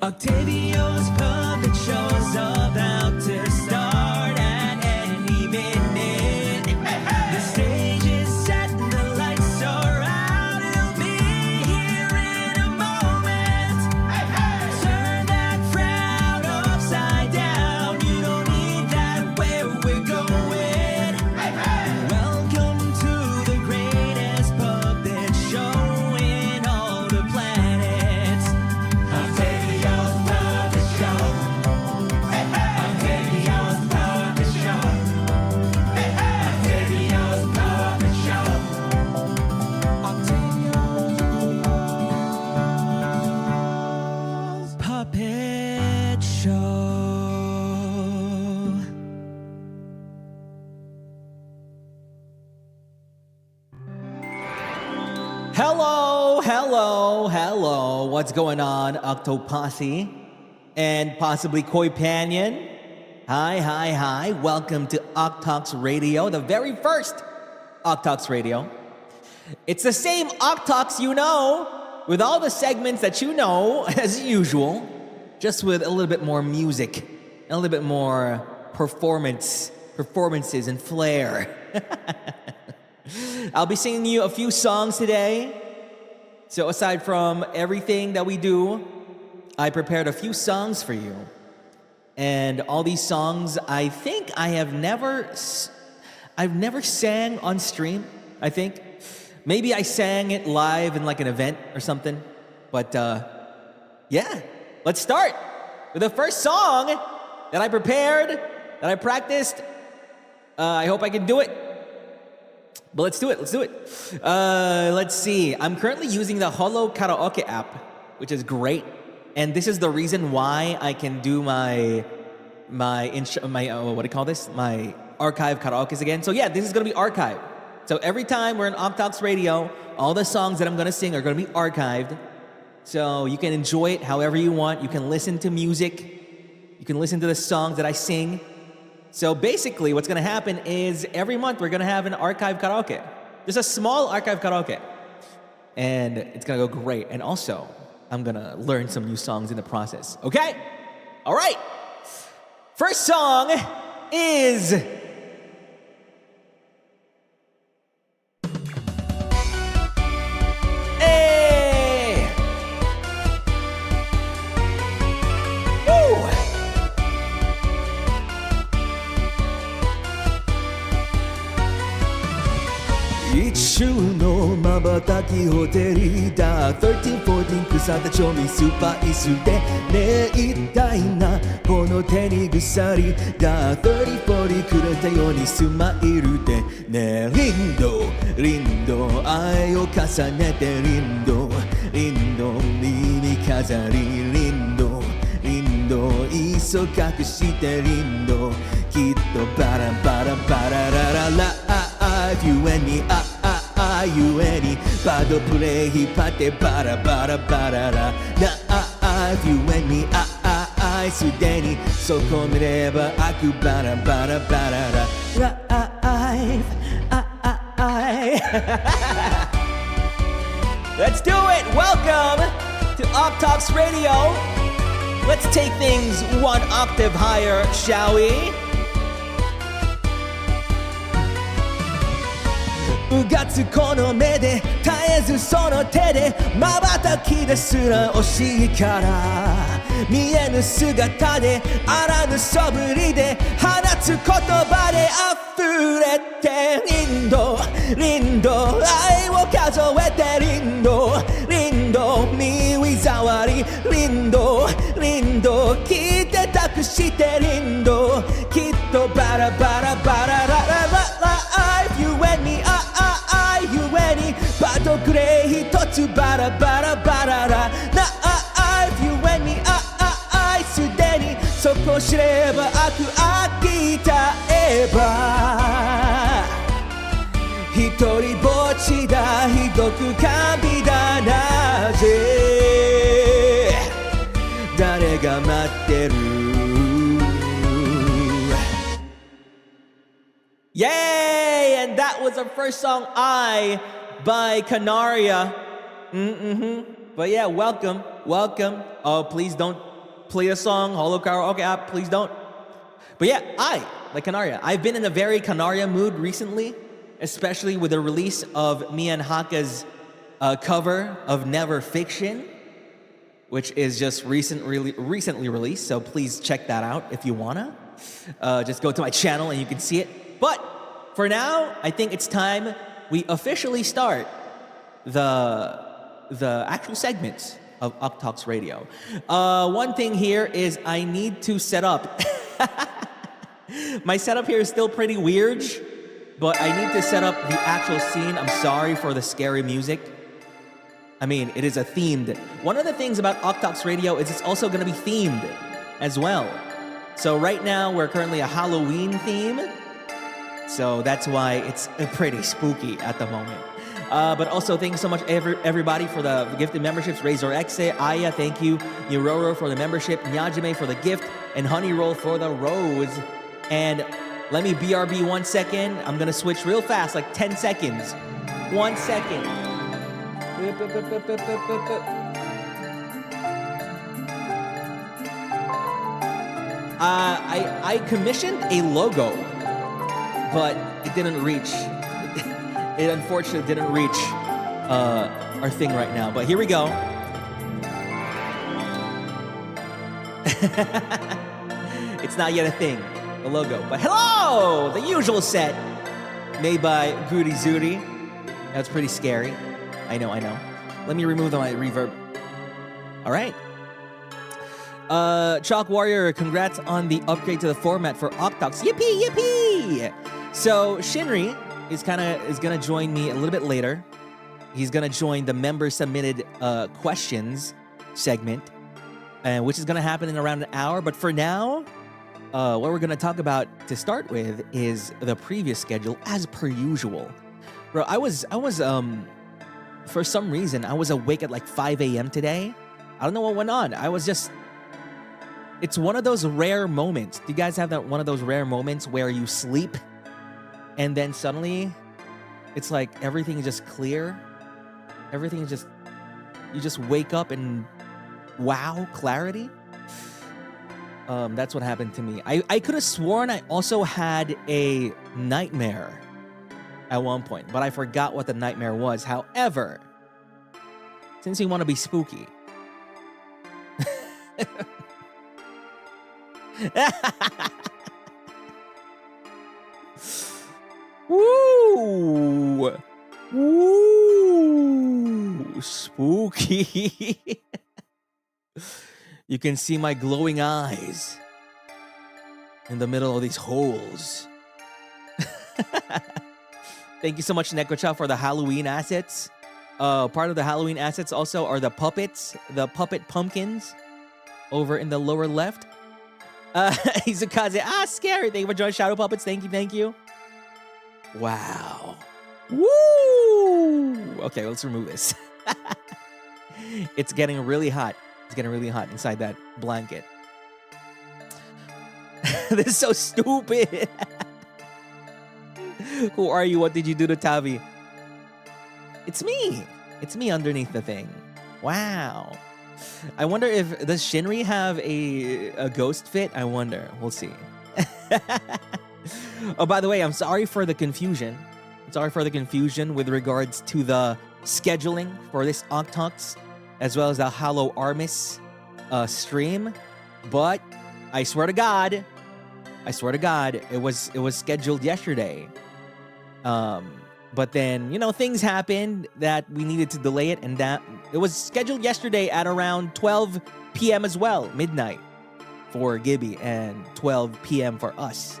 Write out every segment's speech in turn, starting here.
Octavio's puppet show's about to start at any minute. The stage is set and the lights are out. He'll be here in a moment. Turn that crowd upside down. You don't need that where we're going. Welcome to the greatest puppet show in all the planets. Octavio's puppet show. Octavio's puppet show. Octavio's puppet show. Octavio's puppet show. Hello, hello, hello. What's going on, Octoposse? And possibly KOIPAPA? Hi. Welcome to OcTalks Radio, the very first OcTalks Radio. It's the same OcTalks you know, with all the segments that you know, as usual, just with a little bit more music, a little bit more performances and flair. I'll be singing you a few songs today. So aside from everything that we do, I prepared a few songs for you. And all these songs, I think I've never sang on stream, I think. Maybe I sang it live in like an event or something. But yeah, let's start with the first song that I prepared, that I practiced. I hope I can do it. But let's do it. Let's see. I'm currently using the HoloKaraoke App, which is great. And this is the reason why I can do my what do you call this? My archive karaokes again. So yeah, this is going to be archived. So every time we're in OcTalks Radio, all the songs that I'm going to sing are going to be archived. So you can enjoy it however you want. You can listen to music. You can listen to the songs that I sing. So basically, what's going to happen is every month we're going to have an archive karaoke. There's a small archive karaoke. And it's going to go great. And also, I'm going to learn some new songs in the process. Okay? All right. First song is... Hey! Woo! Each shoe no mabataki hoteli da 13-14 kusata chomi super isu de ne ittai na kono te ni gusari da 30-40 kureta yo ni smile de ne rindo ai o kasanete rindo耳飾りrindo iso kakushite rindo kitto bara bara bara ra ra la you and me you and me bado play hipate bara bara bara ra na you and me sudeni soko mireba aku bara bara bara ra Let's do it! Welcome to OcTalks Radio. Let's take things one octave higher, shall we? うがつこの目で絶えずその手で瞬きですら惜しいから見えぬ姿であらぬ素振りで放つ言葉で溢れてリンド愛を数えてリンド耳障りリンド聞いて託してリンドきっとバラバラバララララ You and me You and me バトくれ一つバラバラバララなYou and me すでにそこ知れば飽きたえば一人ぼっちだひどく甘美だなぜ誰が待ってる Yay! And that was our first song, I, by Kanaria. But yeah, welcome. Oh, please don't play a song, HoloKaraoke App, please don't. But yeah, like Kanaria, I've been in a very Kanaria mood recently, especially with the release of me and Hakka's cover of NeverFiction, which is just recently released, so please check that out if you wanna. Just go to my channel and you can see it. But for now, I think it's time we officially start the actual segments of OcTalks Radio. One thing here is I need to set up. My setup here is still pretty weird, but I need to set up the actual scene. I'm sorry for the scary music. I mean, it is a themed. One of the things about OcTalks Radio is it's also going to be themed as well. So right now, we're currently a Halloween theme. So that's why it's pretty spooky at the moment. But also, thank you so much, everybody, for the gifted memberships. Razor Exe, Aya, thank you. Yororo for the membership. Nyajime for the gift. And Honey Roll for the rose. And let me BRB 1 second. I'm going to switch real fast, like 10 seconds. 1 second. I commissioned a logo, but it didn't reach. It unfortunately didn't reach our thing right now. But here we go. It's not yet a thing, the logo. But hello! The usual set made by Goody Zooty. That's pretty scary. I know. Let me remove my reverb. All right. Chalk Warrior, congrats on the upgrade to the format for OcTalks. Yippee, yippee! So Shinri is gonna join me a little bit later. He's gonna join the member submitted questions segment, which is gonna happen in around an hour. But for now, what we're gonna talk about to start with is the previous schedule, as per usual. Bro, I was for some reason I was awake at like 5 a.m. today. I don't know what went on. I was just. It's one of those rare moments. Do you guys have that one of those rare moments where you sleep and then suddenly it's like everything is just clear? Everything is just, you just wake up and wow, clarity? That's what happened to me. I could have sworn I also had a nightmare at one point, but I forgot what the nightmare was. However, since we want to be spooky, woo! Woo! Spooky. You can see my glowing eyes in the middle of these holes. Thank you so much, Nekocha, for the Halloween assets. Part of the Halloween assets also are the puppets, the puppet pumpkins over in the lower left. Izukaze, scary. Thank you for joining Shadow Puppets. Thank you. Wow. Woo! Okay, let's remove this. It's getting really hot. It's getting really hot inside that blanket. This is so stupid. Who are you? What did you do to Tavi? It's me. It's me underneath the thing. Wow. I wonder if, does Shinri have a ghost fit? I wonder. We'll see. Oh, by the way, I'm sorry for the confusion. I'm sorry for the confusion with regards to the scheduling for this OcTalks, as well as the HoloMarches stream. But I swear to God, it was scheduled yesterday. But then, things happened that we needed to delay it, and that it was scheduled yesterday at around 12 p.m. as well, midnight for Gibby and 12 p.m. for us.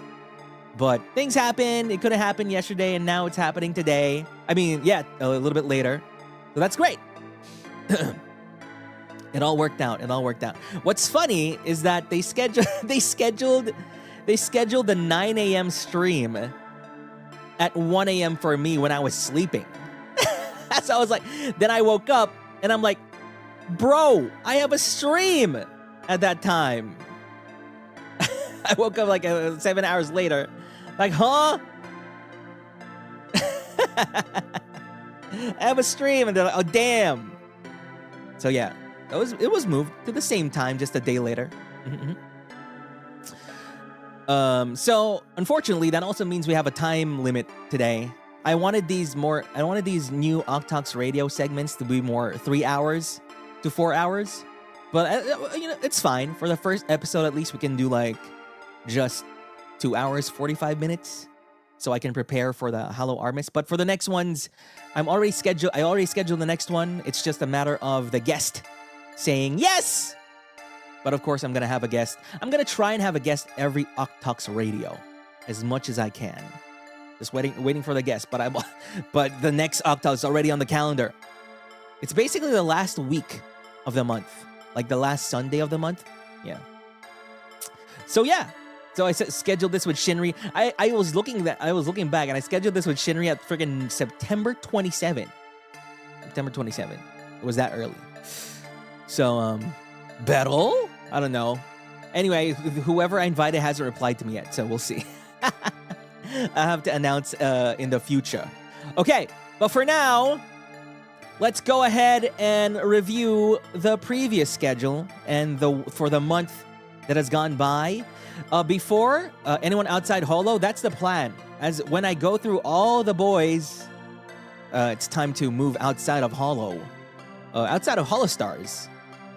But things happened. It could have happened yesterday, and now it's happening today. I mean, yeah, a little bit later. So that's great. It all worked out. What's funny is that they scheduled the 9 a.m. stream at 1 a.m. for me when I was sleeping. So I was like, then I woke up and I'm like, bro, I have a stream at that time. I woke up like 7 hours later. Like, huh? I have a stream, and they're like, oh, damn. So yeah, it was moved to the same time, just a day later. So unfortunately, that also means we have a time limit today. I wanted these new OcTalks radio segments to be more 3 hours to 4 hours, but it's fine. For the first episode, at least we can do like just 2 hours 45 minutes, so I can prepare for the HoloMarches. But for the next ones, I already scheduled the next one. It's just a matter of the guest saying yes. But of course, I'm gonna have a guest. I'm gonna try and have a guest every OcTalks radio, as much as I can. Just waiting for the guest. But the next OcTalks is already on the calendar. It's basically the last week of the month, like the last Sunday of the month. Yeah. So yeah. So I scheduled this with Shinri. I was looking back, and I scheduled this with Shinri at friggin' September 27. September 27. It was that early. So battle? I don't know. Anyway, whoever I invited hasn't replied to me yet, so we'll see. I have to announce in the future. Okay, but for now, let's go ahead and review the previous schedule and for the month that has gone by. Before anyone outside Holo, that's the plan. As when I go through all the boys, it's time to move outside of Holo, outside of HoloStars,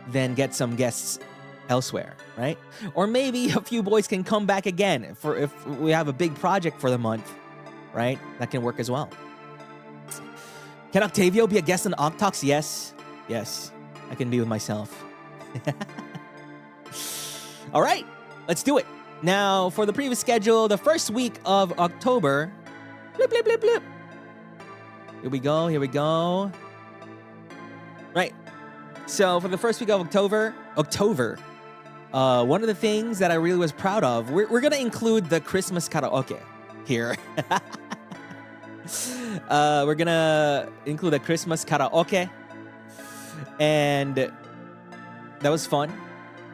then get some guests elsewhere, right? Or maybe a few boys can come back again if we have a big project for the month, right? That can work as well. Can Octavio be a guest on OcTalks? Yes. Yes. I can be with myself. All right. Let's do it. Now, for the previous schedule, the first week of October. Blip, blip, blip, blip. Here we go. Right. So, for the first week of October, one of the things that I really was proud of, we're going to include the Christmas karaoke here. We're going to include the Christmas karaoke. And that was fun.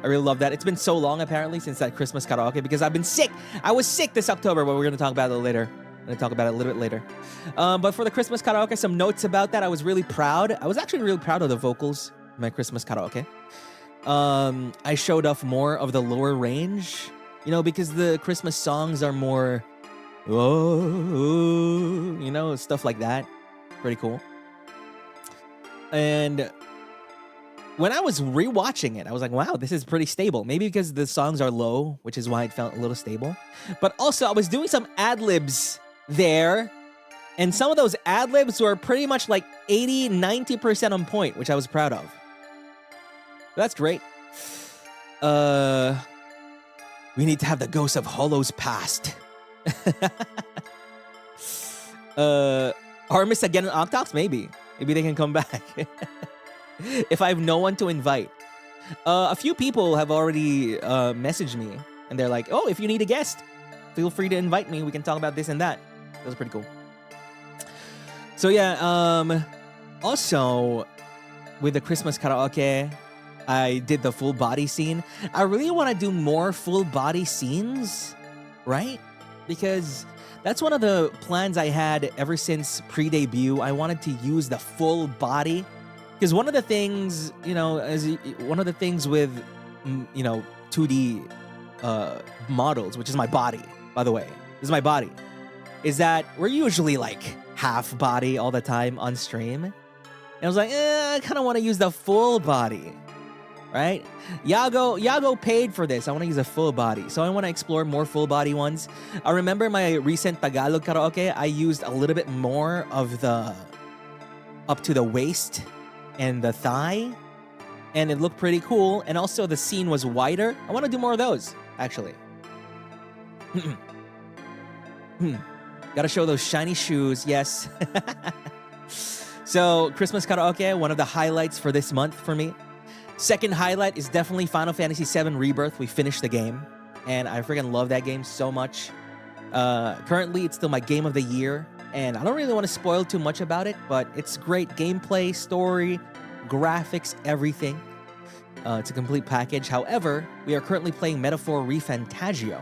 I really love that. It's been so long, apparently, since that Christmas karaoke, because I've been sick. I was sick this October, but we're going to talk about it later. I'm going to talk about it a little bit later. But for the Christmas karaoke, some notes about that. I was really proud. I was actually really proud of the vocals in my Christmas karaoke. I showed off more of the lower range, because the Christmas songs are more, stuff like that. Pretty cool. And when I was rewatching it, I was like, wow, this is pretty stable. Maybe because the songs are low, which is why it felt a little stable. But also, I was doing some ad-libs there, and some of those ad-libs were pretty much like 80-90% on point, which I was proud of. That's great. We need to have the ghost of Holo's past. Armis again in OcTalks? Maybe they can come back. If I have no one to invite. A few people have already messaged me, and they're like, oh, if you need a guest, feel free to invite me. We can talk about this and that. That was pretty cool. So yeah, also, with the Christmas karaoke, I did the full body scene. I really want to do more full body scenes, right? Because that's one of the plans I had ever since pre-debut. I wanted to use the full body. Because one of the things, one of the things with, 2D models, which is my body, by the way, this is my body, is that we're usually like half body all the time on stream. And I was like, I kind of want to use the full body, right? Yago paid for this. I want to use a full body. So I want to explore more full body ones. I remember my recent Tagalog karaoke, I used a little bit more of the up to the waist and the thigh, and it looked pretty cool. And also the scene was wider. I want to do more of those, actually. Gotta show those shiny shoes, yes. So, Christmas karaoke, one of the highlights for this month for me. Second highlight is definitely Final Fantasy VII Rebirth. We finished the game, and I freaking love that game so much. Currently, it's still my game of the year. And I don't really want to spoil too much about it, but it's great gameplay, story, graphics, everything. It's a complete package. However, we are currently playing Metaphor Refantagio,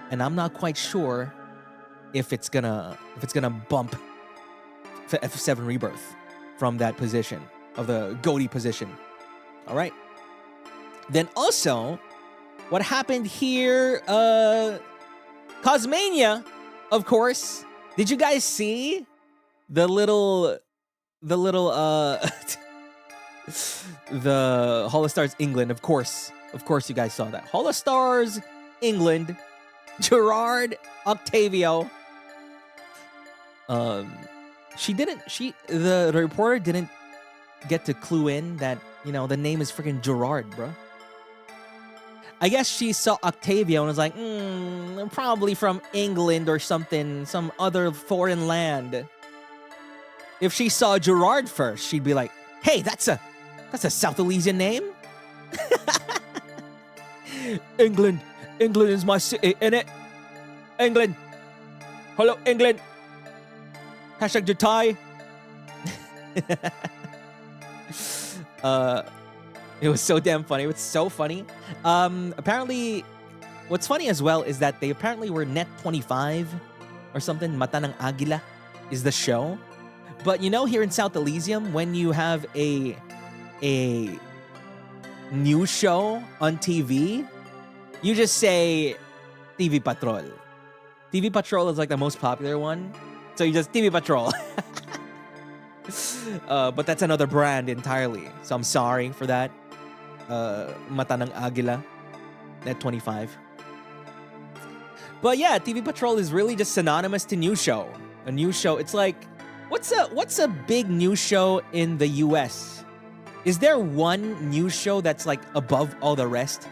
and I'm not quite sure if it's gonna bump F7 Rebirth from that position of the GOATY position. All right. Then also, what happened here? Cosmania, of course. Did you guys see the little the HoloStars England? Of course you guys saw that. HoloStars England, Gerard, Octavio. The reporter didn't get to clue in that, you know, the name is freaking Gerard, bro. I guess she saw Octavio and was like, probably from England or something, some other foreign land. If she saw Gerard first, she'd be like, hey, that's a South Elysian name. England is my city, innit? England. Hello, England. Hashtag Jatai. It was so damn funny. It was so funny. Apparently, what's funny as well is that they apparently were net 25 or something. Mata ng Agila is the show. But you know, here in South Elysium, when you have a news show on TV, you just say TV Patrol. TV Patrol is like the most popular one. So you just TV Patrol. But that's another brand entirely. So I'm sorry for that. Mata ng Agila. Net 25. But yeah, TV Patrol is really just synonymous to news show. A news show. It's like, what's a big news show in the US? Is there one news show that's like above all the rest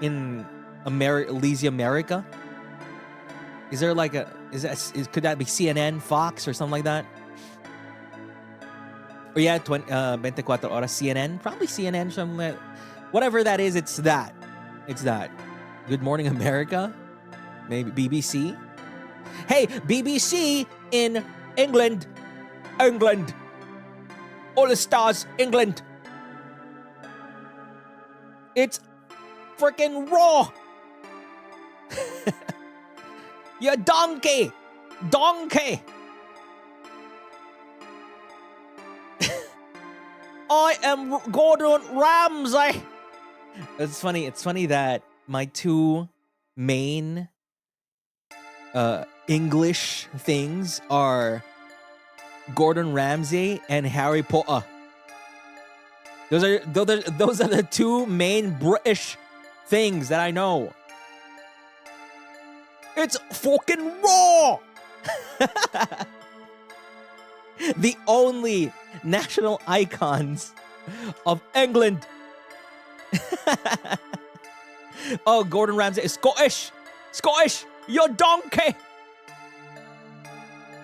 in Elysium, America? Is there like could that be CNN, Fox, or something like that? Or yeah, 24 Horas CNN, probably CNN, something like that. Whatever that is, it's that. It's that. Good Morning America, maybe BBC. Hey, BBC in England, all the stars, England. It's freaking raw. You donkey! I am Gordon Ramsay. It's funny that my two main English things are Gordon Ramsay and Harry Potter. Those are the two main British things that I know. It's fucking raw. The only national icons of England. Oh, Gordon Ramsay is Scottish. You donkey.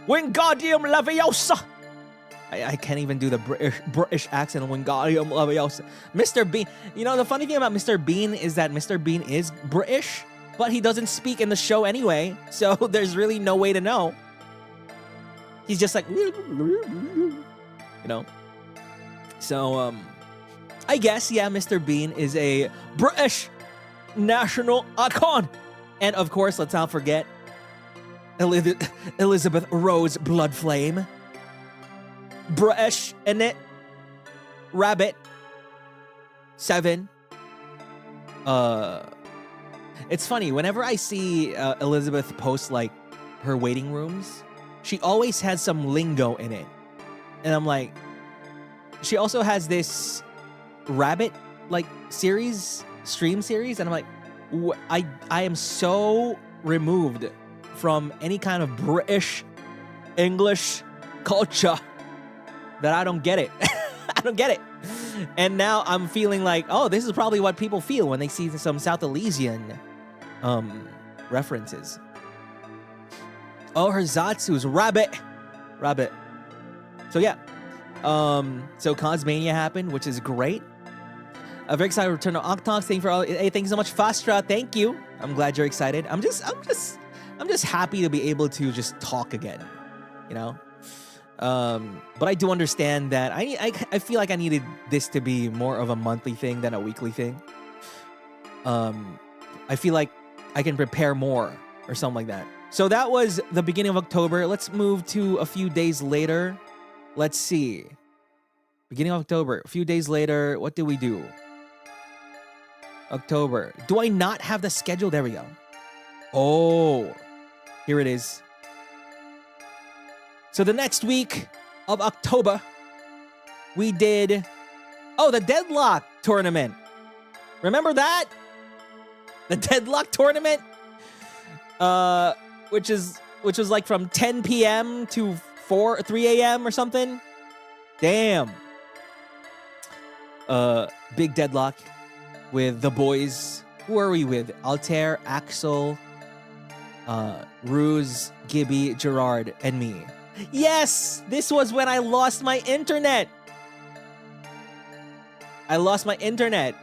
Wingardium Leviosa. I can't even do the British accent of Wingardium Leviosa. Mr. Bean. You know, the funny thing about Mr. Bean is that Mr. Bean is British, but he doesn't speak in the show anyway, so there's really no way to know. He's just like, you know. So, I guess, yeah, Mr. Bean is a British national icon. And of course, let's not forget Elizabeth Rose Bloodflame. British, innit? Rabbit. 7. It's funny, whenever I see Elizabeth post like her waiting rooms, she always has some lingo in it. And I'm like, she also has this rabbit like stream series, and I'm like, I am so removed from any kind of British English culture that I don't get it. I don't get it. And now I'm feeling like, oh, this is probably what people feel when they see some South Elysian references. Oh, her Zatsu's rabbit. So yeah. So Cosmania happened, which is great. I'm very excited to return to OcTalks. Thank you so much, Fastra. Thank you. I'm glad you're excited. I'm just happy to be able to just talk again. You know? But I do understand that I feel like I needed this to be more of a monthly thing than a weekly thing. I feel like I can prepare more or something like that. So that was the beginning of October. Let's move to a few days later. Let's see. Beginning of October, a few days later, what did we do? October. Do I not have the schedule? There we go. Oh, here it is. So the next week of October, we did, the Deadlock tournament. Remember that? The Deadlock tournament? Which was like from 10 p.m. to 3 a.m. or something. Damn. Big Deadlock with the boys. Who are we with? Altair, Axel, Ruze, Gibby, Gerard, and me. Yes! This was when I lost my internet. I lost my internet.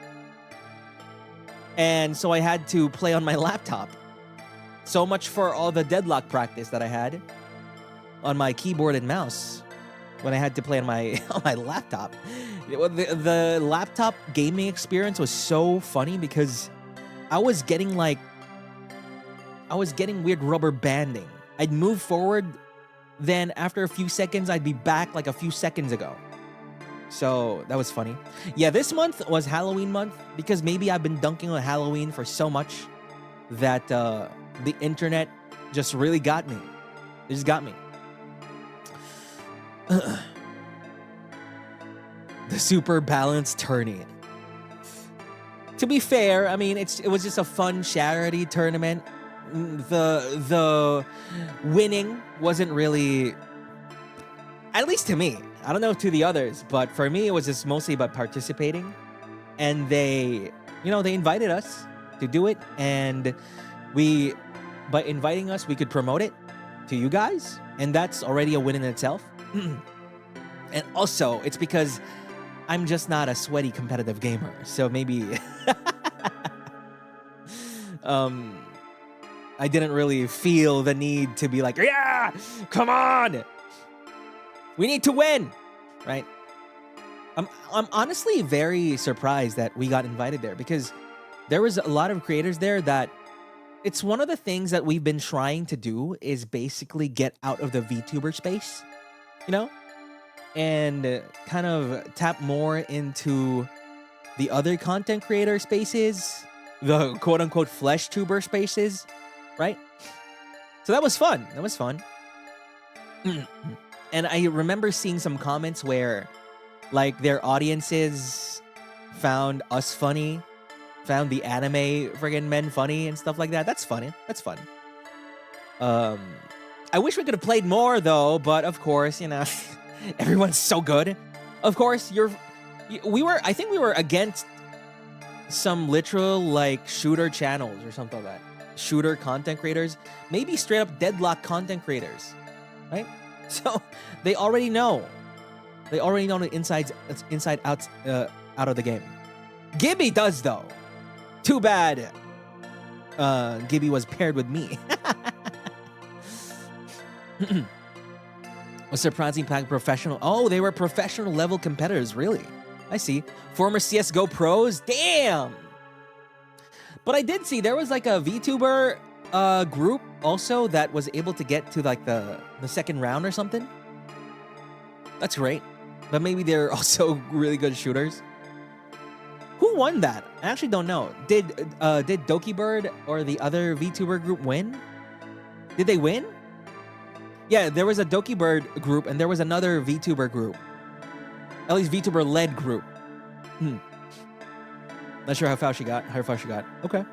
And so I had to play on my laptop. So much for all the Deadlock practice that I had on my keyboard and mouse when I had to play on my laptop. The laptop gaming experience was so funny because I was getting weird rubber banding. I'd move forward, then after a few seconds, I'd be back like a few seconds ago. So that was funny. Yeah, this month was Halloween month because maybe I've been dunking on Halloween for so much that the internet just really got me. It just got me. The super balanced tourney. To be fair, I mean, it was just a fun charity tournament. The winning wasn't really, at least to me. I don't know to the others, but for me, it was just mostly about participating. And they invited us to do it. And by inviting us, we could promote it to you guys. And that's already a win in itself. And also, it's because I'm just not a sweaty competitive gamer. So maybe I didn't really feel the need to be like, yeah, come on. We need to win, right? I'm honestly very surprised that we got invited there because there was a lot of creators there that it's one of the things that we've been trying to do is basically get out of the VTuber space, and kind of tap more into the other content creator spaces, the quote-unquote flesh tuber spaces, right? So that was fun. That was fun. And I remember seeing some comments where, like, their audiences found us funny, found the anime friggin' men funny and stuff like that. That's funny. That's fun. I wish we could have played more, though, but of course, everyone's so good. Of course, I think we were against some literal, like, shooter channels or something like that. Shooter content creators. Maybe straight up Deadlock content creators, right? So they already know. They already know the inside out of the game. Gibby does though. Too bad. Gibby was paired with me. A surprising pack of professional. Oh, they were professional level competitors. Really? I see. Former CS:GO pros. Damn. But I did see there was like a VTuber group also that was able to get to like the second round or something. That's great. But maybe they're also really good shooters. Who won that? I actually don't know. Did Doki Bird or the other VTuber group win? Did they win? Yeah, there was a Doki Bird group and there was another VTuber group. At least VTuber-led group. Not sure how far she got. Okay.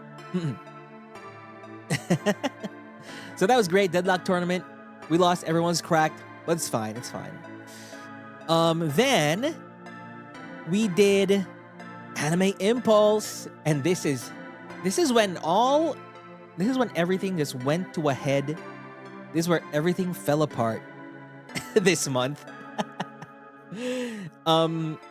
So that was great. Deadlock tournament. We lost. Everyone's cracked. But it's fine. It's fine. Then we did Anime Impulse. And this is when everything just went to a head. This is where everything fell apart this month.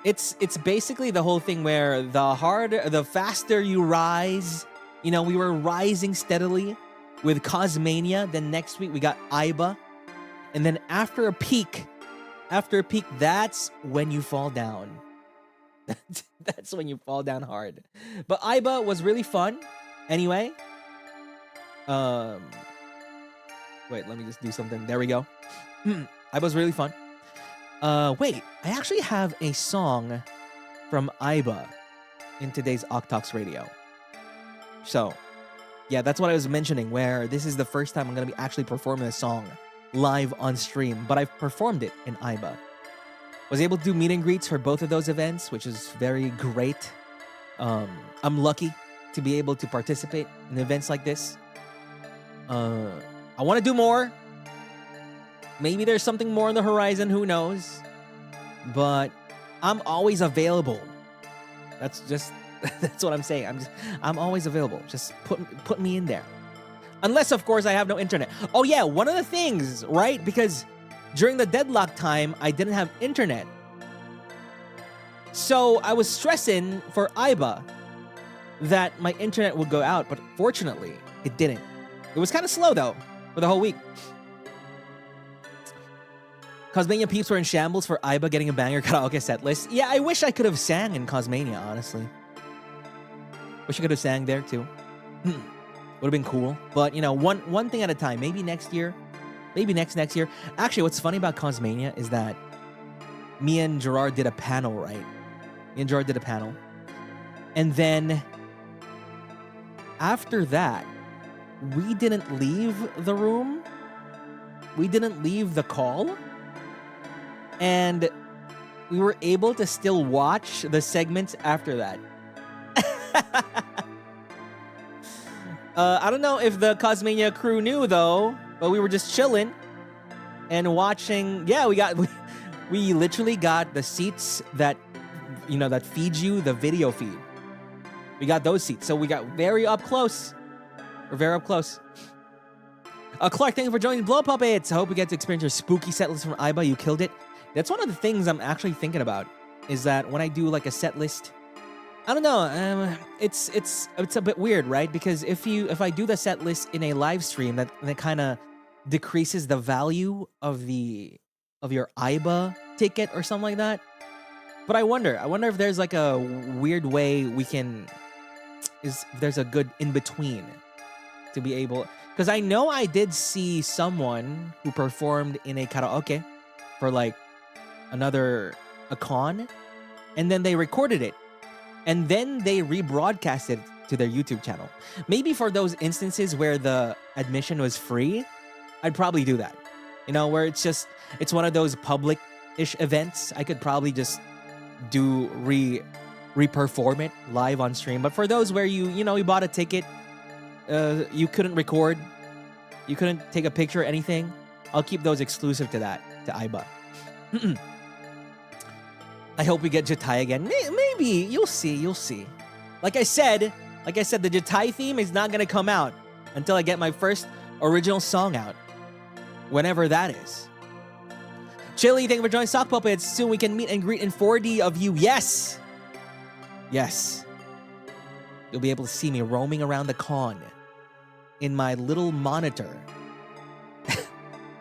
It's basically the whole thing where the faster you rise, we were rising steadily with Cosmania. Then next week we got Aiba. And then after a peak, that's when you fall down. That's when you fall down hard. But Aiba was really fun. Anyway. Wait, let me just do something. There we go. Aiba was really fun. Wait, I actually have a song from Aiba in today's OcTalks radio. So, yeah, that's what I was mentioning, where this is the first time I'm going to be actually performing a song live on stream, but I've performed it in AIBA. Was able to do meet and greets for both of those events, which is very great. I'm lucky to be able to participate in events like this. I want to do more. Maybe there's something more on the horizon, who knows? But I'm always available. That's what I'm saying. I'm always available. Just put me in there. Unless, of course, I have no internet. Oh yeah, one of the things, right? Because during the deadlock time, I didn't have internet. So I was stressing for AIBA that my internet would go out, but fortunately, it didn't. It was kind of slow though, for the whole week. Cosmania peeps were in shambles for AIBA getting a banger karaoke set list. Yeah, I wish I could have sang in Cosmania, honestly. Wish I could have sang there too. Would have been cool. But, you know, one thing at a time. Maybe next year. Maybe next year. Actually, what's funny about Cosmania is that me and Gerard did a panel, right? Me and Gerard did a panel. And then after that, we didn't leave the room. We didn't leave the call. And we were able to still watch the segments after that. I don't know if the Cosmania crew knew though, but we were just chilling and watching. Yeah, we literally got the seats that, you know, that feed you the video feed. We got those seats, so we got very up close. We're very up close. Clark, thank you for joining Blow Puppets. I hope we get to experience your spooky set list from AIBA. You killed it. That's one of the things I'm actually thinking about, is that when I do like a set list, I don't know, it's a bit weird, right? Because if I do the set list in a live stream, that kind of decreases the value of your AIBA ticket or something like that. But I wonder if there's like a weird way if there's a good in between to be able, because I know I did see someone who performed in a karaoke for like a con, and then they recorded it, and then they rebroadcasted it to their YouTube channel. Maybe for those instances where the admission was free, I'd probably do that. You know, where it's one of those public-ish events, I could probably just do re-perform it live on stream. But for those where you bought a ticket, you couldn't record, you couldn't take a picture or anything, I'll keep those exclusive to AIBA. I hope we get Jatai again. Maybe. You'll see. Like I said, the Jatai theme is not going to come out until I get my first original song out. Whenever that is. Chili, thank you for joining Sock Puppets. Soon we can meet and greet in 4D of you. Yes. Yes. You'll be able to see me roaming around the con in my little monitor.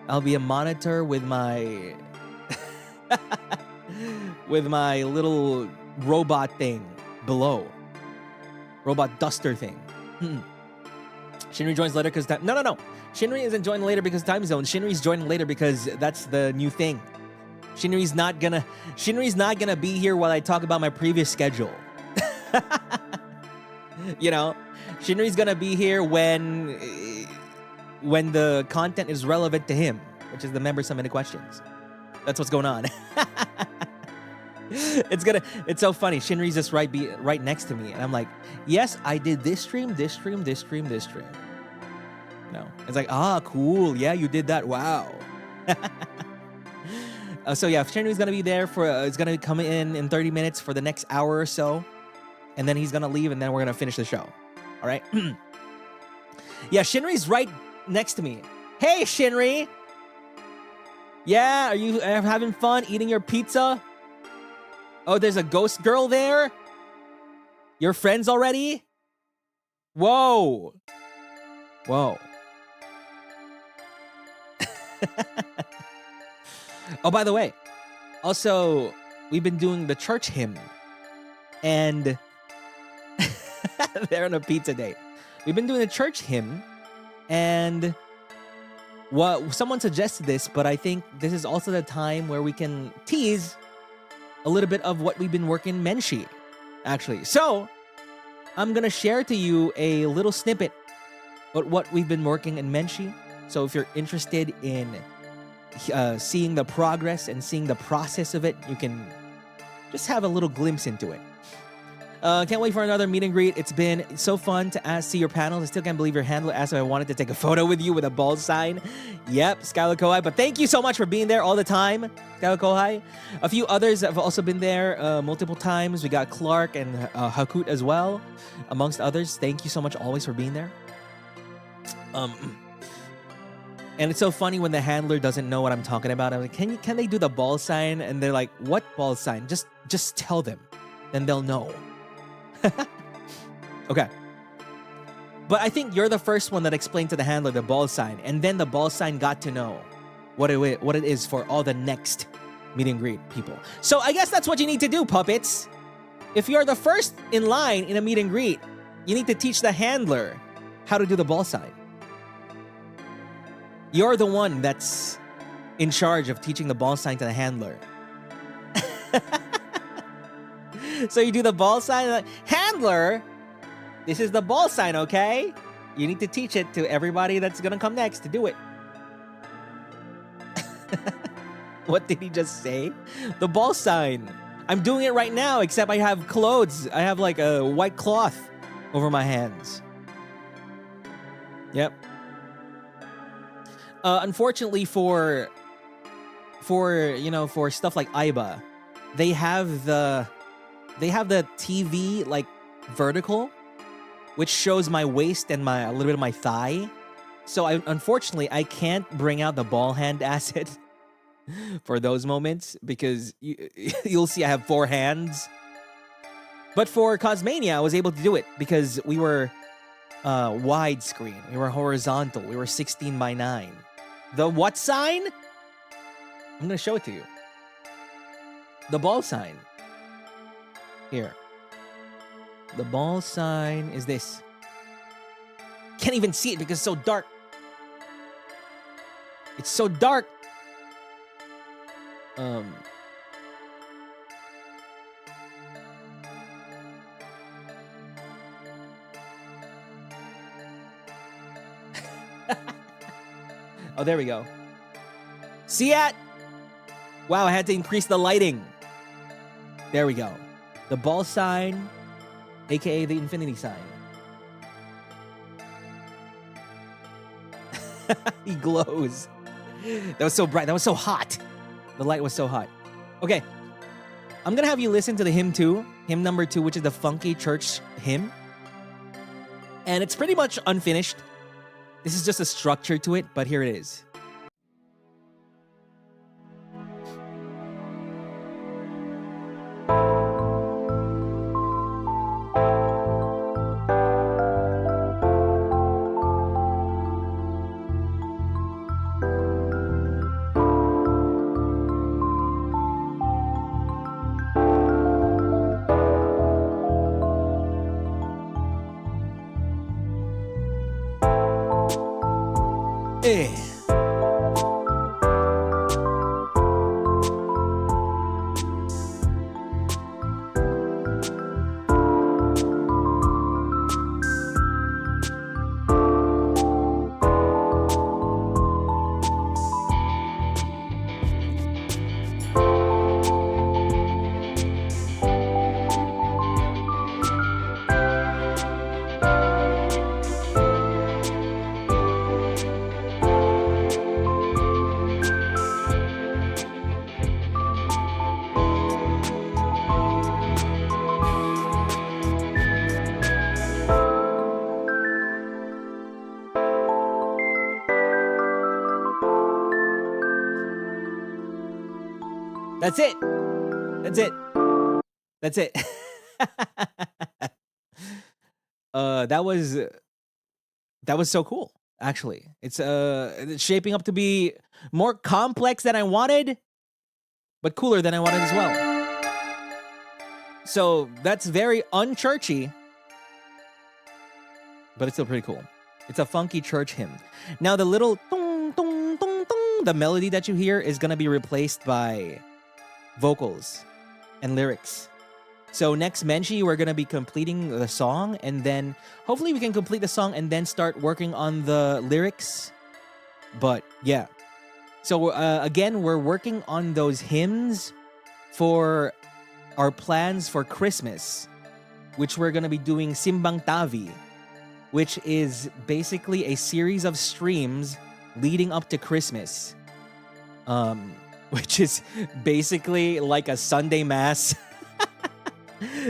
I'll be a monitor with my little robot thing below. Robot duster thing. Shinri joins later because time... No. Shinri isn't joining later because time zone. Shinri's joining later because that's the new thing. Shinri's not gonna be here while I talk about my previous schedule. You know? Shinri's gonna be here when the content is relevant to him, which is the member submitted questions. That's what's going on. It's so funny. Shinri's just right next to me, and I'm like, yes, I did this stream. No, it's like, cool. Yeah, you did that. Wow. So yeah, Shinri's gonna be there it's gonna come in 30 minutes for the next hour or so, and then he's gonna leave, and then we're gonna finish the show. All right. Yeah, Shinri's right next to me. Hey, Shinri. Yeah, are you having fun eating your pizza? Oh, there's a ghost girl there? You're friends already? Whoa. Oh, by the way, also, we've been doing the church hymn. And they're on a pizza date. We've been doing the church hymn. And someone suggested this, but I think this is also the time where we can tease a little bit of what we've been working Menshi, actually. So, I'm gonna share to you a little snippet of what we've been working in Menshi. So if you're interested in seeing the progress and seeing the process of it, you can just have a little glimpse into it. Can't wait for another meet and greet. It's been so fun to see your panels. I still can't believe your handler asked if I wanted to take a photo with you with a ball sign. Yep, Skylar Kohai. But thank you so much for being there all the time, Skylar Kohai. A few others have also been there multiple times. We got Clark and Hakut as well, amongst others. Thank you so much always for being there. And it's so funny when the handler doesn't know what I'm talking about. I'm like, can they do the ball sign? And they're like, what ball sign? Just tell them, then they'll know. Okay. But I think you're the first one that explained to the handler the ball sign, and then the ball sign got to know what it is for all the next meet and greet people. So I guess that's what you need to do, puppets. If you're the first in line in a meet and greet, you need to teach the handler how to do the ball sign. You're the one that's in charge of teaching the ball sign to the handler. So you do the ball sign, like, handler, this is the ball sign, okay? You need to teach it to everybody that's gonna come next to do it. What did he just say? The ball sign. I'm doing it right now, except I have clothes. I have like a white cloth over my hands. Yep. Unfortunately for stuff like Aiba, they have the TV like vertical, which shows my waist and a little bit of my thigh. So unfortunately I can't bring out the ball hand asset for those moments, because you'll see I have 4 hands. But for Cosmania, I was able to do it because we were widescreen, we were horizontal, we were 16:9. The what sign? I'm gonna show it to you. The ball sign. Here. The ball sign is this. Can't even see it because it's so dark. It's so dark. Oh, there we go. See it? Wow, I had to increase the lighting. There we go. The ball sign, aka the infinity sign. He glows. That was so bright. That was so hot. The light was so hot. Okay. I'm gonna have you listen to the hymn 2, hymn number 2, which is the funky church hymn. And it's pretty much unfinished. This is just a structure to it, but here it is. That's it. That's it. That's it. That was so cool, actually. It's shaping up to be more complex than I wanted, but cooler than I wanted as well. So that's very unchurchy, but it's still pretty cool. It's a funky church hymn. Now the little tung, tung, tung, tung, the melody that you hear is gonna be replaced by vocals and lyrics. So next Menshi, we're gonna be completing the song, and then hopefully we can complete the song and then start working on the lyrics. But yeah. So again, we're working on those hymns for our plans for Christmas, which we're gonna be doing Simbang Tavi, which is basically a series of streams leading up to Christmas. Which is basically like a Sunday Mass.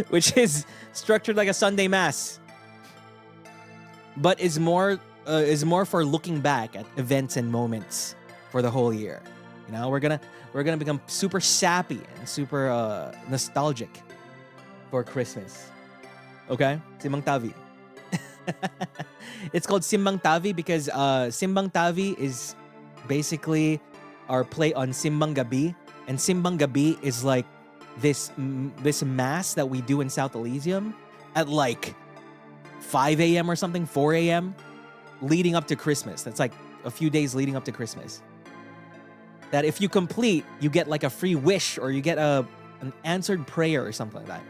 Which is structured like a Sunday Mass. But is more for looking back at events and moments for the whole year. You know, we're gonna become super sappy and super nostalgic for Christmas. Okay? Simbang Tavi. It's called Simbang Tavi because Simbang Tavi is basically our play on Simbang Gabi, and Simbang Gabi is like this mass that we do in South Elysium at like 5 a.m. or something, 4 a.m. leading up to Christmas. That's like a few days leading up to Christmas. That if you complete, you get like a free wish or you get an answered prayer or something like that.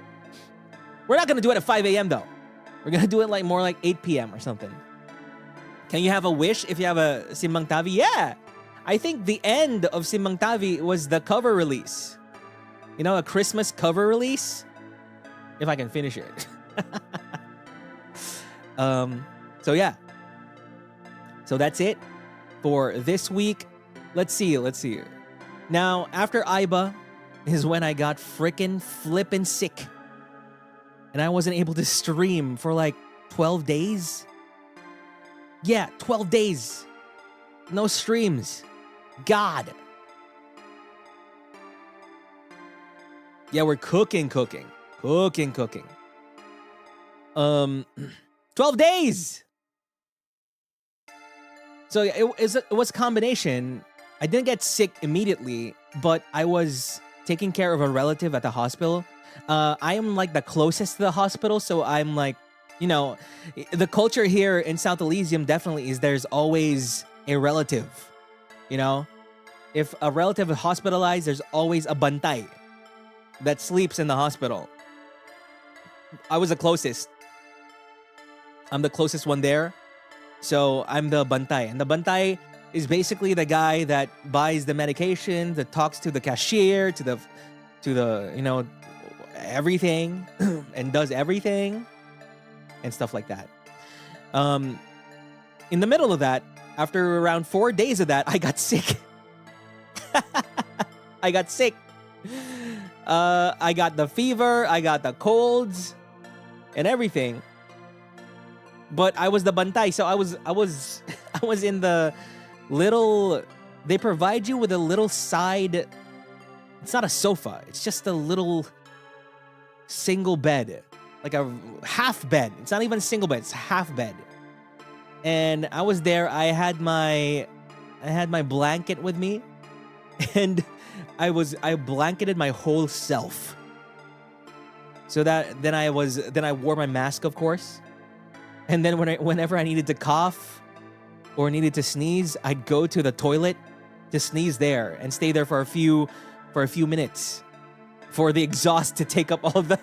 We're not gonna do it at 5 a.m. though. We're gonna do it like more like 8 p.m. or something. Can you have a wish if you have a Simbang Tavi? Yeah! I think the end of Simbang Tavi was the cover release. You know, a Christmas cover release? If I can finish it. So yeah. So that's it for this week. Let's see. Now, after Iba is when I got frickin' flippin' sick. And I wasn't able to stream for like 12 days. Yeah, 12 days. No streams. God. Yeah, we're cooking. 12 days. So it was a combination. I didn't get sick immediately, but I was taking care of a relative at the hospital. I am like the closest to the hospital, so I'm like, you know, the culture here in South Elysium definitely is there's always a relative. You know, if a relative is hospitalized, there's always a bantay that sleeps in the hospital. I was the closest. I'm the closest one there. So I'm the bantay. And the bantay is basically the guy that buys the medication, that talks to the cashier, to the you know, everything and does everything and stuff like that. In the middle of that, after around 4 days of that, I got sick. I got sick. I got the fever, I got the colds and everything. But I was the bantay, so I was in the little, they provide you with a little side, it's not a sofa, it's just a little single bed, like a half bed. It's not even a single bed, it's half bed. And I was there, I had my blanket with me, and I blanketed my whole self. So that then I wore my mask, of course. And then whenever I needed to cough or needed to sneeze, I'd go to the toilet to sneeze there and stay there for a few minutes for the exhaust to take up all the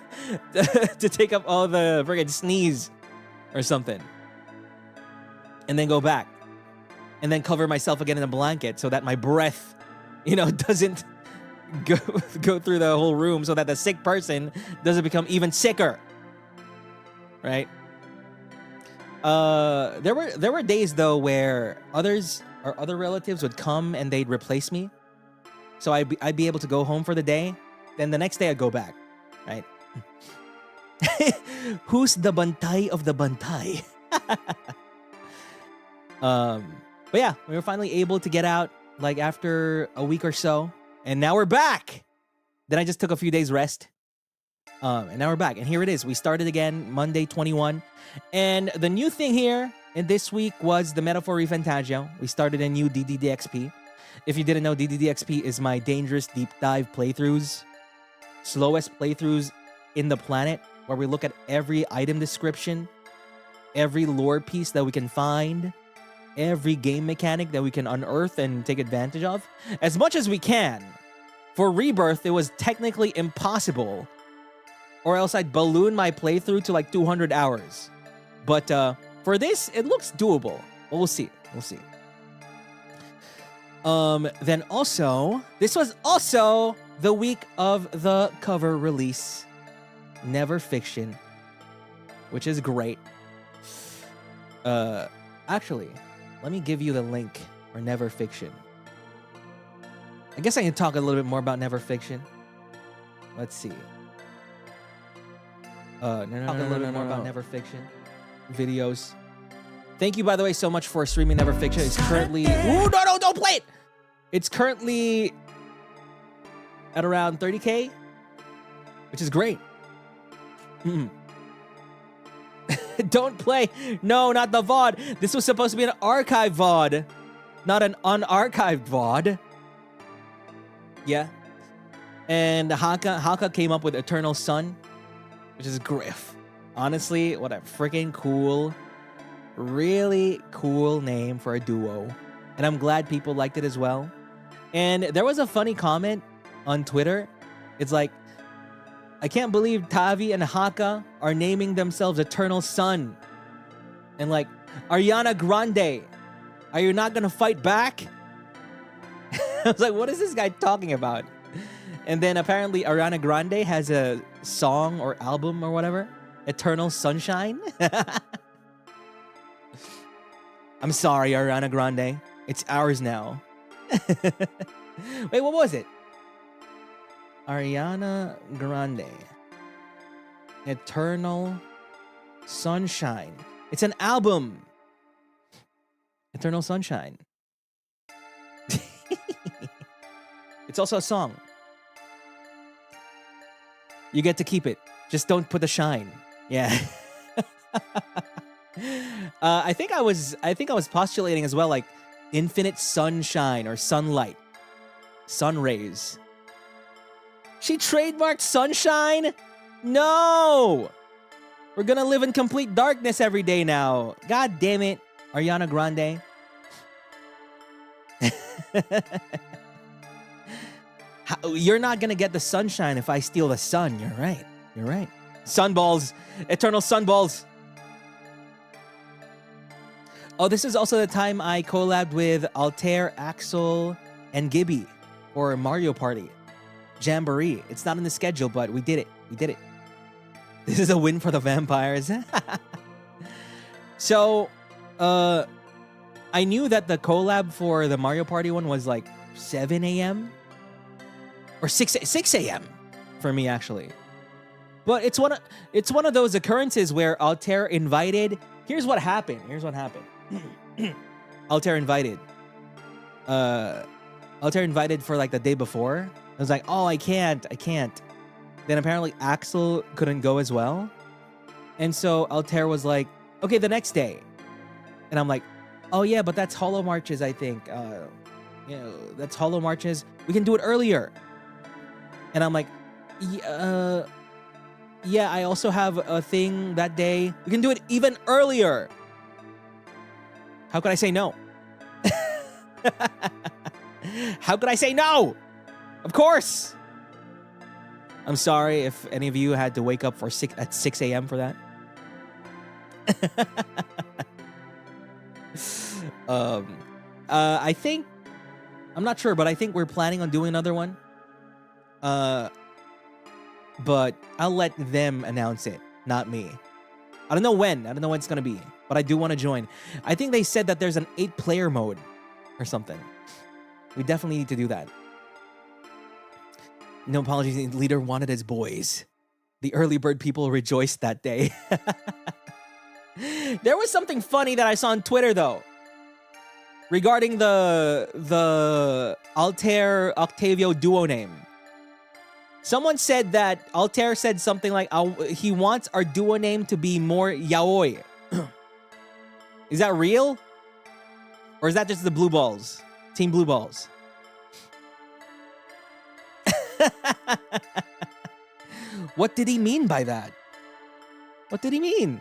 friggin' sneeze or something. And then go back. And then cover myself again in a blanket so that my breath, you know, doesn't go through the whole room, so that the sick person doesn't become even sicker. Right? There were days though where other relatives would come and they'd replace me. So I'd be able to go home for the day. Then the next day I'd go back. Right? Who's the bantay of the bantay? But yeah, we were finally able to get out like after a week or so, and now we're back. Then I just took a few days rest, and now we're back. And here it is. We started again Monday 21, and the new thing here in this week was the Metaphor Refantasio. We started a new DDDXP. If you didn't know, DDDXP is my dangerous deep dive playthroughs, slowest playthroughs in the planet, where we look at every item description, every lore piece that we can find, every game mechanic that we can unearth and take advantage of as much as we can. For Rebirth, it was technically impossible or else I'd balloon my playthrough to like 200 hours. But for this, it looks doable. But we'll see. We'll see. Then also, this was also the week of the cover release, NeverFiction, which is great. Actually, let me give you the link for NeverFiction. I guess I can talk a little bit more about NeverFiction. Let's see. Talk a little bit more about NeverFiction videos. Thank you, by the way, so much for streaming NeverFiction. It's currently... Ooh, no, don't play it! It's currently at around 30K, which is great. Don't play. No, not the VOD. This was supposed to be an archive VOD, not an unarchived VOD. Yeah. And Hakka came up with Eternal Sun, which is Griff. Honestly, what a freaking cool, really cool name for a duo. And I'm glad people liked it as well. And there was a funny comment on Twitter. It's like, I can't believe Tavi and Hakka are naming themselves Eternal Sun. And like, Ariana Grande, are you not gonna fight back? I was like, what is this guy talking about? And then apparently Ariana Grande has a song or album or whatever, Eternal Sunshine. I'm sorry, Ariana Grande. It's ours now. Wait, what was it? Ariana Grande. Eternal Sunshine. It's an album. Eternal Sunshine. It's also a song. You get to keep it. Just don't put the shine. Yeah. I think I was postulating as well, like infinite sunshine or sunlight. Sun rays. She trademarked sunshine? No! We're gonna live in complete darkness every day now. God damn it, Ariana Grande. You're not gonna get the sunshine if I steal the sun. You're right. You're right. Sunballs. Eternal sunballs. Oh, this is also the time I collabed with Altair, Axel, and Gibby for Mario Party. Jamboree. It's not in the schedule, but we did it. We did it. This is a win for the vampires. So, I knew that the collab for the Mario Party one was like 7 a.m. or 6 a.m. for me, actually. But it's one of those occurrences where Altair invited. Here's what happened. Altair invited for like the day before. I was like, oh, I can't. Then apparently Axel couldn't go as well. And so Altair was like, okay, the next day. And I'm like, oh yeah, but that's HoloMarches, I think. That's HoloMarches. We can do it earlier. And I'm like, yeah, I also have a thing that day. We can do it even earlier. How could I say no? How could I say no? Of course. I'm sorry if any of you had to wake up at 6 a.m. for that. I think, I'm not sure, but I think we're planning on doing another one. But I'll let them announce it, not me. I don't know when it's gonna be, but I do want to join. I think they said that there's an 8-player mode or something. We definitely need to do that. No apologies, the leader wanted his boys. The early bird people rejoiced that day. There was something funny that I saw on Twitter, though, regarding the Altair Octavio duo name. Someone said that Altair said something like, he wants our duo name to be more yaoi. Is that real? Or is that just the Blue Balls? Team Blue Balls? What did he mean by that? What did he mean?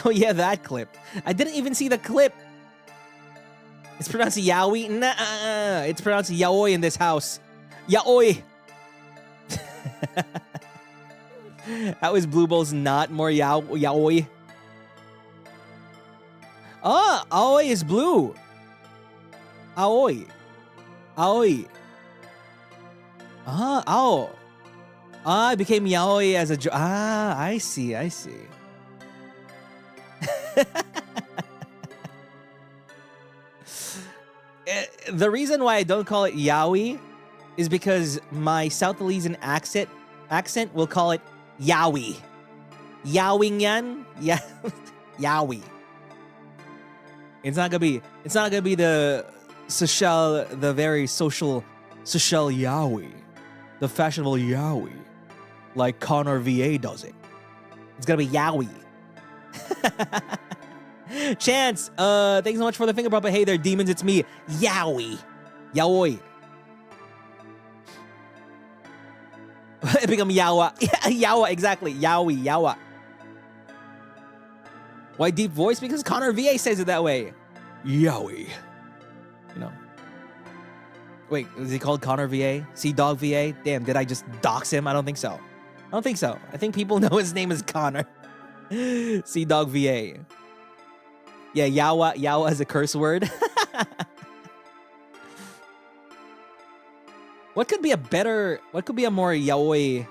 Oh yeah, that clip. I didn't even see the clip. It's pronounced yaoi. Nah, it's pronounced yaoi in this house. Yaoi. How is blue balls not more yaoi? Ah, aoi is blue. Aoi. Aoi. Ah, ao. Ah, it became yaoi as a... Ah, I see, I see. The reason why I don't call it yaoi is because my South Asian accent will call it yaoi. Yaoing yan? Yeah. Yaoi. It's not gonna be the very social yaoi. The fashionable yaoi. Like Connor VA does it. It's gonna be yaoi. Chance, thanks so much for the finger puppet. Hey there, demons, it's me, yaoi. Yaoi. It become yawa. Yawa, exactly. Yaoi, yawa. Why deep voice? Because Connor VA says it that way. Yaoi. You know. Wait, is he called Connor VA? Sea Dog VA? Damn, did I just dox him? I don't think so. I don't think so. I think people know his name is Connor. Sea Dog VA. Yeah, yawa. Yawa is a curse word. What could be a more yaoi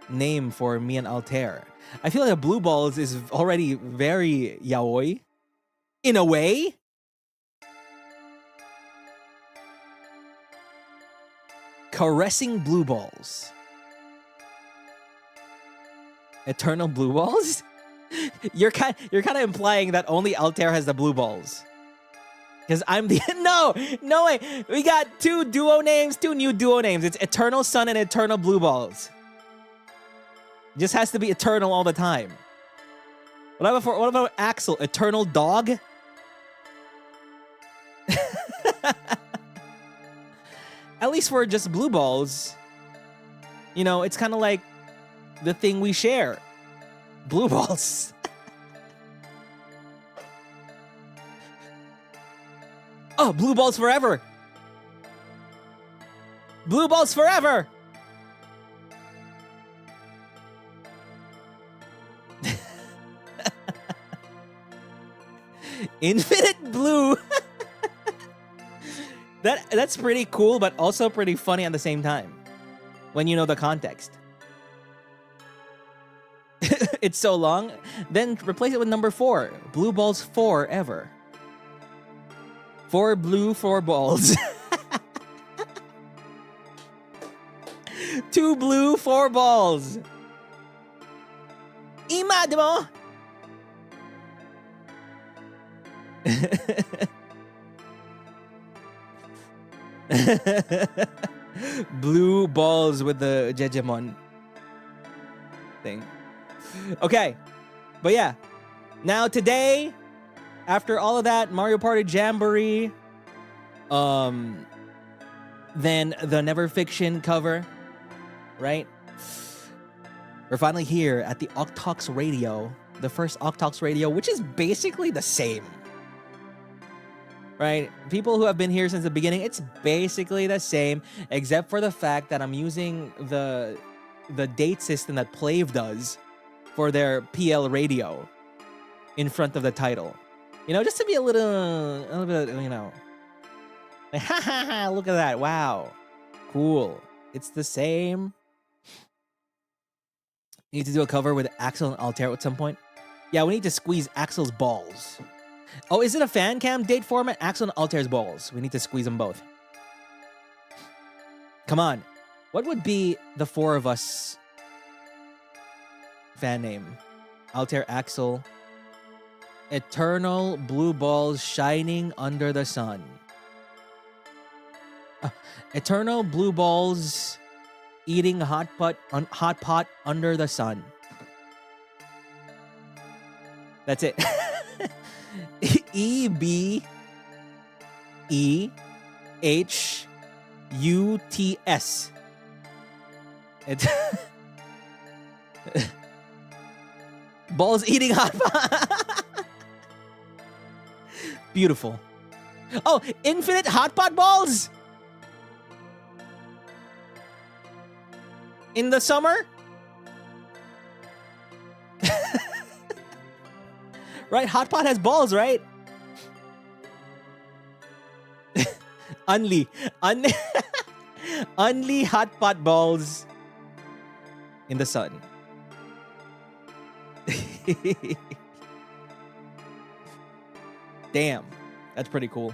name for me and Altair? I feel like a blue balls is already very yaoi. In a way. Caressing blue balls. Eternal blue balls? You're kind of implying that only Altair has the blue balls. Because I'm the... No way. We got two new duo names. It's Eternal Sun and Eternal Blue Balls. It just has to be eternal all the time. What about Axel? Eternal Dog? At least for just blue balls, you know, it's kind of like the thing we share. Blue balls. Oh, blue balls forever. Blue balls forever. Infinite blue. That's pretty cool, but also pretty funny at the same time. When you know the context. It's so long. Then replace it with number 4. Blue balls forever. 4 blue, 4 balls. 2 blue, 4 balls. Ima demo. Blue balls with the Jejemon thing. Okay. But yeah. Now today, after all of that, Mario Party Jamboree, then the NeverFiction cover, right? We're finally here at the OcTalks Radio, the first OcTalks Radio, which is basically the same. Right? People who have been here since the beginning, it's basically the same, except for the fact that I'm using the date system that Plave does for their PL radio in front of the title. You know, just to be a little bit, you know. Like, ha ha ha, look at that. Wow. Cool. It's the same. Need to do a cover with Axel and Altair at some point. Yeah, we need to squeeze Axel's balls. Oh, is it a fan cam date format? Axel and Altair's balls. We need to squeeze them both. Come on. What would be the 4 of us fan name? Altair, Axel. Eternal blue balls shining under the sun. Eternal blue balls eating hot pot under the sun. That's it. EBEHUTS. It's balls eating hot pot. Beautiful. Oh, infinite hot pot balls. in the summer? Right? Hot pot has balls, right? Only hot pot balls in the sun. Damn, that's pretty cool.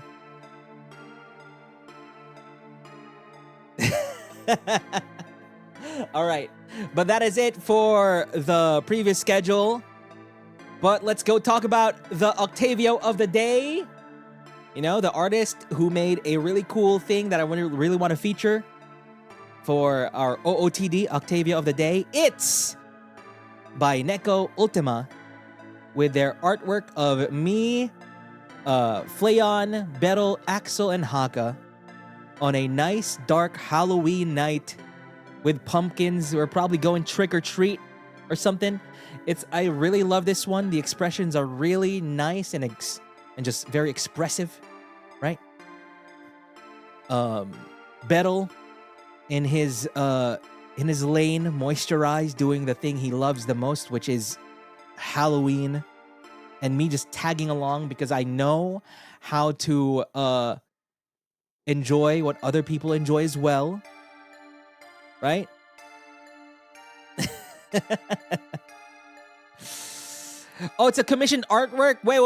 All right, but that is it for the previous schedule. But let's go talk about the Octavio of the day. You know, the artist who made a really cool thing that I really want to feature for our OOTD, Octavio of the day. It's by Neko Ultima with their artwork of me, Flayon, Beryl, Axel, and Hakka on a nice dark Halloween night with pumpkins. We're probably going trick or treat or something. I really love this one. The expressions are really nice and just very expressive, right? Beryl in his lane, moisturized, doing the thing he loves the most, which is Halloween, and me just tagging along because I know how to enjoy what other people enjoy as well, right? Oh, it's a commissioned artwork? Wait.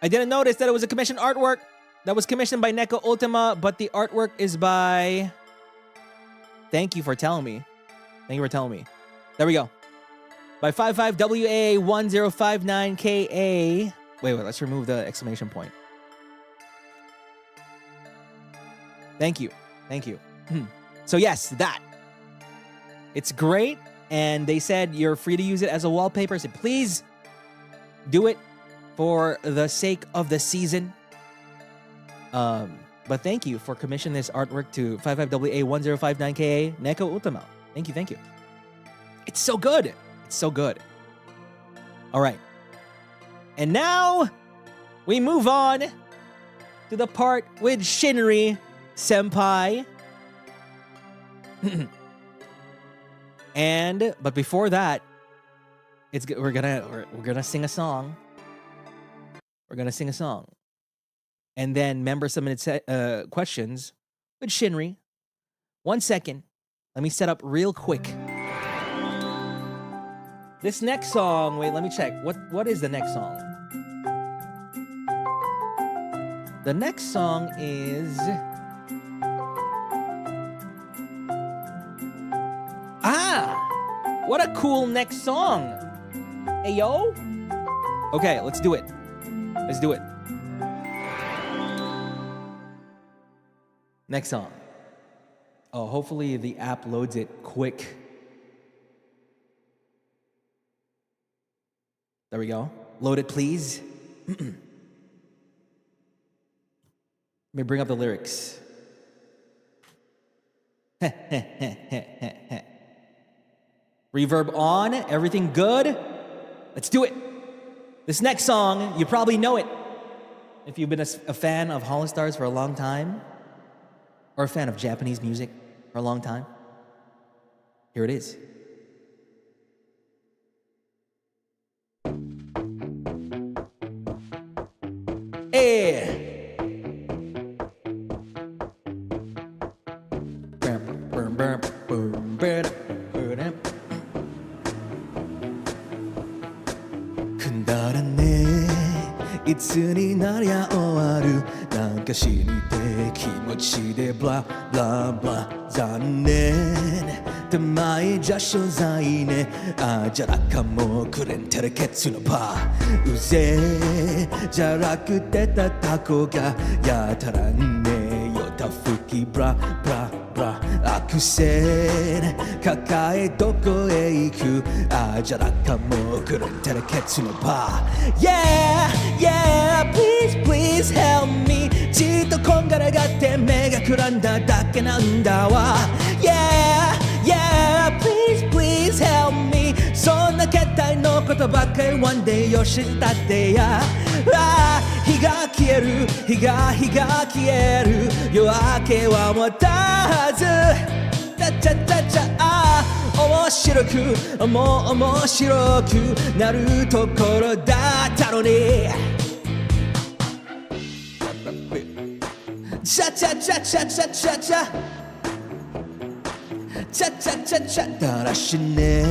I didn't notice that it was a commissioned artwork. That was commissioned by Neko Ultima, but the artwork is by... Thank you for telling me. There we go. By 55WA1059KA. Wait, let's remove the exclamation point. Thank you. So yes, that. It's great. And they said you're free to use it as a wallpaper. I said, please do it for the sake of the season. But thank you for commissioning this artwork to 55WA1059KA Neko Ultima. Thank you. It's so good. All right. And now we move on to the part with Shinri Senpai. But before that, we're gonna sing a song. And then member submitted questions with Shinri. 1 second. Let me set up real quick. This next song, wait, let me check. What is the next song? The next song is... What a cool next song. Hey, yo. Okay, let's do it. Next song. Oh, hopefully the app loads it quick. There we go. Load it, please. Let me bring up the lyrics. Reverb on, everything good. Let's do it. This next song, you probably know it. If you've been a fan of HoloStars for a long time, or a fan of Japanese music for a long time, here it is. Hey!いつになりゃ終わるなんか死にて気持ちでブラブラブラ残念手前じゃ所在ねあじゃらかもくれんてるケツのパーうぜじゃらくてたこがやたらねよたふきブラブラブラ悪戦抱えどこへ行くあじゃらかもくれんてるケツのパー Yeah please please help me じっとこんがらがって目がくらんだだけなんだわ Yeah please please help me そんなけったいのことばっかり One day よしたってや日が消える日が消える夜明けはまたはずチャチャチャチャ面白く面白くなるところだったのにチャチャチャチャチャチャチャチャチャチャチャだらしね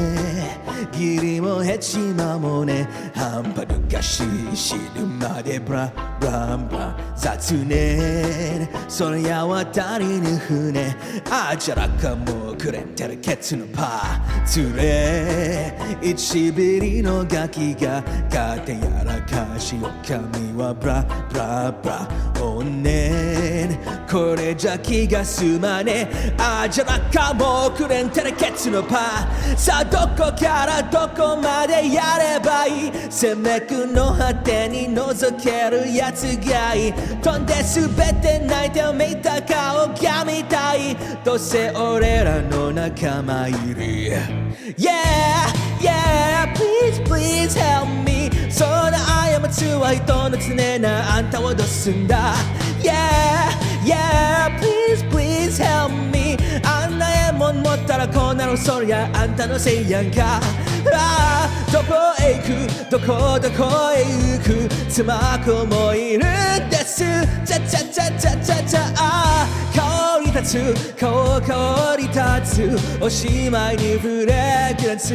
義理もヘチマもね半端ぬかし死ぬまでブラブラブラ雑念そりゃ渡りぬ船あじゃらかもくれんてるケツのパーツレ一ビリのガキが勝手やらかし髪はブラブラブラおんねんこれじゃ気が済まねあじゃらかもくれんてるケツのパーさあどこからどこまでやればいい攻めくの果てに覗けるやつがいい飛んで滑って泣いてみた顔が見たいどうせ俺らの仲間入り Yeah, yeah, please, please help me そんな過ちは人の常なあんたをどうすんだ Yeah, yeah, please, please help me あんな獲物持ったらこうなるそりゃあんたのせいやんかああどこへ行くどこへ行く妻子もいるんですチャチャチャチャチャチャああ香り立つ香り立つおしまいにフレグランス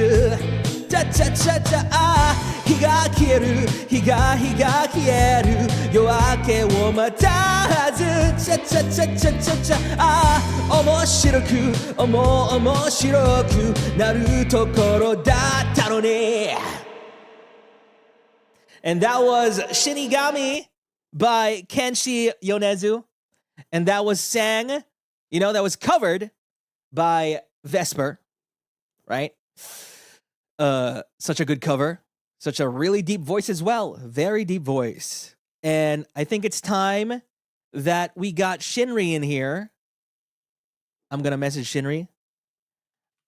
チャチャチャチャあ日が消える日が消える夜明けを待たずチャチャチャチャチャチャあ面白く面白くなるところだったのに And that was Shinigami by Kenshi Yonezu. And that was sang, that was covered by Vesper, right? Such a good cover. Such a really deep voice as well. Very deep voice. And I think it's time that we got Shinri in here. I'm going to message Shinri.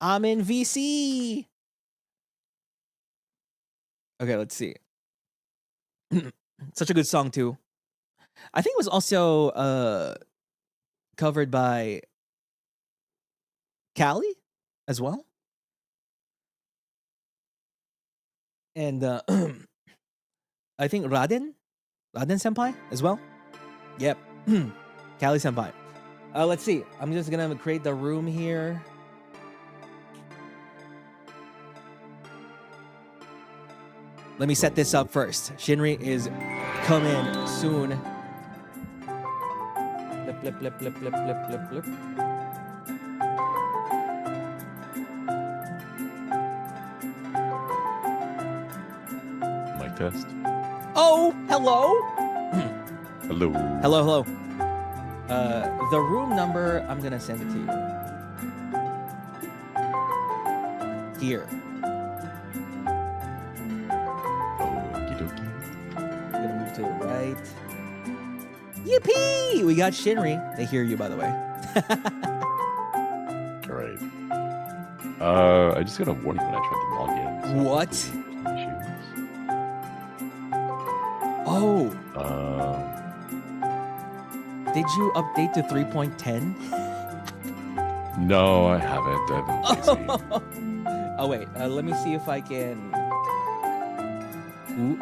I'm in VC. Okay, let's see. Such a good song, too. I think it was also covered by Callie as well. And I think Raden Senpai as well. Yep, Callie Senpai. Let's see. I'm just gonna create the room here. Let me set this up first. Shinri is coming soon. Flip, flip, flip, flip, flip, flip, flip. Mic test. Oh, hello. Hello. Hello. The room number, I'm gonna send it to you. Here. Okie dokie. Gonna move to the right. Yippee! We got Shinri. They hear you, by the way. All right. I just got a warning when I tried to log in. So What? issues. Oh. Did you update to 3.10? No, I haven't. I've been lazy. Oh, wait. Let me see if I can... Ooh.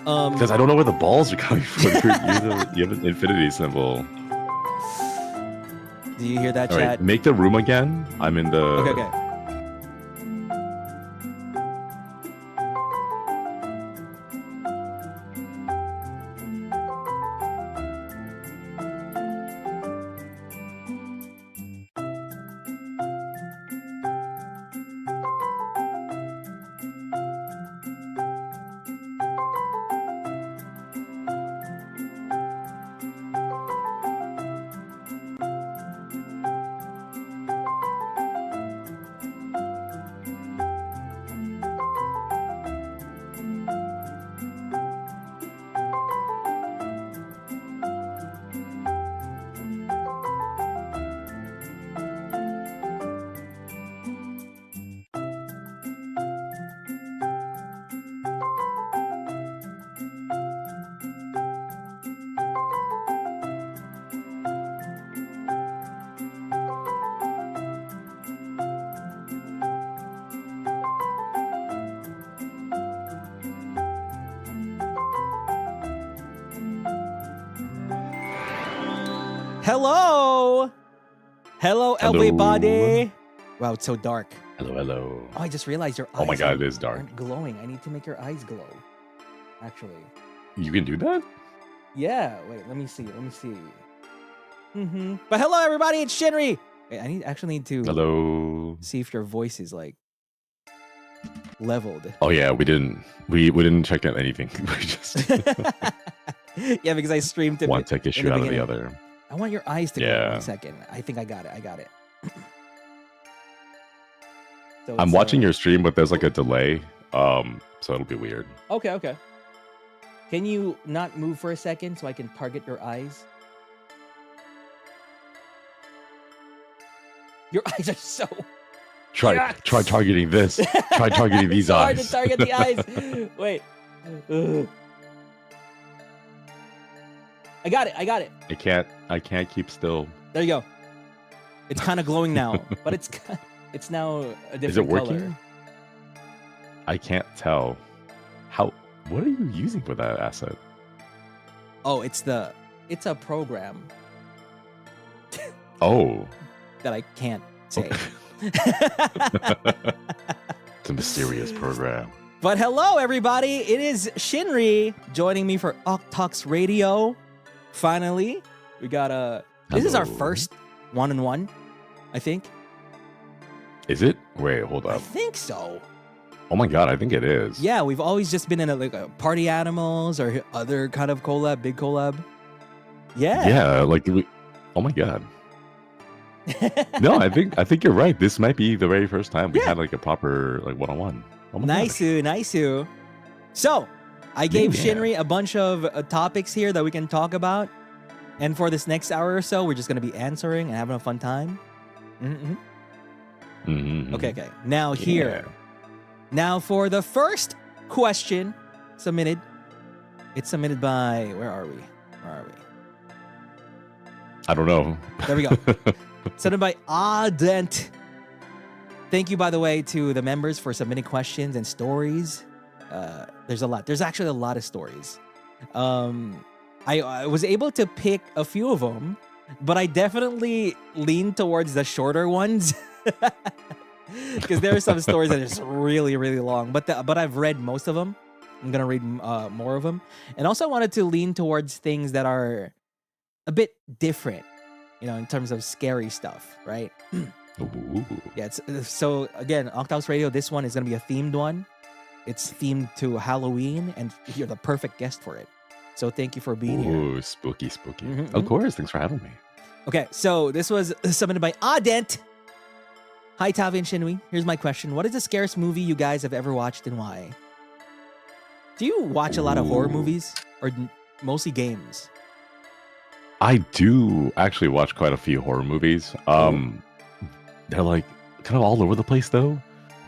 Because I don't know where the balls are coming from. You have an infinity symbol. Do you hear that, All chat? right, make the room again. I'm in the... Okay. Hello, everybody. Wow, it's so dark. Hello. Oh, I just realized your eyes. Oh my god, it is dark. Aren't glowing. I need to make your eyes glow. Actually. You can do that? Yeah. Wait, let me see. But hello, everybody. It's Shinri. Wait, I actually need to. Hello. See if your voice is like leveled. Oh yeah, we didn't check out anything. We just yeah, because I streamed it. One tech issue out of the other. I want your eyes to go 1 second. I think I got it. So I'm watching your stream, but there's like a delay. So it'll be weird. Okay. Can you not move for a second so I can target your eyes? Your eyes are so... Try targeting this. Try targeting these eyes. It's hard to target the eyes. Wait. Ugh. I got it. I can't keep still. There you go. It's kind of glowing now, but it's now a different color. Is it working? I can't tell. What are you using for that asset? Oh, it's a program. Oh. That I can't say. It's a mysterious program. But hello, everybody. It is Shinri joining me for OcTalks Radio. Finally, we got this is our first one-on-one, I think. Is it? Wait, hold up. I think so. Oh my god, I think it is. Yeah, we've always just been in a Party Animals or other kind of collab, big collab. Yeah. Yeah, like oh my god. No, I think you're right. This might be the very first time we had like a proper like one-on-one. Oh nice. So, I gave Shinri a bunch of topics here that we can talk about. And for this next hour or so, we're just going to be answering and having a fun time. Okay. Now here. Now for the first question submitted. It's submitted by... Where are we? I don't know. There we go. Submitted by Ardent. Thank you, by the way, to the members for submitting questions and stories. There's a lot. There's actually a lot of stories. I was able to pick a few of them, but I definitely leaned towards the shorter ones because there are some stories that are just really, really long. But I've read most of them. I'm gonna read more of them, and also I wanted to lean towards things that are a bit different, in terms of scary stuff, right? Yeah. So again, OcTalks Radio. This one is gonna be a themed one. It's themed to Halloween, and you're the perfect guest for it. So thank you for being here. Ooh, spooky. Of course, thanks for having me. Okay, so this was submitted by Ardent. Hi, Octavio and Shinri. Here's my question. What is the scariest movie you guys have ever watched and why? Do you watch a lot of horror movies or mostly games? I do actually watch quite a few horror movies. They're like kind of all over the place though.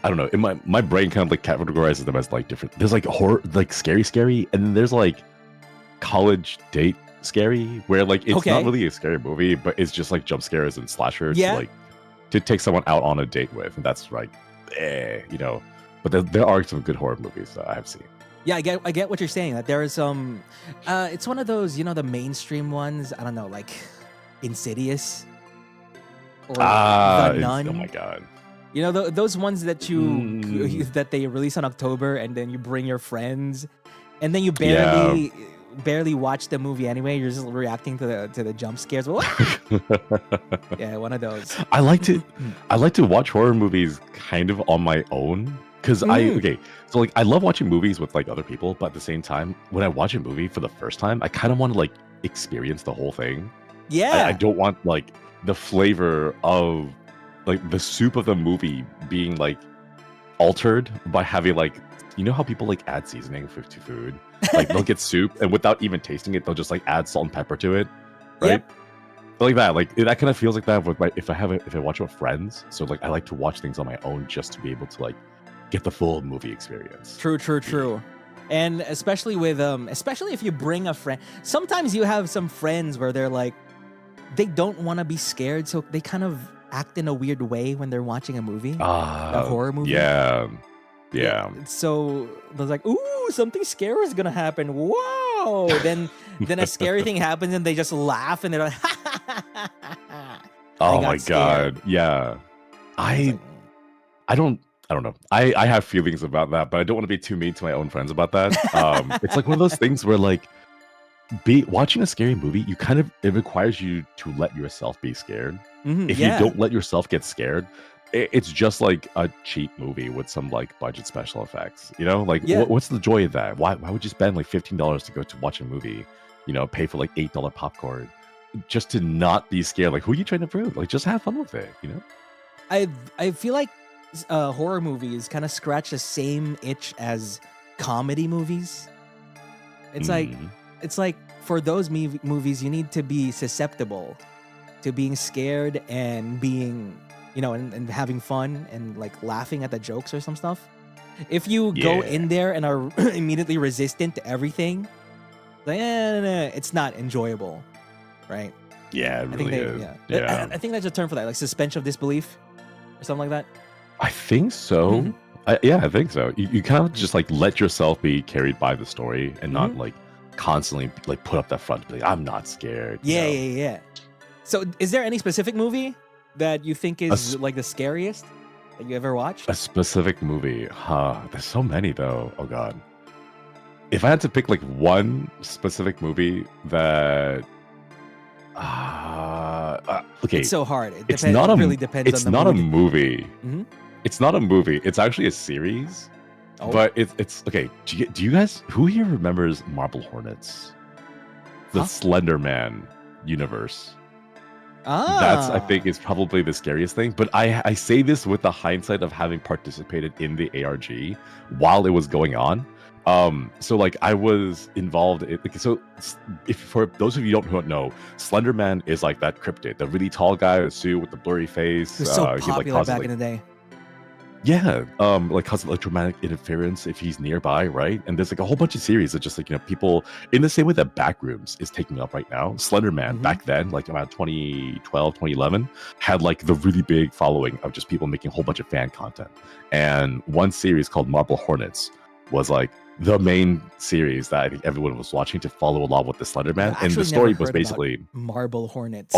I don't know. In my brain kind of like categorizes them as like different. There's like horror, like scary, and then there's like college date scary, where like it's not really a scary movie, but it's just like jump scares and slashers to take someone out on a date with, and that's like, But there are some good horror movies that I have seen. Yeah, I get what you're saying. That there is some, it's one of those, the mainstream ones. I don't know, like Insidious or The Nun. Oh my god. Those ones that that they release on October, and then you bring your friends, and then you barely watch the movie anyway. You're just reacting to the jump scares. What? Yeah, one of those. I like to watch horror movies kind of on my own. Because so like I love watching movies with like other people, but at the same time, when I watch a movie for the first time, I kind of want to like experience the whole thing. Yeah. I don't want like the flavor of like the soup of the movie being like altered by having like, how people like add seasoning to food? Like they'll get soup and without even tasting it, they'll just like add salt and pepper to it. Right? Yep. Like that. Like that kind of feels like that with if I watch with friends. So like I like to watch things on my own just to be able to like get the full movie experience. True. And especially if you bring a friend, sometimes you have some friends where they're like, they don't want to be scared, so they kind of act in a weird way when they're watching a movie, a horror movie. Yeah. So they're like, ooh, something scary is gonna happen. Whoa! then a scary thing happens and they just laugh and they're like, oh my god, yeah. I don't know. I have feelings about that, but I don't want to be too mean to my own friends about that. It's like one of those things where like watching a scary movie, it requires you to let yourself be scared. If you don't let yourself get scared, it's just like a cheap movie with some like budget special effects. Like what's the joy of that? Why would you spend like $15 to go to watch a movie? Pay for like $8 popcorn just to not be scared. Like who are you trying to prove? Like just have fun with it. I feel like horror movies kind of scratch the same itch as comedy movies. It's like for those movies, you need to be susceptible to being scared and being, and having fun and like laughing at the jokes or some stuff. If you go in there and are immediately resistant to everything, like, it's not enjoyable, right? Yeah, it really is. I think that's a term for that, like suspension of disbelief or something like that. I think so. I think so. You kind of just like let yourself be carried by the story and not like constantly like put up that front. Like, I'm not scared. Yeah. So, is there any specific movie that you think is like the scariest that you ever watched? A specific movie? There's so many though. Oh god. If I had to pick like one specific movie that okay, it's so hard. It's not a movie. It's not a movie. It's actually a series. But it's okay. Do you guys, who here remembers Marble Hornets? The Slender Man universe. That's, I think, is probably the scariest thing. But I say this with the hindsight of having participated in the ARG while it was going on. So like I was involved in, so if for those of you who don't know, Slender Man is like that cryptid, the really tall guy with a suit with the blurry face. It was so popular back in the day. Yeah, like causes electromagnetic interference if he's nearby, right? And there's like a whole bunch of series that just like, people, in the same way that Backrooms is taking up right now, Slender Man back then, like around 2012, 2011, had like the really big following of just people making a whole bunch of fan content. And one series called Marble Hornets was like the main series that I think everyone was watching to follow along with the Slender Man. And the story was basically Marble Hornets.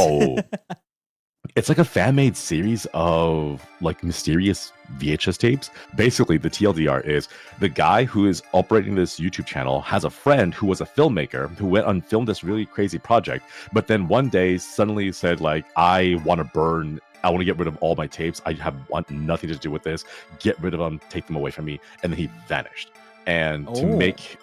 It's like a fan-made series of like mysterious VHS tapes. Basically, the TLDR is the guy who is operating this YouTube channel has a friend who was a filmmaker who went and filmed this really crazy project, but then one day suddenly said like, I want to get rid of all my tapes. I want nothing to do with this. Get rid of them, take them away from me. And then he vanished. And to make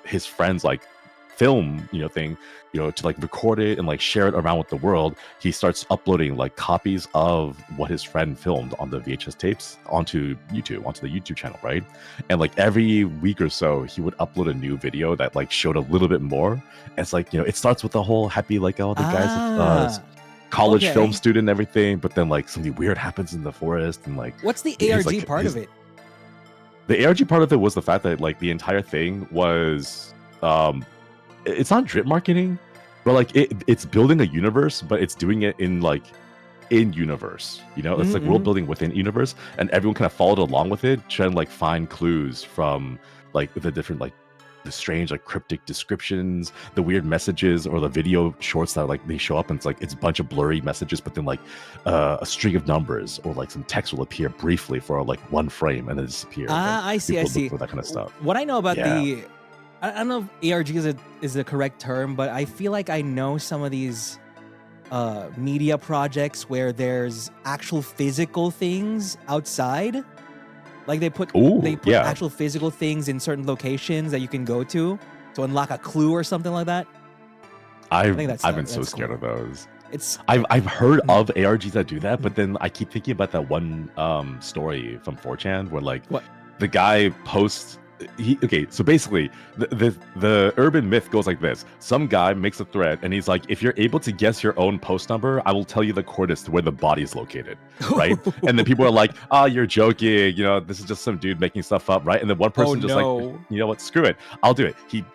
his friends like film thing, to like record it and like share it around with the world, he starts uploading like copies of what his friend filmed on the VHS tapes onto the YouTube channel, right? And like every week or so he would upload a new video that like showed a little bit more. And it's like, it starts with the whole happy like, oh, the guy's college film student and everything, but then like something weird happens in the forest and like, what's the ARG part of it? The ARG part of it was the fact that like the entire thing was it's not drip marketing, but like it's building a universe, but it's doing it in universe. It's like world building within universe, and everyone kind of followed along with it, trying to like find clues from like the different like the strange like cryptic descriptions, the weird messages, or the video shorts that like they show up and it's a bunch of blurry messages, but then like a string of numbers or like some text will appear briefly for like one frame and then disappear. I see. I see. For that kind of stuff. What I know about I don't know if ARG is the correct term, but I feel like I know some of these media projects where there's actual physical things outside. Like they put actual physical things in certain locations that you can go to unlock a clue or something like that. I've been so scared of those. I've heard of ARGs that do that, but then I keep thinking about that one story from 4chan where like the guy posts. So basically the urban myth goes like this. Some guy makes a thread and he's like, if you're able to guess your own post number, I will tell you the coordinates to where the body is located, right? And then people are like, you're joking, this is just some dude making stuff up, right? And then one person like, you know what, screw it, I'll do it. He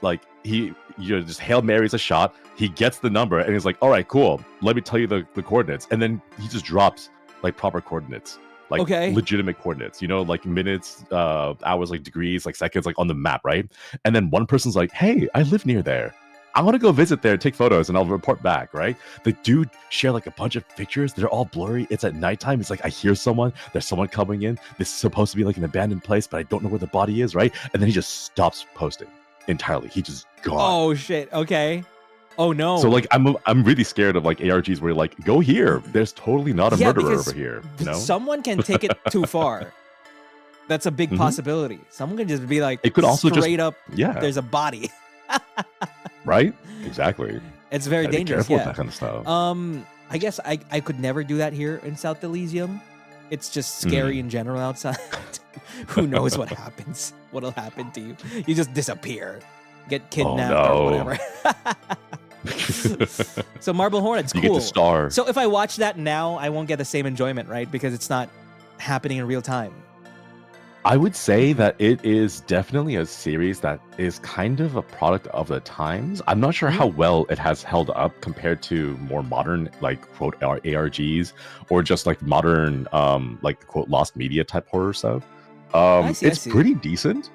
just Hail Marys a shot, he gets the number and he's like, all right, cool, let me tell you the coordinates. And then he just drops like proper coordinates, like legitimate coordinates, like minutes, hours, like degrees, like seconds, like on the map, right? And then one person's like, hey, I live near there, I want to go visit there, take photos, and I'll report back, right? The dude shared like a bunch of pictures. They're all blurry. It's at nighttime. It's like, I hear someone. There's someone coming in. This is supposed to be like an abandoned place, but I don't know where the body is, right? And then he just stops posting entirely. He just gone. Oh, shit. Okay. Oh, no. So like, I'm really scared of like ARGs where you're like, go here. There's totally not a murderer over here. Someone can take it too far. That's a big possibility. Someone can just be like, it could also straight up, there's a body. Right? Exactly. It's very dangerous. With that kind of stuff. I guess I could never do that here in South Elysium. It's just scary in general outside. Who knows what happens? What'll happen to you? You just disappear, get kidnapped or whatever. So Marble Hornets, cool. You get the star. So if I watch that now, I won't get the same enjoyment, right? Because it's not happening in real time. I would say that it is definitely a series that is kind of a product of the times. I'm not sure how well it has held up compared to more modern, like, quote, ARGs, or just like modern, like, quote, lost media type horror stuff. It's pretty decent.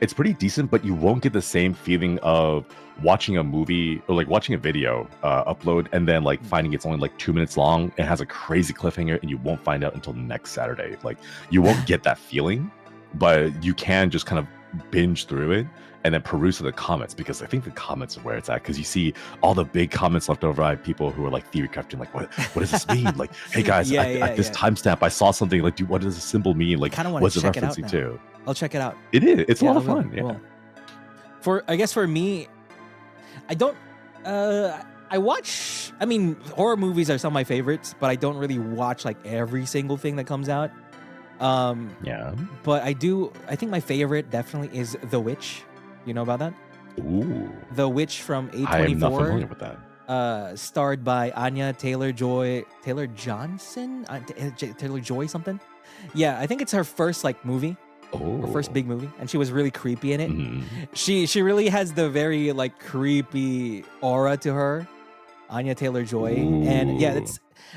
It's pretty decent, but you won't get the same feeling of watching a movie or like watching a video upload and then like finding it's only like 2 minutes long. It has a crazy cliffhanger and you won't find out until next Saturday. Like, you won't get that feeling. But you can just kind of binge through it and then peruse the comments, because I think the comments are where it's at, because you see all the big comments left over by people who are like theory crafting, like, what does this mean? Like, hey guys, at this timestamp I saw something, like, what does this symbol mean? Like, what's it referencing to? I'll check it out. It is. It's a lot of fun. I guess for me, I don't I mean, horror movies are some of my favorites, but I don't really watch like every single thing that comes out. But I think my favorite definitely is The Witch. You know about that? Ooh. The Witch from A24. I am not familiar with that. Starred by Anya Taylor-Joy something. Yeah, I think it's her first like movie. Her first big movie, and she was really creepy in it. She really has the very like creepy aura to her, Anya Taylor-Joy. And yeah,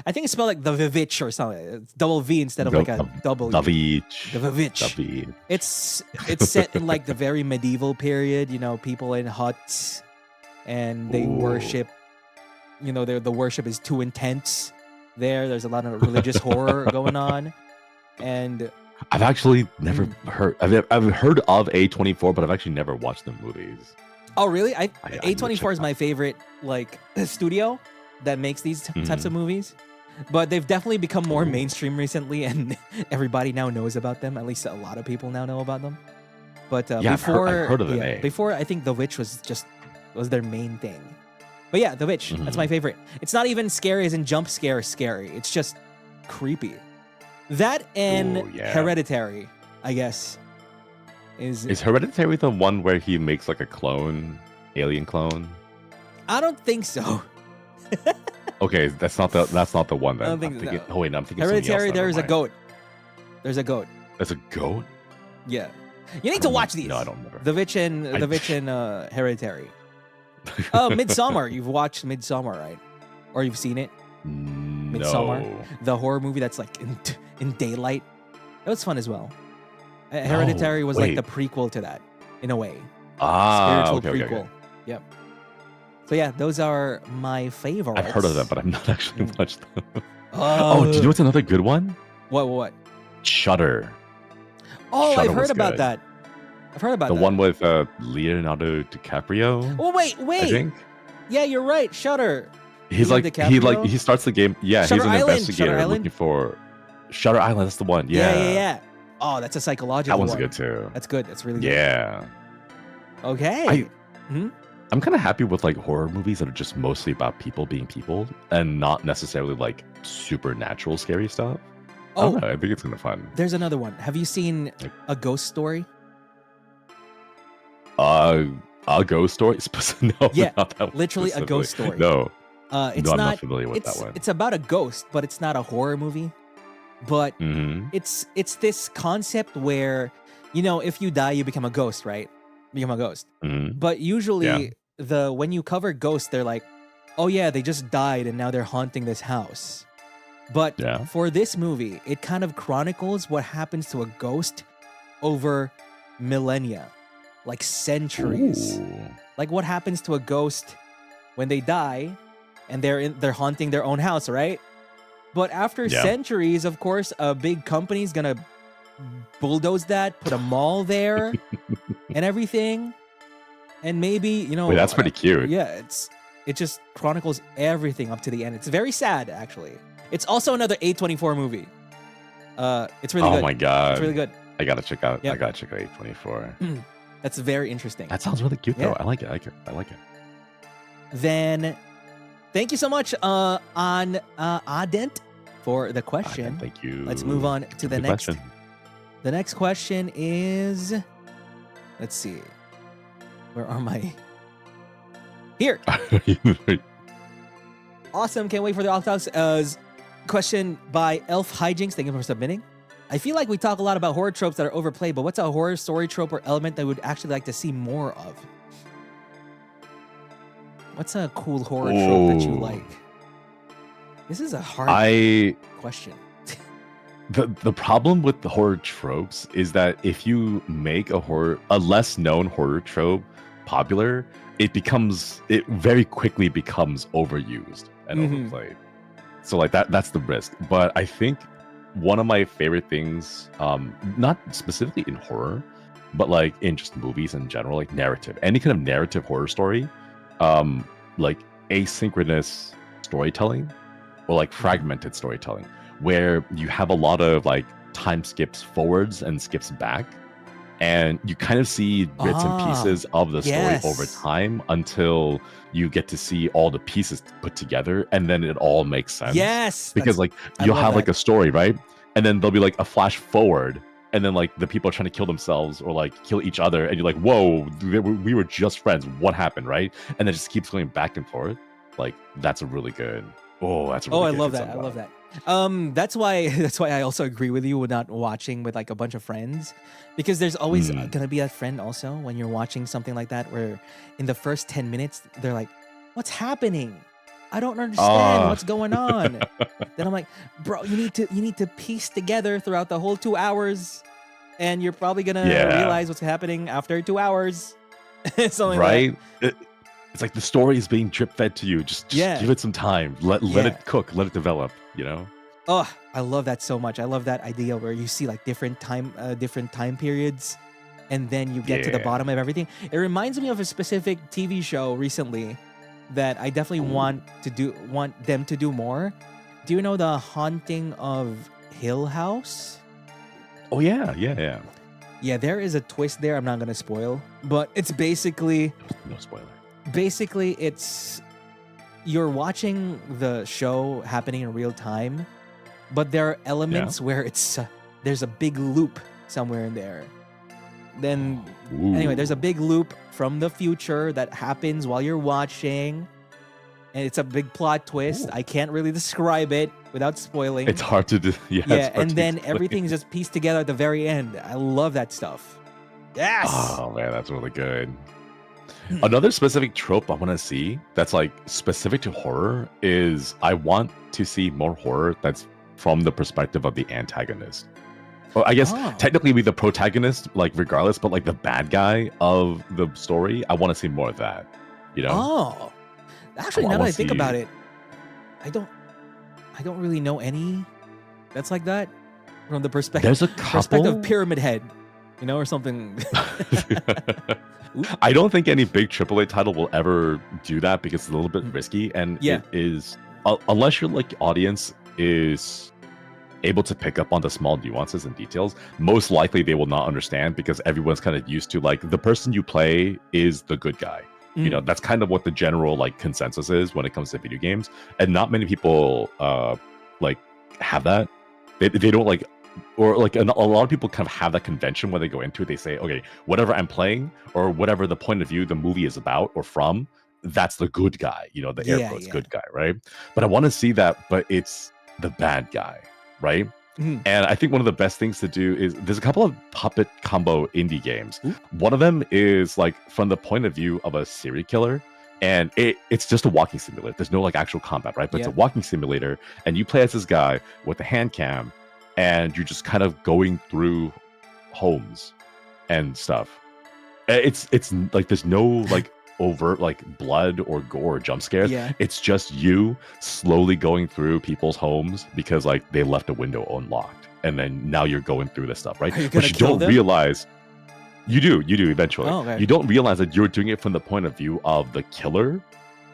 I think it's spelled like the Vivitch or something. It's double V instead of like a double. The Vivitch. It's set in like the very medieval period. People in huts, and they worship. The worship is too intense. There's a lot of religious horror going on, and I've actually never heard. I've heard of A24, but I've actually never watched the movies. Oh, really? A24 is my favorite like studio that makes these types of movies. But they've definitely become more mainstream recently, and everybody now knows about them. At least a lot of people now know about them. But before, I've heard of the name. Before, I think The Witch was their main thing. But yeah, The Witch, that's my favorite. It's not even scary as in jump scare scary. It's just creepy. That and Hereditary, I guess. Is Hereditary the one where he makes like a clone, alien clone? I don't think so. Okay, that's not the one then. I don't think so. Oh wait, I'm thinking Hereditary. There's a goat. There's a goat. There's a goat. Yeah, you need to watch these. No, I don't remember. The Witch and Hereditary. Oh, Midsommar. You've watched Midsommar, right? Or you've seen it? No. Midsommar, the horror movie that's like in daylight. That was fun as well. Hereditary was like the prequel to that. in a way. Ah, Spiritual okay, prequel. okay. Yep. So yeah, those are my favorites. I've heard of them, but I've not actually watched them. Oh, do you know what's another good one? What? Shudder. Oh, Shudder I've heard was about good. that. I've heard about The that. one with Leonardo DiCaprio. Oh wait. I think. Yeah, you're right. Shudder. He's like DiCaprio? he starts the game. Yeah, Shutter he's an Island, investigator Shutter Island? looking for Shutter Island. That's the one. Yeah, Yeah. Oh, that's a psychological that one's one. good too. That's good. That's really good. Yeah. Okay. I'm kind of happy with like horror movies that are just mostly about people being people and not necessarily like supernatural scary stuff. I don't know, I think it's kind of fun. There's another one. Have you seen A Ghost Story? A ghost story? No, Yeah, not that one literally a ghost specifically. story. No, It's no, I'm not not familiar with that one. It's about a ghost, but it's not a horror movie. But Mhm. it's this concept where, you know, if you die, you become a ghost, right? Become a ghost. Mhm. But usually Yeah. when you cover ghosts, they're like, oh yeah, they just died and now they're haunting this house. But Yeah. for this movie, it kind of chronicles what happens to a ghost over millennia, like centuries. Ooh. Like what happens to a ghost when they die and they're haunting their own house, right? But after Yeah. centuries, of course, a big company's gonna bulldoze that, put a mall there and everything. And maybe, you know, Wait, that's pretty cute. yeah, it just chronicles everything up to the end. It's very sad, actually. It's also another A24 movie. It's really good. Oh my god. It's really good. I gotta check out. Yep. I gotta check out 824. That's very interesting. That sounds really cute Yeah. though. I like it. I like it. Then, thank you so much, on Adent for the question. Thank you. Let's move on to the Good next. question. The next question is, let's see, where are my? Here. Awesome. Can't wait for the OcTalks. Question by Elf Hijinks. Thank you for submitting. I feel like we talk a lot about horror tropes that are overplayed, but what's a horror story trope or element that would actually like to see more of? What's a cool horror trope that you Ooh. like? This is a hard question. The problem with the horror tropes is that if you make a less known horror trope popular, it very quickly becomes overused and overplayed. So like that's the risk. But I think one of my favorite things, not specifically in horror, but like in just movies in general, like narrative, any kind of narrative horror story, like asynchronous storytelling or like fragmented storytelling, where you have a lot of like time skips forwards and skips back, and you kind of see bits and pieces of the story over time until you get to see all the pieces put together, and then it all makes sense. Yes, because like you'll have like a story, right? And then there'll be like a flash forward, and then like the people are trying to kill themselves or like kill each other, and you're like, whoa, we were just friends. What happened, right? And then it just keeps going back and forth. Like that's a really good. Oh, that's a really I good love that. example. I love that. That's why I also agree with you with not watching with like a bunch of friends, because there's always gonna be a friend also when you're watching something like that where in the first 10 minutes they're like, what's happening? I don't understand what's going on. Then I'm like, bro, you need to piece together throughout the whole 2 hours, and you're probably gonna realize what's happening after 2 hours. Something right? Like it's like the story is being drip fed to you. Just give it some time. Let it cook. Let it develop. You know. Oh, I love that so much. I love that idea where you see like different time periods, and then you get to the bottom of everything. It reminds me of a specific TV show recently that I definitely want them to do more. Do you know The Haunting of Hill House? Oh yeah. Yeah, there is a twist there. I'm not gonna spoil, but it's basically no spoiler. Basically, you're watching the show happening in real time, but there are elements where there's a big loop somewhere in there. Then anyway, there's a big loop from the future that happens while you're watching, and it's a big plot twist. I can't really describe it without spoiling. It's hard to do. Yeah, and then everything's just pieced together at the very end. I love that stuff. Yes. Oh man, that's really good. Another specific trope I want to see that's like specific to horror is I want to see more horror that's from the perspective of the antagonist. Or I guess Oh. technically be the protagonist, like regardless, but like the bad guy of the story. I want to see more of that. You know? Oh, actually, I now that wanna I think see- about it, I don't really know any that's like that from the perspective There's a perspective couple. of Pyramid Head, you know, or something. I don't think any big AAA title will ever do that because it's a little bit risky, and Yeah. it is unless your like audience is able to pick up on the small nuances and details. Most likely, they will not understand because everyone's kind of used to like the person you play is the good guy. You know, that's kind of what the general like consensus is when it comes to video games, and not many people like have that. They don't like, or like a lot of people kind of have that convention when they go into it. They say, okay, whatever I'm playing or whatever the point of view the movie is about or from, that's the good guy. You know, the air quotes good guy, right? But I want to see that, but it's the bad guy, right? And I think one of the best things to do is there's a couple of puppet combo indie games. One of them is like from the point of view of a serial killer, and it's just a walking simulator. There's no like actual combat, right? But it's a walking simulator, and you play as this guy with a hand cam, and you're just kind of going through homes and stuff. It's like there's no like overt like blood or gore or jump scares. It's just you slowly going through people's homes because like they left a window unlocked, and then now you're going through this stuff, right? But you don't realize you do eventually. You don't realize that you're doing it from the point of view of the killer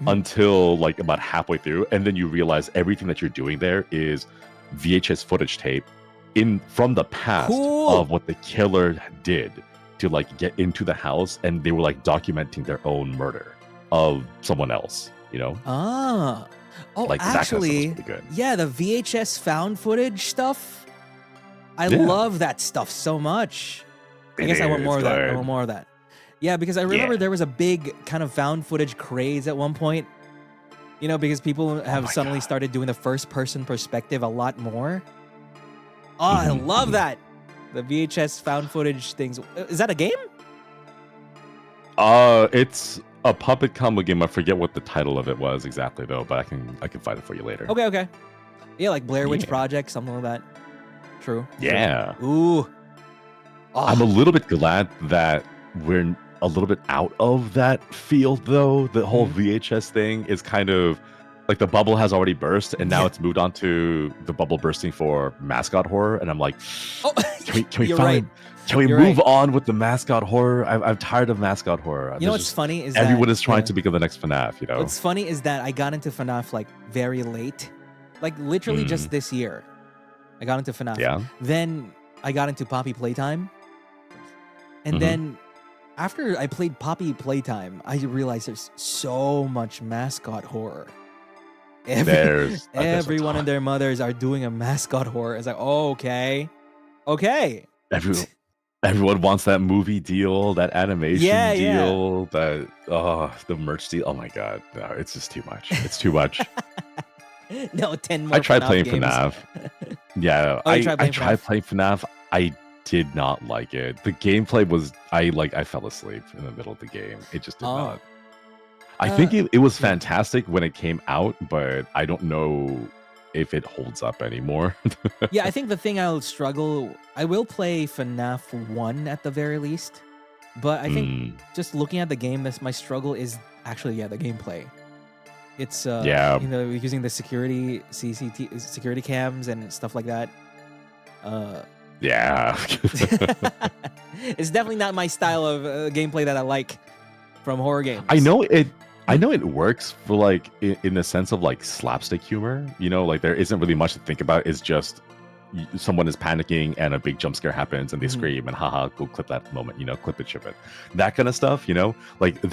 until like about halfway through, and then you realize everything that you're doing there is VHS footage tape from the past of what the killer did to like get into the house, and they were like documenting their own murder of someone else, you know? Like, Actually, that kind of stuff is really good. Yeah, the VHS found footage stuff. I love that stuff so much. I guess I want more of that. I want more of that. Yeah, because I remember there was a big kind of found footage craze at one point. You know, because people have suddenly started doing the first person perspective a lot more. Oh, I love that. The VHS found footage things. Is that a game? It's a puppet combo game. I forget what the title of it was exactly though, but I can find it for you later. Okay. Yeah, like Blair Witch Project, something like that. True. Yeah. Ooh. I'm a little bit glad that we're a little bit out of that field though. The whole VHS thing is kind of like the bubble has already burst, and now it's moved on to the bubble bursting for mascot horror. And I'm like, can we move on with the mascot horror? I'm tired of mascot horror. You know what's funny is everyone is trying to become the next FNAF. You know, what's funny is that I got into FNAF like very late, like literally just this year. I got into FNAF. Yeah. Then I got into Poppy Playtime, and then after I played Poppy Playtime, I realized there's so much mascot horror. Everyone and their mothers are doing a mascot horror. It's like, oh, okay. Everyone wants that movie deal, that animation deal, that the merch deal. Oh my god, no, it's just too much. It's too much. No, 10 more. I tried FNAF playing games. FNAF. Yeah, I tried playing FNAF. I did not like it. The gameplay was I fell asleep in the middle of the game. It just did not. I think it was fantastic when it came out, but I don't know if it holds up anymore. Yeah, I think the thing I will play FNAF 1 at the very least, but I think just looking at the game, my struggle is actually, the gameplay. It's, you know, using the security cams and stuff like that. Yeah. It's definitely not my style of gameplay that I like from horror games. I know it works for like in the sense of like slapstick humor, you know, like there isn't really much to think about. It's just someone is panicking and a big jump scare happens and they scream and haha, go clip that moment, you know, clip it, ship it, that kind of stuff, you know, like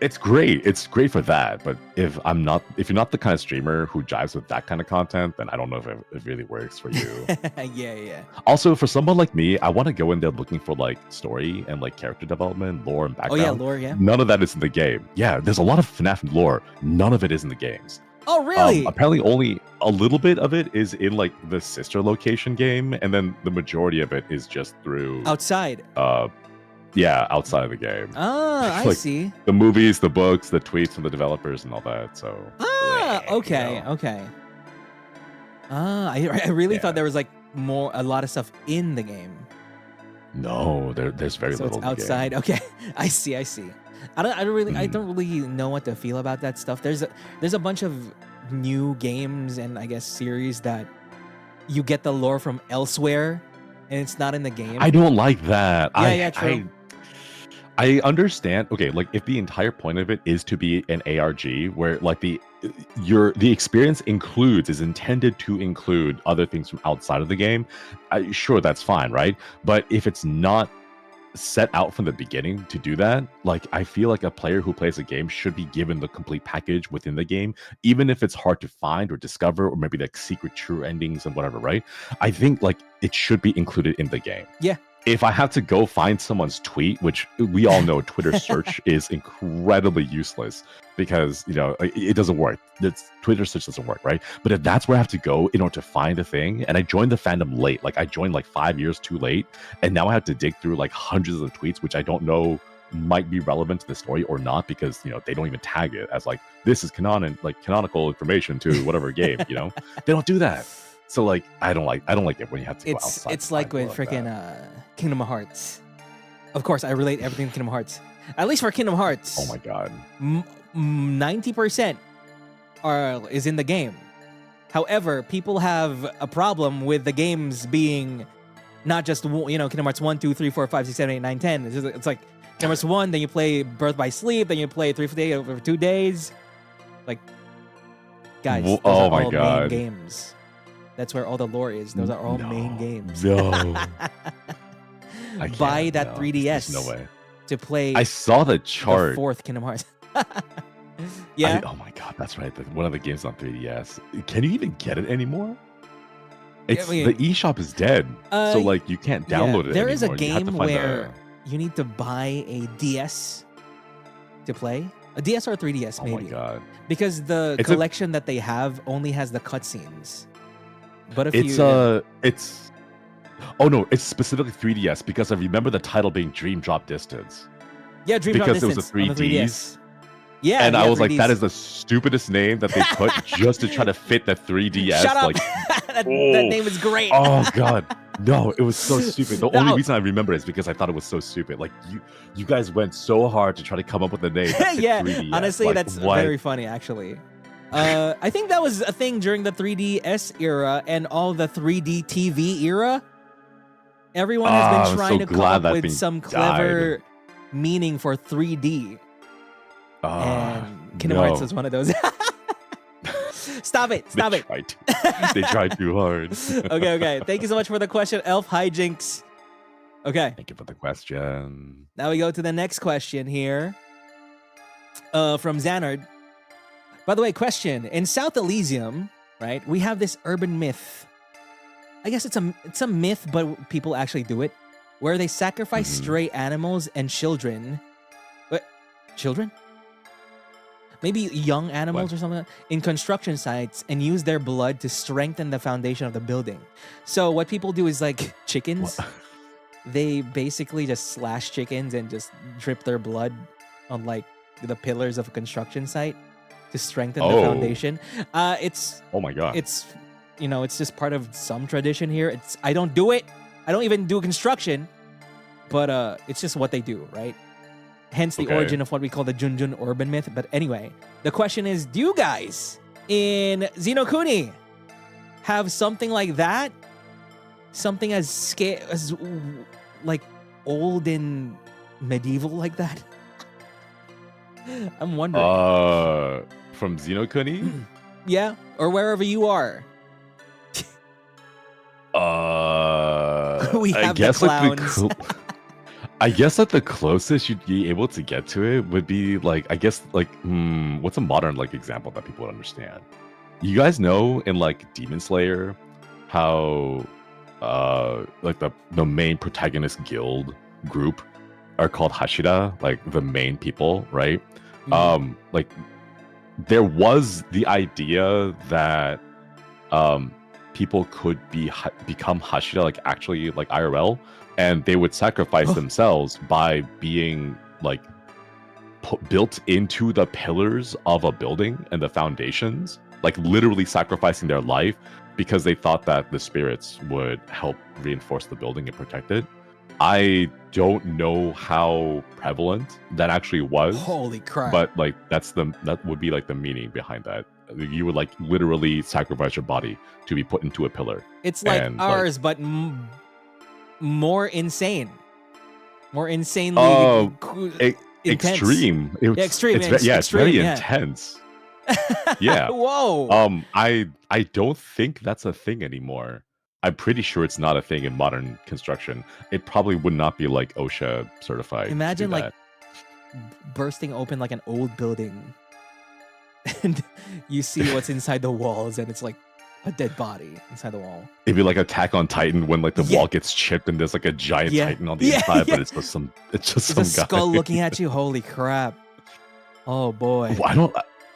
it's great. It's great for that. But if you're not the kind of streamer who jives with that kind of content, then I don't know if it really works for you. Yeah. Also, for someone like me, I want to go in there looking for like story and like character development, lore and background. Oh yeah, lore, yeah. None of that is in the game. Yeah, there's a lot of FNAF lore. None of it is in the games. Oh really? Apparently only a little bit of it is in like the sister location game, and then the majority of it is just through outside. Yeah, outside of the game. I like, see. The movies, the books, the tweets from the developers and all that. So okay. I really thought there was like a lot of stuff in the game. No, there's very So little. it's in the game. outside. Okay, I see. I don't really know what to feel about that stuff. There's a bunch of new games and I guess series that you get the lore from elsewhere and it's not in the game. I don't like that. Yeah, true. I understand. Okay, like if the entire point of it is to be an ARG, where like the experience is intended to include other things from outside of the game, sure, that's fine, right? But if it's not set out from the beginning to do that, like I feel like a player who plays a game should be given the complete package within the game, even if it's hard to find or discover, or maybe like secret true endings and whatever, right? I think like it should be included in the game. Yeah. If I have to go find someone's tweet, which we all know Twitter search is incredibly useless because, you know, it doesn't work. Twitter search doesn't work, right? But if that's where I have to go in order to find a thing, and I joined the fandom late, like I joined like 5 years too late, and now I have to dig through like hundreds of tweets, which I don't know might be relevant to the story or not, because, you know, they don't even tag it as like, this is canonical information to whatever game, you know? They don't do that. So like I don't like it when you have to go outside. It's like with freaking Kingdom Hearts. Of course, I relate everything to Kingdom Hearts. At least for Kingdom Hearts. Oh my god. 90% is in the game. However, people have a problem with the games being not just, you know, Kingdom Hearts 1, 2, 3, 4, 5, 6, 7, 8, 9, 10. It's like Kingdom Hearts 1, then you play Birth by Sleep, then you play 3 for Day over 2 days. Like, guys, those are all main games. That's where all the lore is. Those are all main games. No. Buy that 3DS. There's no way. To play. I saw the chart. The 4th Kingdom Hearts. Yeah. Oh my god, that's right. One of the games on 3DS. Can you even get it anymore? It's the eShop is dead. So like you can't download it There anymore. is a game where you need to buy a DS to play. A DS or a 3DS, maybe. Oh my god. Because the collection that they have only has the cutscenes. But if it's specifically 3DS, because I remember the title being Dream Drop Distance. Yeah, Dream Drop Distance. Because it was a 3DS. Yeah, and I was 3Ds. like, that is the stupidest name that they put just to try to fit the 3DS. Shut up! Like, that name is great. Oh god, no, it was so stupid. The only reason I remember is because I thought it was so stupid. Like you guys went so hard to try to come up with a name. Yeah, 3DS. honestly, like, that's very funny. Actually, I think that was a thing during the 3DS era and all the 3D TV era. Everyone has been trying to come up with some clever meaning for 3D. And Kingdom Hearts was one of those. Stop it. They tried too hard. Okay. Thank you so much for the question, Elf Hijinks. Okay. Thank you for the question. Now we go to the next question here. From Xanard. By the way, question. In South Elysium, right, we have this urban myth. I guess it's a myth, but people actually do it. Where they sacrifice stray animals and children. What? Children? Maybe young animals or something in construction sites and use their blood to strengthen the foundation of the building. So what people do is like chickens. They basically just slash chickens and just drip their blood on like the pillars of a construction site to strengthen the foundation. It's oh my god. It's it's just part of some tradition here. I don't do it. I don't even do construction, but it's just what they do, right? Hence the origin of what we call the Junjun urban myth. But anyway, the question is, do you guys in Xenokuni have something like that? Something as like old and medieval like that? I'm wondering. From Xenokuni? Yeah, or wherever you are. We have the clowns. I guess that the closest you'd be able to get to it would be like, I guess like, what's a modern like example that people would understand? You guys know in like Demon Slayer how like the main protagonist guild group are called Hashira, like the main people, right? Like there was the idea that people could become Hashira, like actually like IRL, and they would sacrifice themselves by being like built into the pillars of a building and the foundations, like literally sacrificing their life because they thought that the spirits would help reinforce the building and protect it. I don't know how prevalent that actually was. Holy crap. But like that would be like the meaning behind that. You would like literally sacrifice your body to be put into a pillar. It's like ours, but more insane. More insanely extreme. Extreme. It's very intense. Yeah. Whoa. I don't think that's a thing anymore. I'm pretty sure it's not a thing in modern construction. It probably would not be like OSHA certified. Imagine like bursting open like an old building and you see what's inside the walls and it's like a dead body inside the wall. It'd be like Attack on Titan when like the wall gets chipped and there's like a giant Titan on the inside, but it's just some a skull looking at you. Holy crap. Oh boy.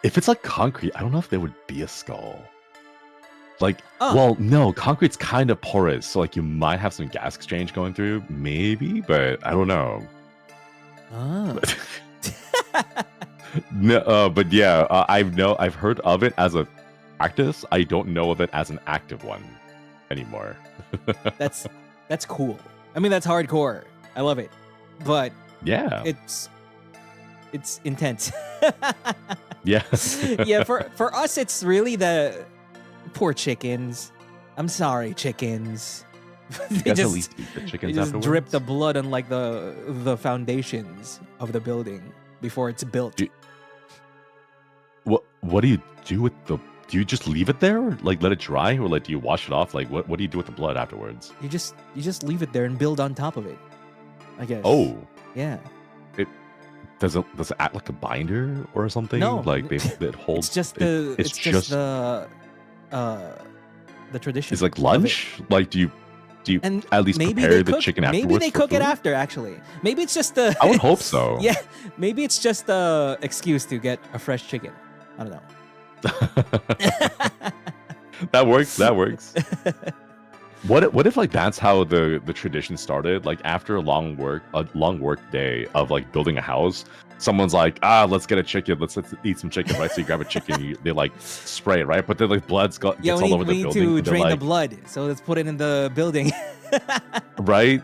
If it's like concrete, I don't know if there would be a skull. Like, well, no, concrete's kind of porous, so like you might have some gas exchange going through, maybe, but I don't know. Oh. No, but yeah, I've heard of it as a practice. I don't know of it as an active one anymore. That's cool. I mean, that's hardcore. I love it, but yeah, it's intense. Yeah, yeah. For us, it's really the poor chickens. I'm sorry, chickens. They just drip the blood on like the foundations of the building before it's built. What do you do with the? Do you just leave it there, or like let it dry, or like do you wash it off? Like what do you do with the blood afterwards? You just leave it there and build on top of it, I guess. Oh, yeah. Does it act like a binder or something? No, like it holds. It's just the tradition. It's like lunch. Like do you at least prepare the chicken afterwards? Maybe they cook it after. Actually, maybe it's just the. I would hope so. Yeah, maybe it's just the excuse to get a fresh chicken. I don't know. That works. What if like that's how the tradition started? Like after a long work day of like building a house, someone's like, let's get a chicken, let's eat some chicken, right? So you grab a chicken, they like spray it, right? But then like gets all over the building. We need to drain the blood, so let's put it in the building. Right?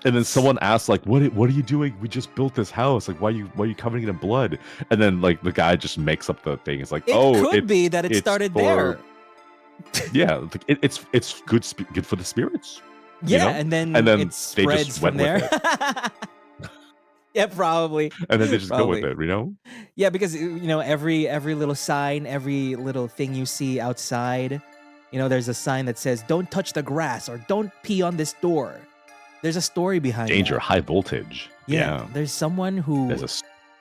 And then someone asks like, what are you doing? We just built this house. Like, why are you covering it in blood? And then like the guy just makes up the thing. It's like, it could be that it started there. Yeah, it's good for the spirits. Yeah, and then it spreads from there. Yeah, probably. And then they just go with it, you know? Yeah, because every little sign, every little thing you see outside, there's a sign that says "Don't touch the grass" or "Don't pee on this door." There's a story behind danger, that. High voltage. Yeah. There's someone who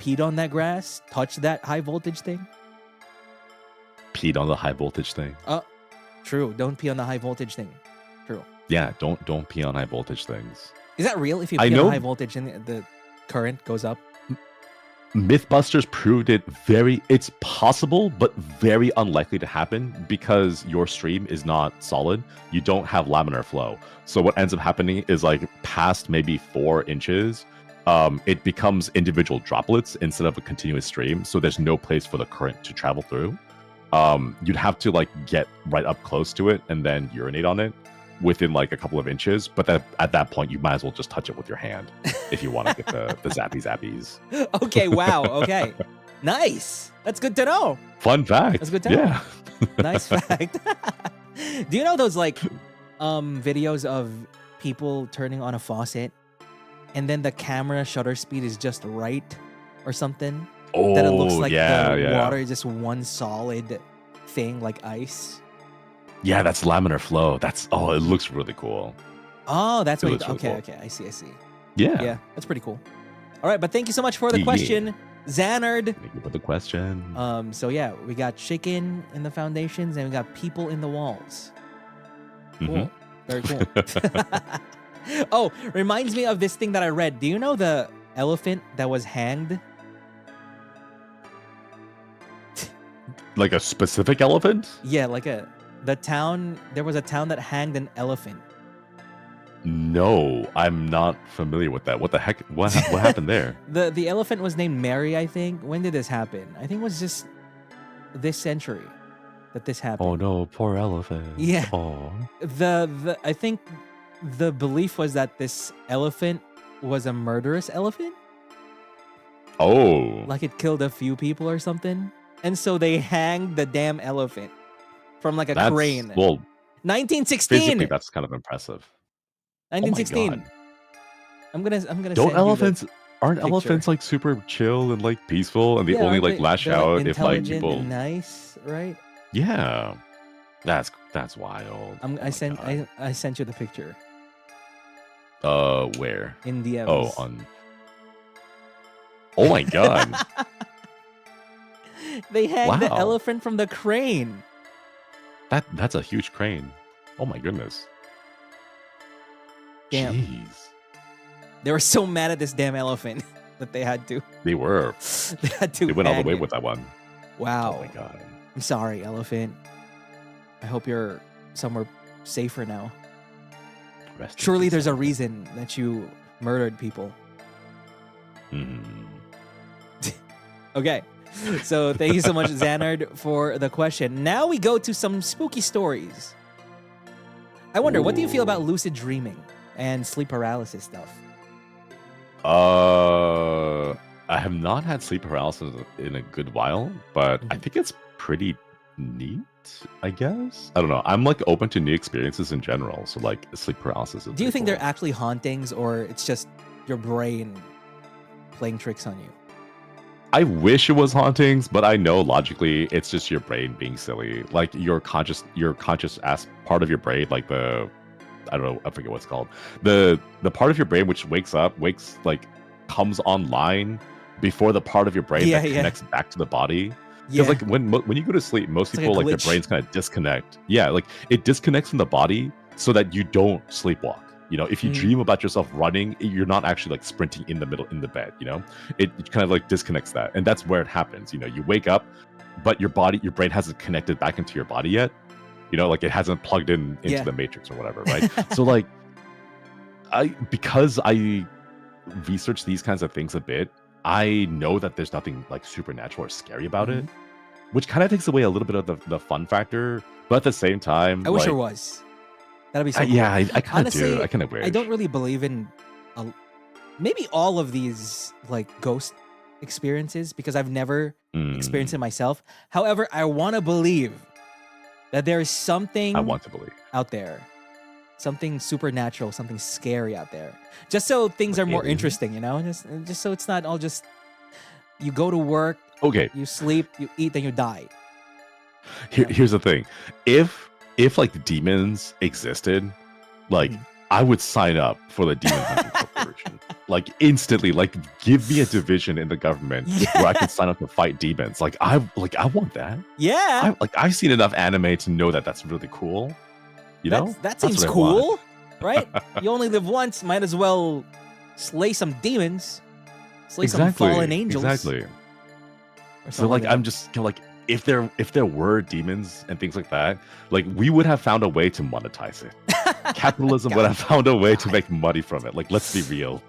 peed on that grass, touched that high voltage thing. Peed on the high voltage thing. True. Don't pee on the high voltage thing. True. Yeah, don't pee on high voltage things. Is that real? If you pee on high voltage and the current goes up? Mythbusters proved it's possible, but very unlikely to happen because your stream is not solid. You don't have laminar flow. So what ends up happening is like past maybe 4 inches, it becomes individual droplets instead of a continuous stream. So there's no place for the current to travel through. You'd have to like get right up close to it and then urinate on it within like a couple of inches. But at that point, you might as well just touch it with your hand if you want to get the zappies. Okay, wow. Okay. Nice. That's good to know. Fun fact. That's good to know. Nice fact. Do you know those like videos of people turning on a faucet and then the camera shutter speed is just right or something? Oh, that it looks like the water is just one solid thing like ice. Yeah, that's laminar flow. It looks really cool. Oh, that's what really cool. Okay, I see. Yeah, that's pretty cool. All right, but thank you so much for the question, Xanard. Thank you for the question. So yeah, we got chicken in the foundations and we got people in the walls. Cool. Very cool. Oh, reminds me of this thing that I read. Do you know the elephant that was hanged? Like a specific elephant? Yeah, there was a town that hanged an elephant. No, I'm not familiar with that. What the heck? What happened there? The elephant was named Mary, I think. When did this happen? I think it was just this century. that this happened. Oh no, poor elephant. Yeah. Oh. I think the belief was that this elephant was a murderous elephant. Oh. Like it killed a few people or something. And so they hanged the damn elephant from like a crane. Well, 1916. physically, that's kind of impressive. 1916. Oh my God. I'm gonna Don't send elephants you aren't picture. elephants like super chill and like peaceful and they only aren't like lash they're, out if like intelligent people and nice, right? Yeah. That's wild. I sent you the picture Where? in DMs. Oh, on Oh my God. They hanged the Wow. elephant from the crane. That's a huge crane. Oh my goodness. Damn. Jeez. They were so mad at this damn elephant that they had to. They were. They had to. They went all the hang way it. with that one. Wow. Oh my God. I'm sorry, elephant. I hope you're somewhere safer now. Rest in Surely peace, there's a elephant. reason that you murdered people. Mhm. Okay. So thank you so much, Xanard, for the question. Now we go to some spooky stories. I wonder, what do you feel about lucid dreaming and sleep paralysis stuff? I have not had sleep paralysis in a good while, but I Mhm. think it's pretty neat, I guess. I don't know. I'm like open to new experiences in general. So like sleep paralysis is Do you think pretty they're actually hauntings or it's just your brain playing tricks on you? I wish it was hauntings, but I know logically it's just your brain being silly. Like your conscious ass part of your brain, like I don't know, I forget what it's called. The part of your brain which comes online before the part of your brain that connects back to the body. Because like when you go to sleep, most It's people like a like glitch. their brains kind of disconnect. Yeah, like it disconnects from the body so that you don't sleepwalk. You know, if you Mhm. dream about yourself running, you're not actually like sprinting in the middle in the bed. You know, it kind of like disconnects that, and that's where it happens. You know, you wake up, but your brain hasn't connected back into your body yet. You know, like it hasn't plugged into Yeah. the matrix or whatever, right? So like, because I research these kinds of things a bit, I know that there's nothing like supernatural or scary about it, which kind of takes away a little bit of the fun factor. But at the same time, I wish like, there was. That'd be so cool. yeah, I kind of do. Honestly, I kind of wish. I don't really believe in maybe all of these like ghost experiences because I've never experienced it myself. However, I want to believe that there is something I want to believe. out there. Something supernatural, something scary out there. Just so things are more Alien? interesting, you know? Just so it's not all just you go to work, Okay, you sleep, you eat, then you die. here's the thing. If like demons existed, like Mhm. I would sign up for the Demon Hunting Corporation. Like instantly, like give me a division in the government where I can sign up to fight demons. Like I want that. Yeah. I've seen enough anime to know that that's really cool. You know? That That's seems what I want. cool, right? You only live once, might as well slay some demons, slay some fallen angels. Exactly. or So something like that. I'm just kinda like if there were demons and things like that, like we would have found a way to monetize it. Capitalism would have found a way to make money from it. Like let's be real.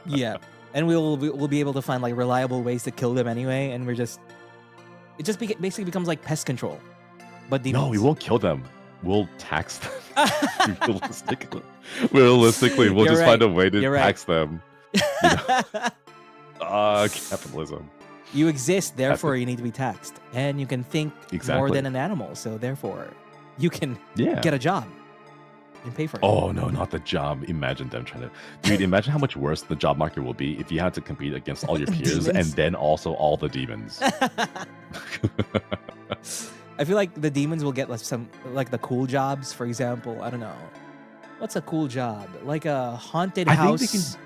Yeah, and we'll be able to find like reliable ways to kill them anyway, and basically becomes like pest control, but demons. No, we won't kill them. We'll tax them. Realistically, we'll You're just find a way You're to right. tax them. Capitalism. You exist, therefore you need to be taxed, and you can think more Exactly. than an animal, so therefore you can Yeah. get a job and pay for it. Oh no, not the job. Imagine them trying to dude, imagine how much worse the job market will be if you had to compete against all your peers and Demons? then also all the demons. I feel like the demons will get like the cool jobs, for example. I don't know. What's a cool job? Like a haunted I think house.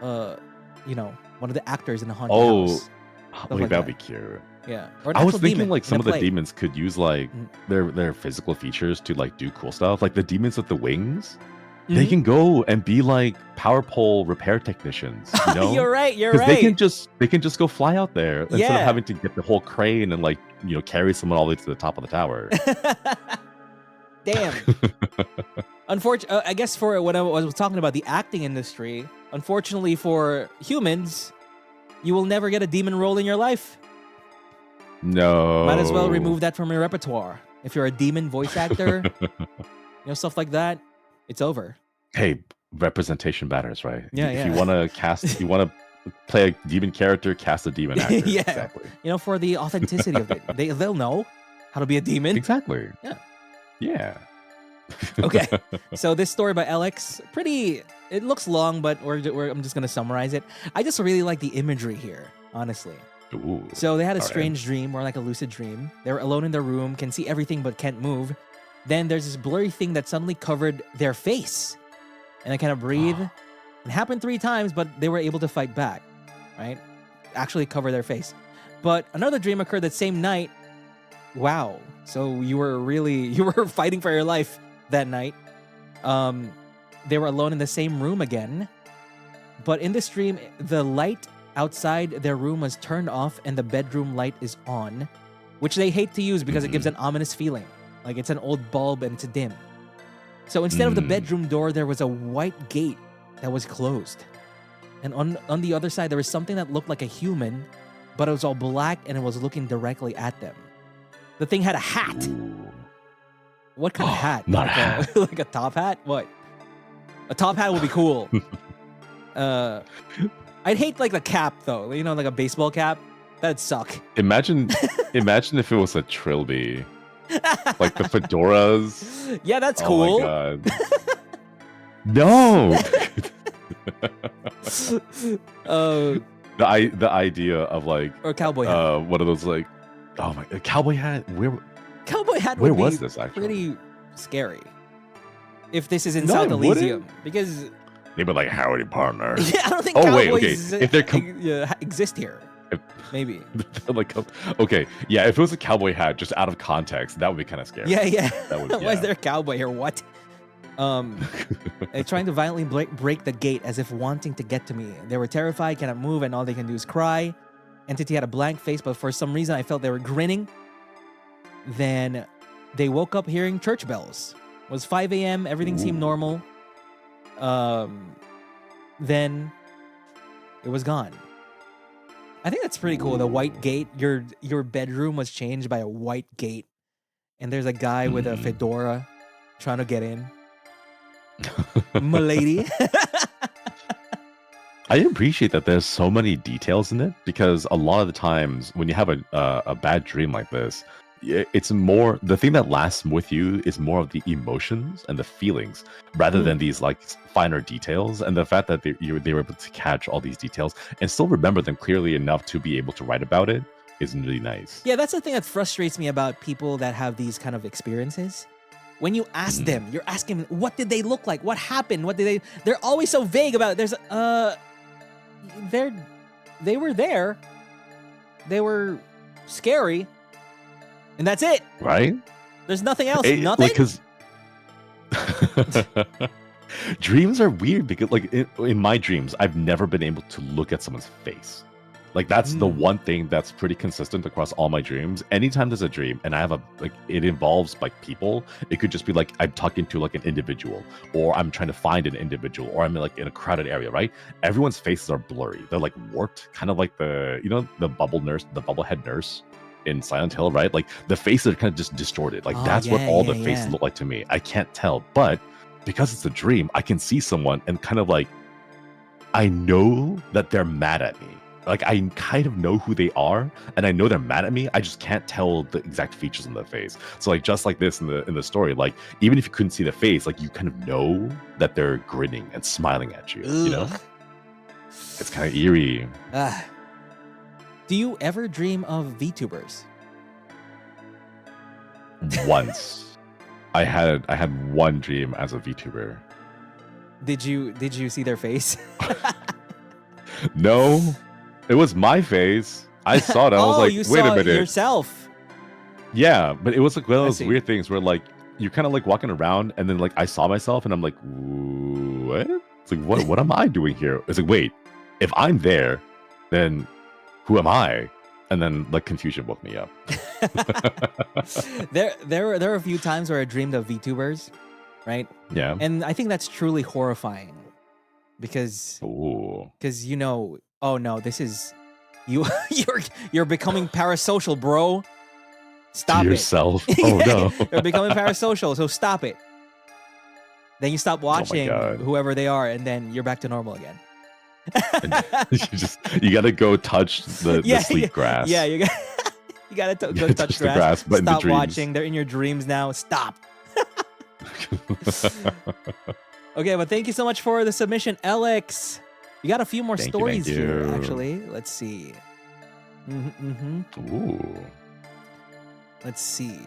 they One of the actors in a haunted Oh, house. wait, like that'd that. be cute. Yeah. Or an I was actual thinking demon like in some a of the play. demons could use like Mm. their physical features to like do cool stuff. Like the demons with the wings, they Mhm. can go and be like power pole repair technicians. You know, You're right. You're because right. they can just go fly out there instead Yeah. of having to get the whole crane and like carry someone all the way to the top of the tower. Damn. Unfortunately, I guess for when I was talking about the acting industry, unfortunately for humans, you will never get a demon role in your life. No. Might as well remove that from your repertoire. If you're a demon voice actor, stuff like that, it's over. Hey, representation matters, right? Yeah, if yeah. you want to cast, you want to play a demon character, cast a demon actor. Yeah. Exactly. For the authenticity of it. They'll know how to be a demon. Exactly. Yeah. Yeah. Okay. So this story by Alex, it looks long, but I'm just going to summarize it. I just really like the imagery here, honestly. Ooh, So they had a strange dream, or like a lucid dream. They were alone in their room, can see everything but can't move. Then there's this blurry thing that suddenly covered their face. And they kind of breathe. It happened 3 times, but they were able to fight back, right? Actually cover their face. But another dream occurred that same night. Wow. So you were fighting for your life that night. They were alone in the same room again. But in this dream, the light outside their room was turned off and the bedroom light is on, which they hate to use because it gives an ominous feeling. Like it's an old bulb and it's dim. So instead of the bedroom door, there was a white gate that was closed. And on the other side, there was something that looked like a human, but it was all black and it was looking directly at them. The thing had a hat. Ooh. What kind of hat? Not a hat. Like a top hat? What? A top hat would be cool. I'd hate like the cap though. Like a baseball cap. That'd suck. Imagine if it was a trilby. Like the fedoras. Yeah, that's cool. Oh my god. No. The idea of like or a cowboy hat. One of those like, oh my, a cowboy hat. Cowboy hat. Where would was be this actually? Pretty scary. If this is in No, South it Elysium, wouldn't. because They were like, howdy, partner. yeah, I don't think Oh, wait, cowboys okay. If they're exist here. Maybe. like, okay, yeah. If it was a cowboy hat, just out of context, that would be kind of scary. Yeah. That would, Why is there a cowboy here? What? They're trying to violently break the gate as if wanting to get to me. They were terrified, cannot move, and all they can do is cry. Entity had a blank face, but for some reason I felt they were grinning. Then they woke up hearing church bells. It was 5 a.m. Everything seemed normal. Then it was gone. I think that's pretty cool. The white gate. Your bedroom was changed by a white gate, and there's a guy with a fedora trying to get in. Milady. I appreciate that there's so many details in it, because a lot of the times when you have a bad dream like this, it's more, the thing that lasts with you is more of the emotions and the feelings rather than these like finer details. And the fact that they were able to catch all these details and still remember them clearly enough to be able to write about it is really nice. Yeah, that's the thing that frustrates me about people that have these kind of experiences. When you ask them, you're asking them, what did they look like? What happened? What did they... They're always so vague about it. They were there. They were scary. And that's it. Right? There's nothing else. Nothing? Nothing? Because dreams are weird because like in my dreams, I've never been able to look at someone's face. Like that's the one thing that's pretty consistent across all my dreams. Anytime there's a dream and I have it involves like people, it could just be like I'm talking to like an individual, or I'm trying to find an individual, or I'm like in a crowded area, right? Everyone's faces are blurry. They're like warped, kind of like the bubblehead nurse in Silent Hill, right? Like the faces are kind of just distorted. Like that's what all the faces look like to me. I can't tell, but because it's a dream, I can see someone and kind of like I know that they're mad at me. Like I kind of know who they are, and I know they're mad at me. I just can't tell the exact features on their face. So like just like this in the story, like even if you couldn't see the face, like you kind of know that they're grinning and smiling at you. Ugh. You know, it's kind of eerie. Do you ever dream of VTubers? Once, I had one dream as a VTuber. Did you see their face? No. It was my face. I saw it. I was like, you wait saw a minute. Yourself. Yeah, but it was like one of those weird things where like you're kind of like walking around and then like I saw myself and I'm like, what? It's like, what am I doing here? It's like, wait, if I'm there, then who am I? And then like confusion woke me up. There were a few times where I dreamed of VTubers, right? Yeah. And I think that's truly horrifying because you know, oh no, this is You're becoming parasocial, bro. Stop to it. yourself. Oh no. You're becoming parasocial, so stop it. Then you stop watching whoever they are, and then you're back to normal again. you gotta go touch the sleep grass. Yeah, you gotta go touch the grass. But stop in the watching. They're in your dreams now. Stop. Okay, but thank you so much for the submission, Alex. You got a few more stories here, actually. Let's see. Ooh. Let's see.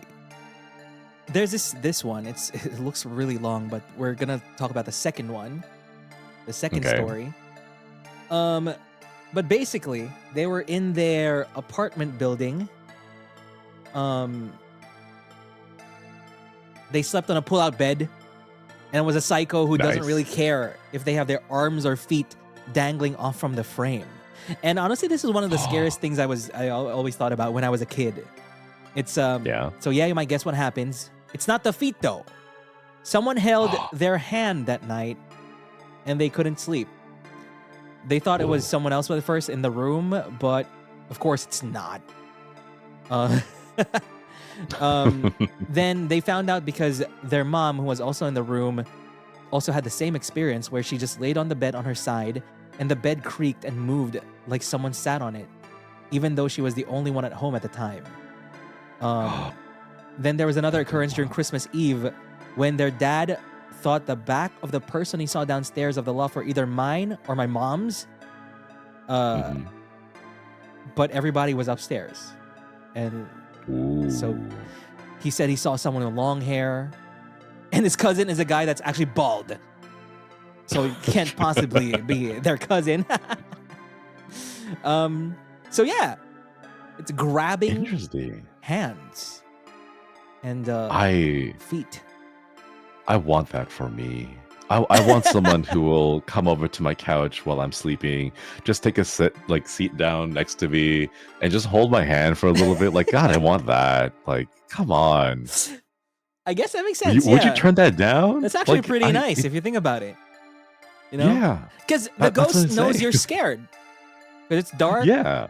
There's this one. It looks really long, but we're gonna talk about the second one, the second story. But basically, they were in their apartment building. They slept on a pull-out bed, and it was a psycho who doesn't really care if they have their arms or feet dangling off from the frame. And honestly, this is one of the scariest things I always thought about when I was a kid. It's So yeah, you might guess what happens. It's not the feet though. Someone held their hand that night, and they couldn't sleep. They thought it was someone else at first in the room, but of course it's not. Then they found out because their mom, who was also in the room, also had the same experience where she just laid on the bed on her side, and the bed creaked and moved like someone sat on it, even though she was the only one at home at the time. Then there was another occurrence during Christmas Eve when their dad thought the back of the person he saw downstairs of the loft were either mine or my mom's. But everybody was upstairs. And so he said he saw someone with long hair. And his cousin is a guy that's actually bald. So he can't possibly be their cousin. So yeah. It's grabbing hands and feet. I want that for me. I want someone who will come over to my couch while I'm sleeping, just take a seat down next to me, and just hold my hand for a little bit. Like, God, I want that. Like, come on. I guess that makes sense. Would you turn that down? That's actually pretty nice if you think about it. You know? Yeah. Because the ghost knows you're scared. Because it's dark. Yeah.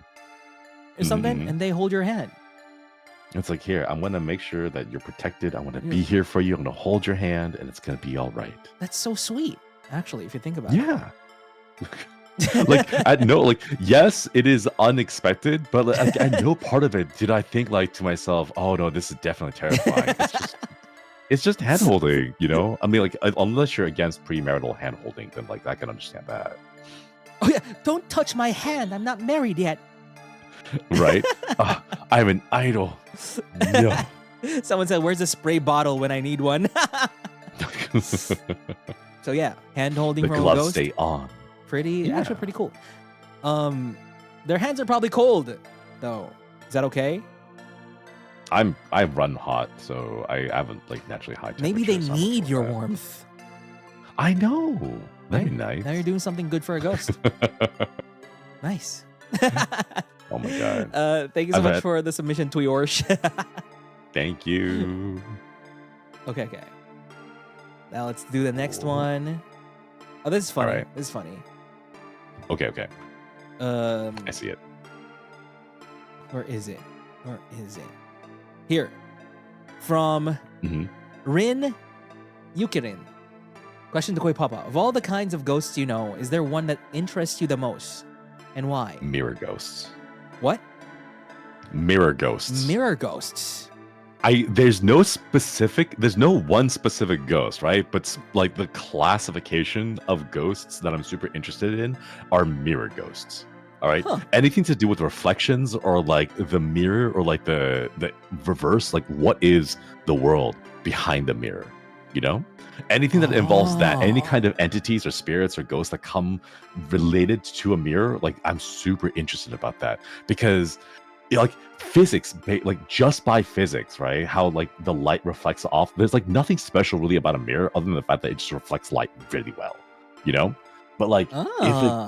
Or something, and they hold your hand. It's like, here, I'm going to make sure that you're protected. I'm going to be here for you. I'm going to hold your hand, and it's going to be all right. That's so sweet, actually, if you think about it. Yeah. Yes, it is unexpected, but at no part of it did I think to myself, oh no, this is definitely terrifying. It's just hand holding, you know? I mean, unless you're against premarital hand holding, then I can understand that. Oh yeah, don't touch my hand. I'm not married yet. Right? I'm an idol. No. Someone said, where's the spray bottle when I need one? So yeah, hand holding from a ghost. The gloves stay on. Actually pretty cool. Their hands are probably cold, though. Is that okay? I run hot, so I haven't naturally high temperature. Maybe they need your warmth. I know. That'd be nice. Now you're doing something good for a ghost. Nice. Oh my god. Thank you so much for the submission, Tuyorsh. Thank you. Okay. Now let's do the next one. Oh, this is funny. Right. This is funny. Okay. I see it. Where is it? Here. From Rin Yukirin. Question to KOIPAPA. Of all the kinds of ghosts you know, is there one that interests you the most? And why? Mirror ghosts. What? Mirror ghosts. Mirror ghosts. There's no one specific ghost, right? But the classification of ghosts that I'm super interested in are mirror ghosts. All right. Anything to do with reflections or the mirror or the reverse, what is the world behind the mirror? You know? Anything that involves that, any kind of entities or spirits or ghosts that come related to a mirror, I'm super interested about that because physics, just by physics, right? How the light reflects off. There's nothing special really about a mirror other than the fact that it just reflects light really well, you know? But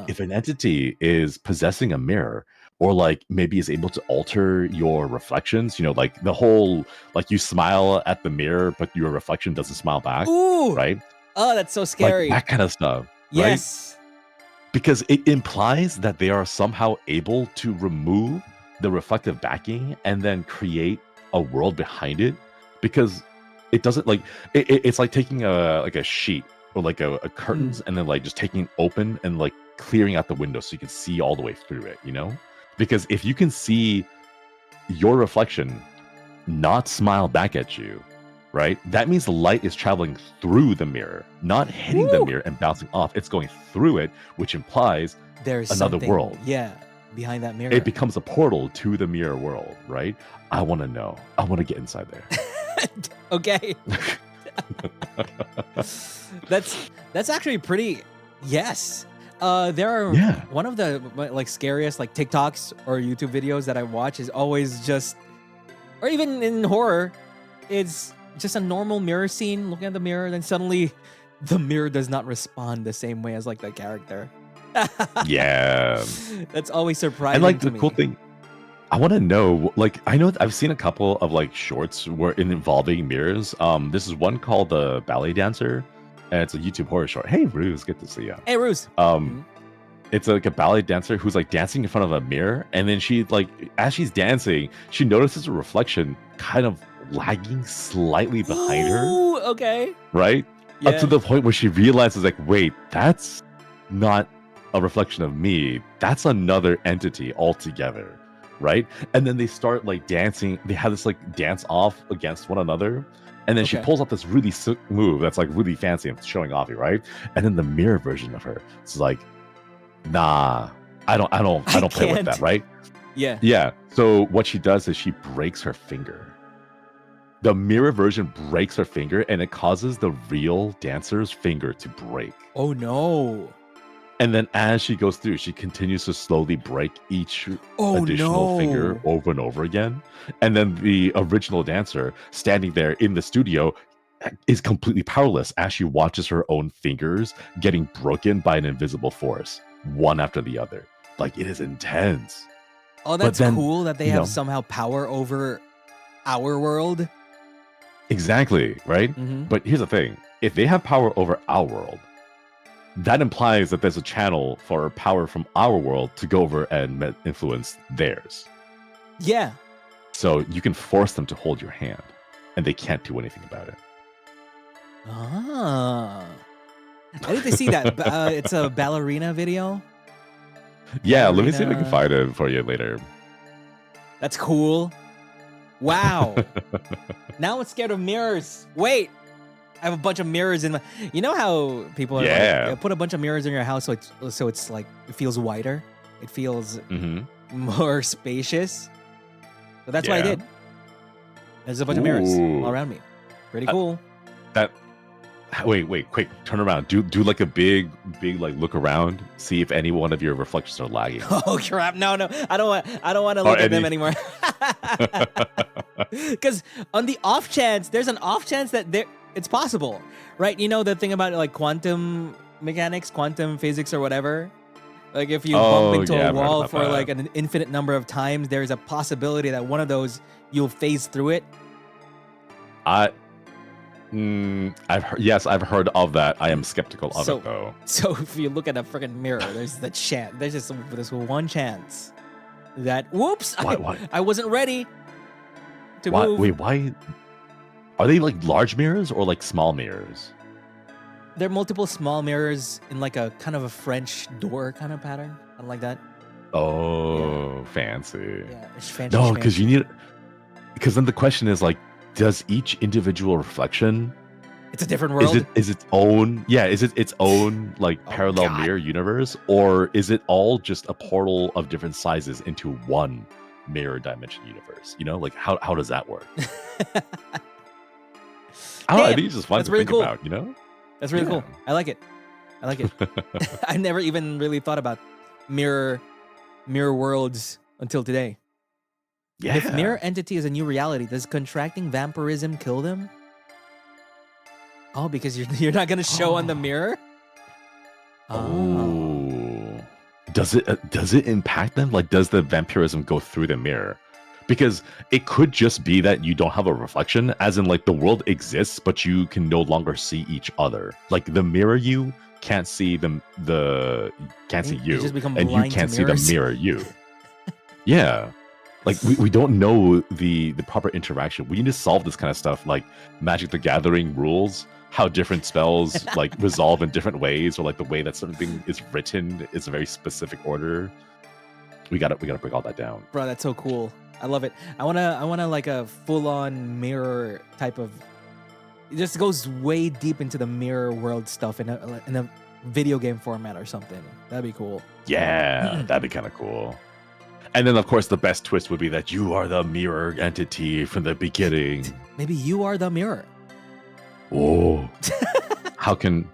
if an entity is possessing a mirror or maybe is able to alter your reflections, you know, the whole you smile at the mirror but your reflection doesn't smile back. Ooh. Right? Oh, that's so scary. That kind of stuff. Yes. because it implies that they are somehow able to remove the reflective backing and then create a world behind it, because it doesn't like it's like taking a sheet or like a curtains and then like just taking it open and like clearing out the window so you can see all the way through it, you know? Because if you can see your reflection not smile back at you, right? That means the light is traveling through the mirror, not hitting the mirror and bouncing off. It's going through it, which implies There's another world. Yeah, behind that mirror. It becomes a portal to the mirror world, right? I want to know. I want to get inside there. Okay. That's actually pretty. Yes. There are one of the like scariest like TikToks or YouTube videos that I watch is always just, or even in horror, it's just a normal mirror scene, looking at the mirror, then suddenly the mirror does not respond the same way as like the character. Yeah. That's always surprising. And like to the me. cool thing, I want to know, like, I know I've seen a couple of like shorts where involving mirrors. This is one called The Ballet Dancer, and it's a YouTube horror short. Hey, Ruze, good to see you. Hey, Ruze. It's like a ballet dancer who's like dancing in front of a mirror, and then she like, as she's dancing, she notices a reflection kind of lagging slightly behind her. Okay. Right? Yeah. Up to the point where she realizes like, wait, that's not a reflection of me. That's another entity altogether. Right? And then they start like dancing. They have this like dance off against one another. And then she pulls off this really sick move that's like really fancy and showing off, right? And then the mirror version of her is like, nah, I don't play with that, right? Yeah. Yeah. So what she does is she breaks her finger. The mirror version breaks her finger, and it causes the real dancer's finger to break. Oh no. And then as she goes through, she continues to slowly break each additional finger over and over again. And then the original dancer standing there in the studio is completely powerless as she watches her own fingers getting broken by an invisible force, one after the other. Like, it is intense. Oh, that's cool that they have somehow power over our world. Exactly, right? Mm-hmm. But here's the thing. If they have power over our world, that implies that there's a channel for power from our world to go over and influence theirs. Yeah. So you can force them to hold your hand, and they can't do anything about it. Ah. I need to see that. It's a ballerina video. Yeah, let me see if I can find it for you later. That's cool. Wow. Now I'm scared of mirrors. Wait. I have a bunch of mirrors in my... You know how people are like, put a bunch of mirrors in your house so it's like, it feels wider. It feels more spacious. So that's what I did. There's a bunch of mirrors all around me. Pretty cool. Wait, quick, turn around. Do like a big like look around. See if any one of your reflections are lagging. Oh crap! No, I don't want to look at them anymore. Because on the off chance, there's an off chance that it's possible, right? You know the thing about like quantum mechanics, quantum physics, or whatever. Like if you bump into a wall for like an infinite number of times, there's a possibility that one of those you'll phase through it. I've heard of that. I am skeptical of it though. So if you look at a freaking mirror, there's the chance. There's just this one chance that whoops, I wasn't ready to move. Wait, why? Are they like large mirrors or like small mirrors? There are multiple small mirrors in like a kind of a French door kind of pattern, something like that. Oh, fancy. Yeah, it's fancy. No, because then the question is like, does each individual reflection? It's a different world. Is its own? Yeah, is it its own like parallel mirror universe, or is it all just a portal of different sizes into one mirror dimension universe? You know, like how does that work? I think it's just fun to think about. You know, that's really cool. I like it. I never even really thought about mirror worlds until today. Yeah. If mirror entity is a new reality, does contracting vampirism kill them? Oh, because you're not gonna show on the mirror. Oh, does it impact them? Like, does the vampirism go through the mirror? Because it could just be that you don't have a reflection, as in like the world exists, but you can no longer see each other. Like the mirror you can't see can't see you, and you can't see the mirror you. Yeah. Like we don't know the proper interaction. We need to solve this kind of stuff, like Magic the Gathering rules, how different spells like resolve in different ways, or like the way that something is written is a very specific order. We gotta break all that down. Bro, that's so cool. I love it. I wanna like a full-on mirror type of. It just goes way deep into the mirror world stuff in a video game format or something. That'd be cool. Yeah, that'd be kind of cool. And then, of course, the best twist would be that you are the mirror entity from the beginning. Maybe you are the mirror. Oh, how can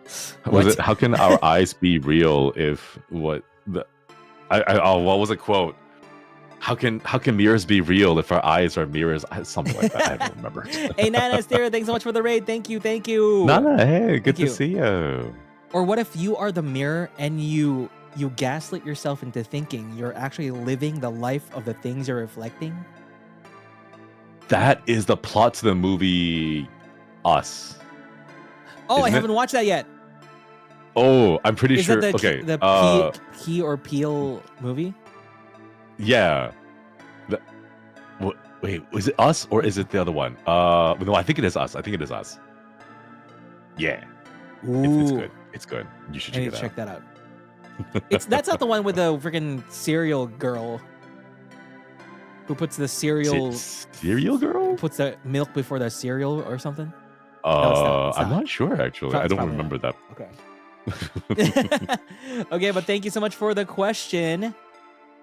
our eyes be real if what was a quote? How can mirrors be real if our eyes are mirrors? Something like that. I don't remember. Hey, Nana Stera, thanks so much for the raid. Thank you. Nana, hey, good to see you. Or what if you are the mirror and you gaslit yourself into thinking you're actually living the life of the things you're reflecting? That is the plot to the movie Us. Oh, I haven't watched that yet. Oh, I'm pretty sure. Is that the Key or Peele movie? Yeah. Wait, was it Us or is it the other one? No, I think it is Us. Yeah. It's good. It's good. You should check that out. That's not the one with the freaking cereal girl who puts the cereal girl puts the milk before the cereal or something. I'm not sure actually. I don't remember that. Okay. Okay, but thank you so much for the question,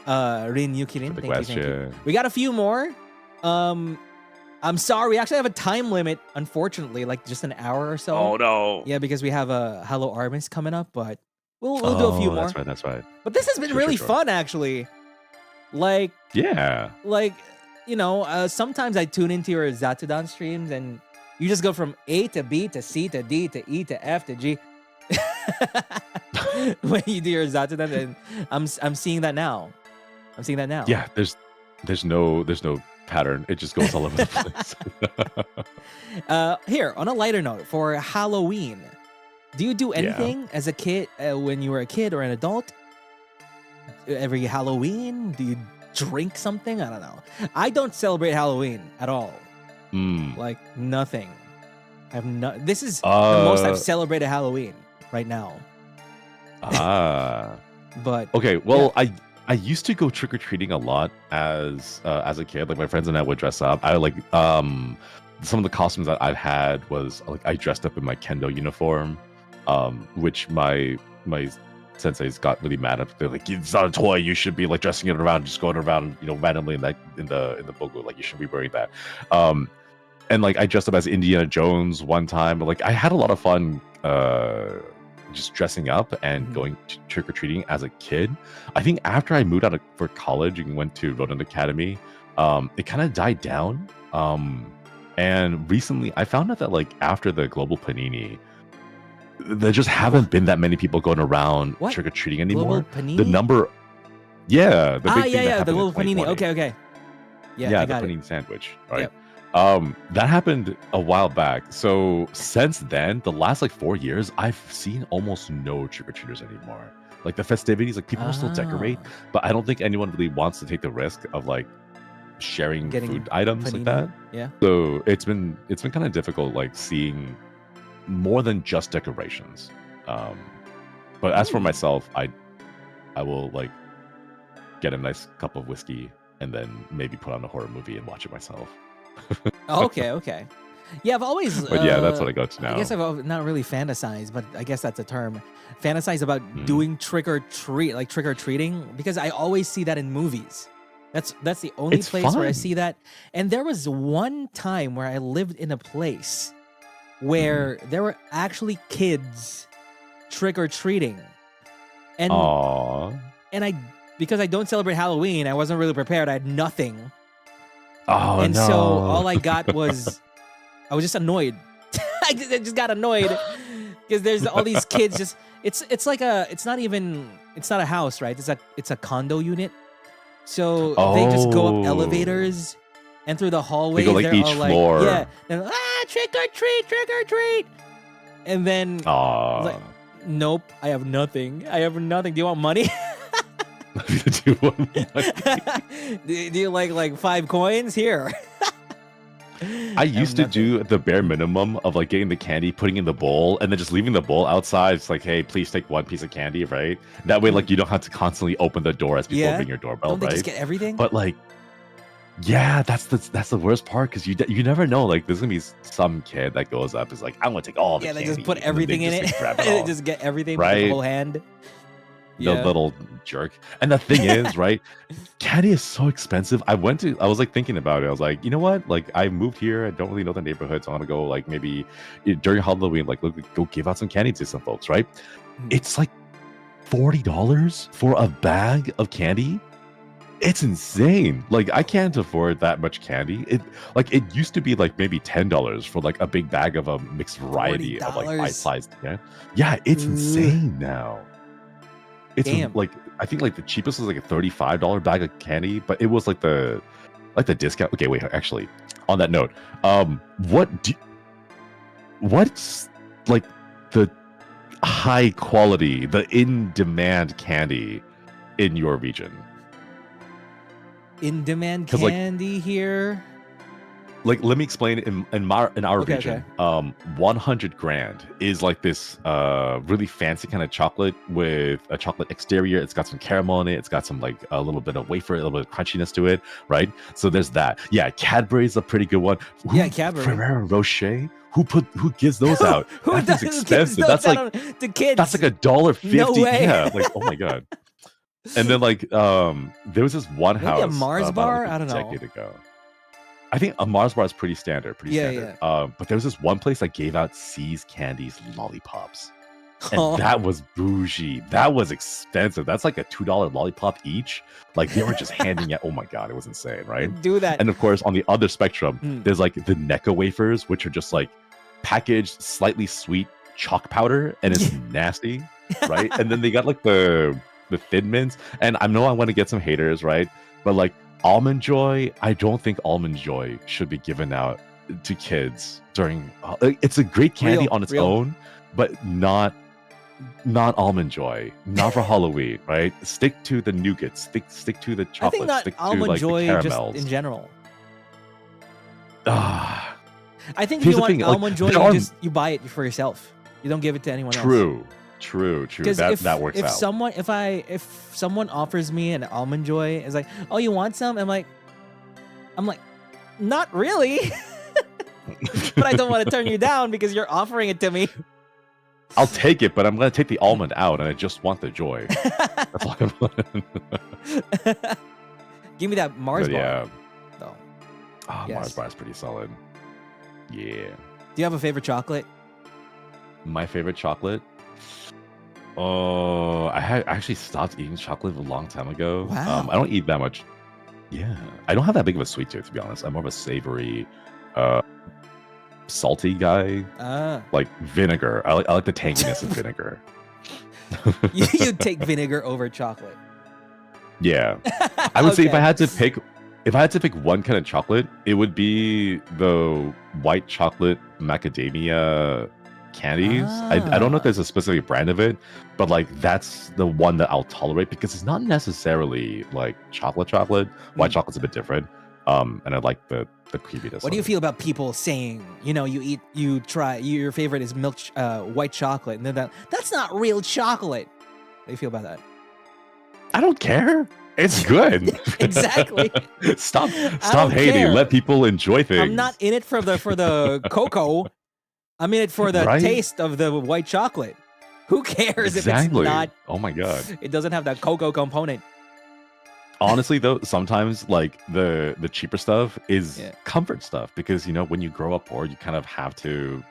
Rin Yukirin. Thank you. We got a few more. I'm sorry, we actually have a time limit, unfortunately, like just an hour or so. Oh no. Yeah, because we have a Hello Armis coming up, but we'll do a few more. That's right. But this has been really fun, actually. Like, yeah. Like, sometimes I tune into your Zatudan streams and you just go from A to B to C to D to E to F to G. When you do your Zatudan, and I'm seeing that now. Yeah, there's no pattern. It just goes all over the place. Here, on a lighter note, for Halloween, do you do anything as a kid when you were a kid or an adult? Every Halloween, do you drink something? I don't know. I don't celebrate Halloween at all. Like nothing. This is the most I've celebrated Halloween right now. But okay, well, yeah. I used to go trick or treating a lot as a kid. Like my friends and I would dress up. I like some of the costumes that I've had was like I dressed up in my kendo uniform, which my senseis got really mad at. They're like, it's not a toy. You should be like dressing it around, just going around, randomly in the bogu. Like you should be wearing that. And like I dressed up as Indiana Jones one time. But like I had a lot of fun just dressing up and going trick or treating as a kid. I think after I moved out for college and went to Ronin Academy, it kind of died down. And recently I found out that like after the global panini, there just haven't been that many people going around trick or treating anymore. The number, the big thing that the global panini. Okay, yeah, the panini sandwich, right? Yep. That happened a while back. So since then, the last like 4 years, I've seen almost no trick or treaters anymore. Like the festivities, like people will still decorate, but I don't think anyone really wants to take the risk of like sharing food items like that. Yeah. So it's been kind of difficult, like seeing more than just decorations. But as for myself, I will like get a nice cup of whiskey and then maybe put on a horror movie and watch it myself. Okay. Yeah, I've always. But yeah, that's what I go to now. I guess I've not really fantasized, but I guess that's a term. Fantasize about doing trick or treating, because I always see that in movies. That's the only place where I see that. And there was one time where I lived in a place where there were actually kids trick or treating, and because I don't celebrate Halloween, I wasn't really prepared. I had nothing. So all I got was, I was just annoyed. I just got annoyed because there's all these kids. Just it's not a house, right? It's a condo unit. So they just go up elevators And through the hallways, like, they're each all floor. like, yeah, they're like, trick or treat, trick or treat. And then, like, nope, I have nothing. I have nothing. Do you want money? Do you want money? Do you like 5 coins? Here. I used to do the bare minimum of like getting the candy, putting in the bowl, and then just leaving the bowl outside. It's like, hey, please take 1 piece of candy, right? That way, like, you don't have to constantly open the door as people ring your doorbell, Don't they right? just get everything? But like, yeah, that's the worst part, because you never know. Like, there's gonna be some kid that goes up, is like, I'm gonna take all the candy. They just put everything in it. And they just get everything with the whole hand. The little jerk. And the thing is, right, candy is so expensive. I was like thinking about it. I was like, you know what? Like, I moved here. I don't really know the neighborhood, so I'm gonna go like maybe during Halloween, like go give out some candy to some folks, right? It's like $40 for a bag of candy. It's insane. Like, I can't afford that much candy. It used to be like maybe $10 for like a big bag of a mixed variety of like bite-sized. Yeah, it's insane now. It's like, I think like the cheapest was like a $35 bag of candy, but it was like the discount. Okay, wait, actually, on that note, what's like the high quality, the in-demand candy in your region? In-demand candy here? Like, let me explain it in our region. 100 grand is like this really fancy kind of chocolate with a chocolate exterior. It's got some caramel in it. It's got some like a little bit of wafer, a little bit of crunchiness to it, right? So there's that. Yeah, Cadbury's a pretty good one. Cadbury. Ferrero Rocher. Who gives those out? That's expensive. That's like to kids. That's like $1.50. No way. Yeah, like, oh my god. And then like there was this one house. Maybe a Mars bar? I don't know. A decade ago. I think a Mars bar is pretty standard. Yeah. But there was this one place that gave out C's Candies lollipops. And that was bougie. That was expensive. That's like a $2 lollipop each. Like, they were just handing out. Oh my god, it was insane, right? Do that. And of course, on the other spectrum, there's like the Necco wafers, which are just like packaged slightly sweet chalk powder, and it's nasty, right? And then they got like the Thin Mints, and I know I want to get some haters, right? But like, Almond Joy, I don't think Almond Joy should be given out to kids during. It's a great candy on its own, but not Almond Joy, not for Halloween, right? Stick to the nougats, stick to the chocolate. I think not stick Almond to like Joy, the caramels. just in general. I think if you want Almond Joy, you buy it for yourself. You don't give it to anyone else. True. That works out. If someone offers me an Almond Joy, it's like, oh, you want some? I'm like, not really. But I don't want to turn you down because you're offering it to me. I'll take it, but I'm gonna take the almond out, and I just want the joy. That's all I want. Give me that Mars bar. Yeah. Mars bar is pretty solid. Yeah. Do you have a favorite chocolate? My favorite chocolate? Oh, I actually stopped eating chocolate a long time ago. Wow. I don't eat that much. Yeah. I don't have that big of a sweet tooth, to be honest. I'm more of a savory, salty guy. Like vinegar. I like the tanginess of vinegar. You take vinegar over chocolate. Yeah. I would say if I had to pick one kind of chocolate, it would be the white chocolate macadamia candies. I don't know if there's a specific brand of it, but like that's the one that I'll tolerate because it's not necessarily like chocolate. White chocolate's a bit different. And I like the creaminess. What do you feel about people saying, you try your favorite is white chocolate, and then that's not real chocolate? How do you feel about that? I don't care. It's good. Exactly. Stop hating. Care. Let people enjoy things. I'm not in it for the cocoa. I'm in it for the taste of the white chocolate. Who cares if it's not? Oh my god. It doesn't have that cocoa component. Honestly, though, sometimes like the cheaper stuff is comfort stuff because when you grow up poor, you kind of have to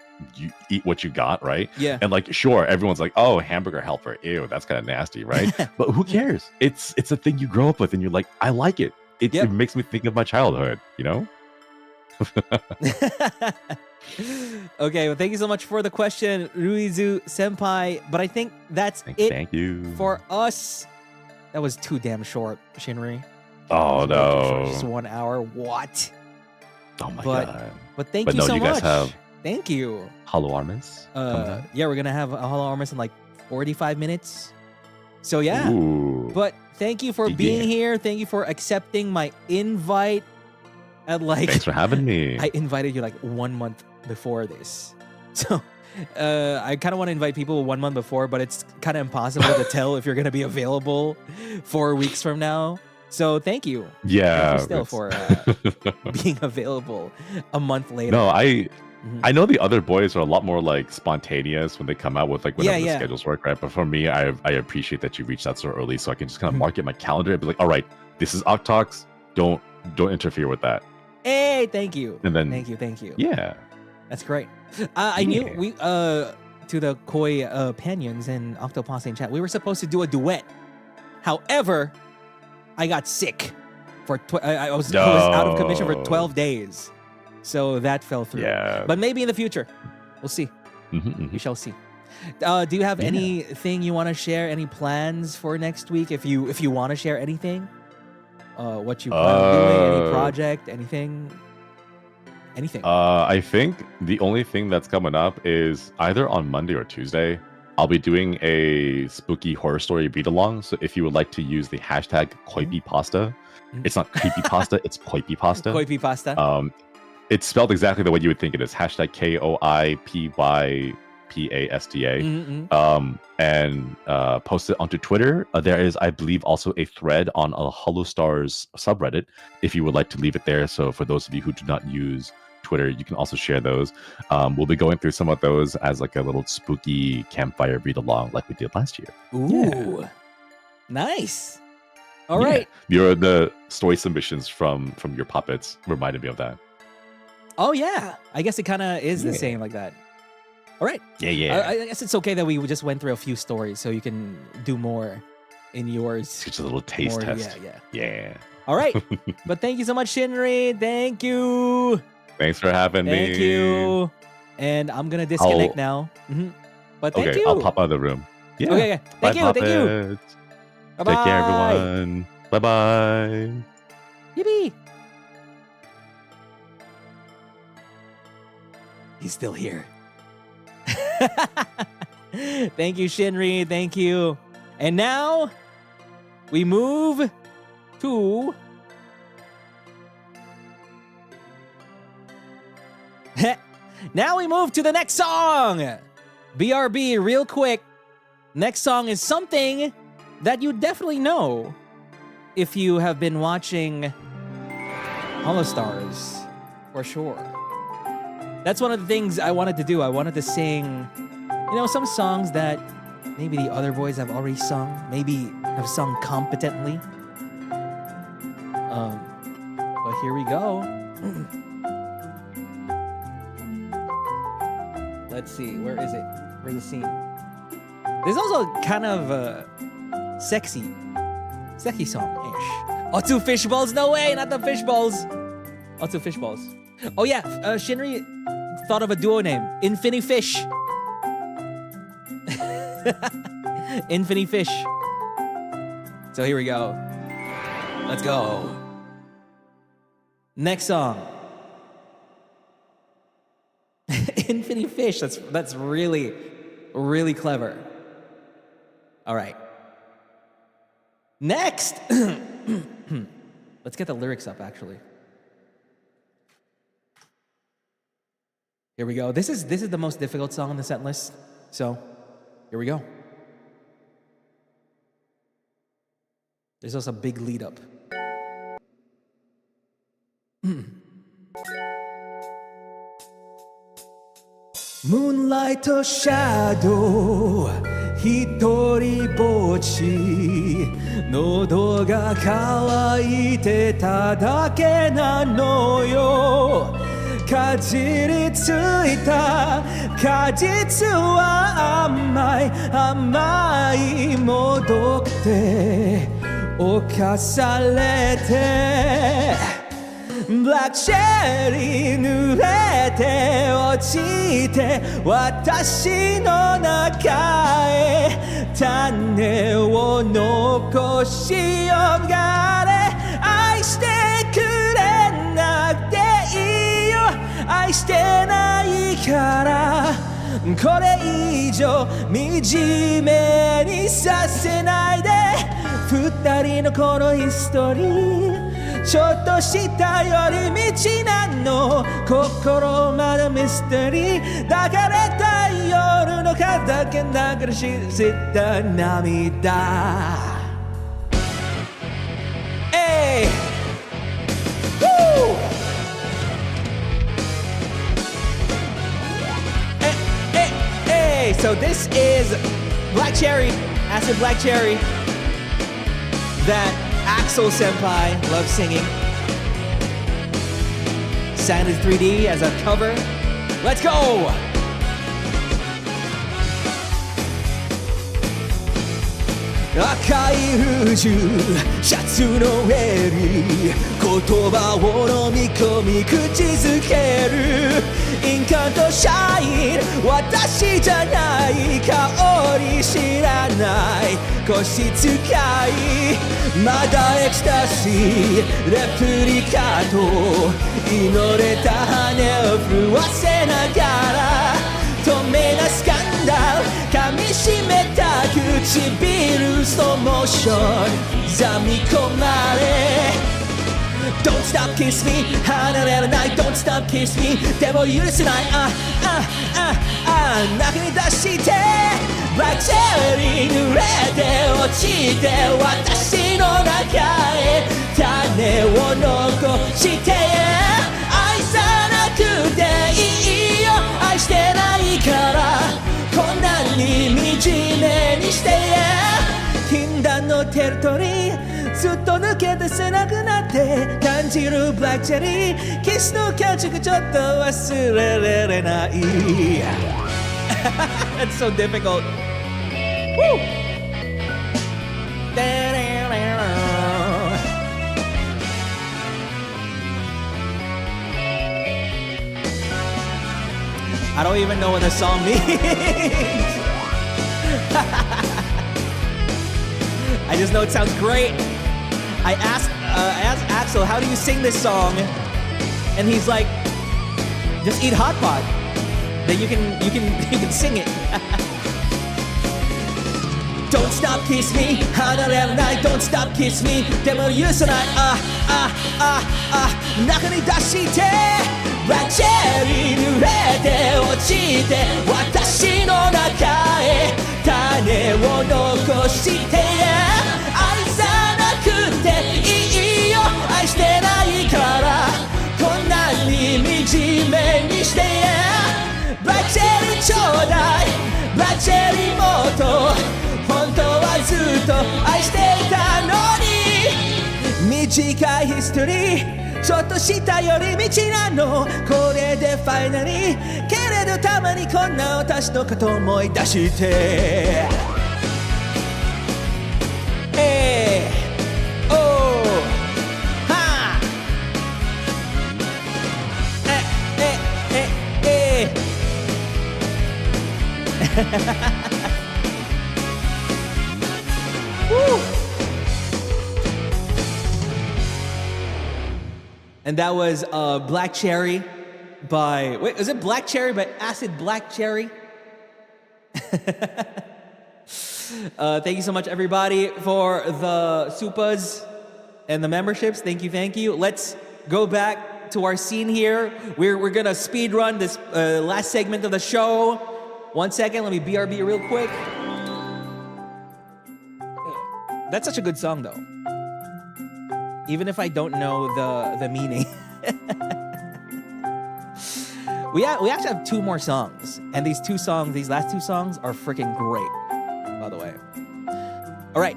eat what you got, right? Yeah. And like, sure, everyone's like, oh, hamburger helper, ew, that's kind of nasty, right? But who cares? It's a thing you grow up with, and you're like, I like it. It makes me think of my childhood, Okay, well, thank you so much for the question, Ruizu Senpai. But I think that's it. Thank you for us. That was too damn short, Shinri. Oh no, just 1 hour. What? Oh my but, god. But thank But you no, so you guys much. have Thank you. HoloMarches coming up? Yeah, we're gonna have a HoloMarches in like 45 minutes. So yeah. Ooh. But thank you for Yeah. being here. Thank you for accepting my invite. At like, Thanks for having me. I invited you like 1 month before this. So I kind of want to invite people 1 month before, but it's kind of impossible to tell if you're going to be available 4 weeks from now. So thank you. Yeah. Thank you still for being available a month later. No, I know the other boys are a lot more like spontaneous when they come out with like whenever the Yeah. schedules work, right? But for me, I appreciate that you reached out so early, so I can just kind of mark it in my calendar and be like, all right, this is OcTalks. Don't interfere with that. Hey, thank you. And then Thank you. Yeah. That's great. I knew we to the Koi Panions and Octopus in chat, we were supposed to do a duet. However, I got sick for I was out of commission for 12 days. So that fell through. Yeah. But maybe in the future. We'll see. We shall see. Do you have anything you want to share? Any plans for next week? If you want to share anything? What you plan on doing? Any project? Anything? I think the only thing that's coming up is either on Monday or Tuesday, I'll be doing a spooky horror story read along. So if you would like to use the hashtag KOIPAPA, it's not creepypasta, it's KOIPAPA. KOIPAPA. It's spelled exactly the way you would think it is. Hashtag KOIPYPASTA. And post it onto Twitter. There is, I believe, also a thread on a HoloStars subreddit if you would like to leave it there. So for those of you who do not use Twitter, you can also share those. We'll be going through some of those as like a little spooky campfire read along like we did last year. Ooh, nice. All right. The story submissions from your puppets reminded me of that. Oh yeah, I guess it kind of is the same like that. All right. Yeah. I guess it's okay that we just went through a few stories, so you can do more in yours. It's just a little taste test. Yeah. All right. But thank you so much, Shinri. Thank you. Thanks for having me. Thank you. And I'm gonna disconnect now. But thank you. I'll pop out of the room. Yeah. Okay. Thank you. Thank you. Bye-bye. Take care, everyone. Bye-bye. Yippee. He's still here. Thank you, Shinri. Thank you. And now we move to the next song. BRB, real quick. Next song is something that you definitely know if you have been watching HoloStars, for sure. That's one of the things I wanted to do. I wanted to sing, some songs that maybe the other boys have already sung, maybe have sung competently. But here we go. Let's see, where is it? Where's the scene? There's also kind of a sexy song-ish. Oh, two fishballs? No way, not the fishballs. Oh, two fishballs. Oh yeah, Shinri thought of a duo name, Infinity Fish. Infinity Fish. So here we go. Let's go. Next song. Infinity Fish. That's really, really clever. All right. Next. Let's get the lyrics up, actually. Here we go. This is the most difficult song on the set list. So, here we go. There's also a big lead up. Moonlight shadow 一人ぼっち喉が渇いてただけなのよかじりついた果実は甘いもどって侵されてブラックチェリー濡れて落ちて私の中へ種を残しよがれ愛してくれなくていい愛してないからこれ以上惨めにさせないで二人のこのヒストリーちょっとした寄り道なの心まだミステリー抱かれた夜の風け流れした涙Hey! Woo! Hey! So this is Black Cherry, Acid Black Cherry, that Axel Senpai loves singing. Sounded 3D as a cover. Let's go! 赤いフージュシャツの襟言葉を飲み込み口づけるインカとシャイン私じゃない香り知らない腰使いまだエクスタシーレプリカと祈れた羽を震わせながら透明なスキャンダル噛みしめた唇ストモーションざみ込まれ Don't stop kiss me 離れられない Don't stop kiss me でも許せない中に出してブラックチェリー濡れて落ちて私の中へ種を残して愛さなくていいよ愛してないからこんなに惨めにして禁断のテリトリーずっと抜け出せなくなって感じるブラックチェリーキスの感触ちょっと忘れられない That's so difficult Woo! I don't even know what the song means. I just know it sounds great. I asked Axel, how do you sing this song? And he's like, just eat hot pot. Then you can sing it. Don't stop kiss me 離れられない Don't stop kiss me でも許さない中に出してブラックチェリー濡れて落ちて私の中へ種を残して愛さなくていいよ愛してないからこんなに惨めにしてブラックチェリーちょうだいブラックチェリーもっと本当はずっと愛していたのに短いヒストリーちょっとした寄り道なのこれでファイナリーけれどたまにこんな私のこと思い出してAnd that was Black Cherry by... Wait, is it Black Cherry by Acid Black Cherry? Thank you so much, everybody, for the supas and the memberships. Thank you. Let's go back to our scene here. We're going to speed run this last segment of the show. 1 second, let me BRB real quick. That's such a good song, though. Even if I don't know the meaning. We actually have 2 more songs. And these last two songs are freaking great, by the way. All right.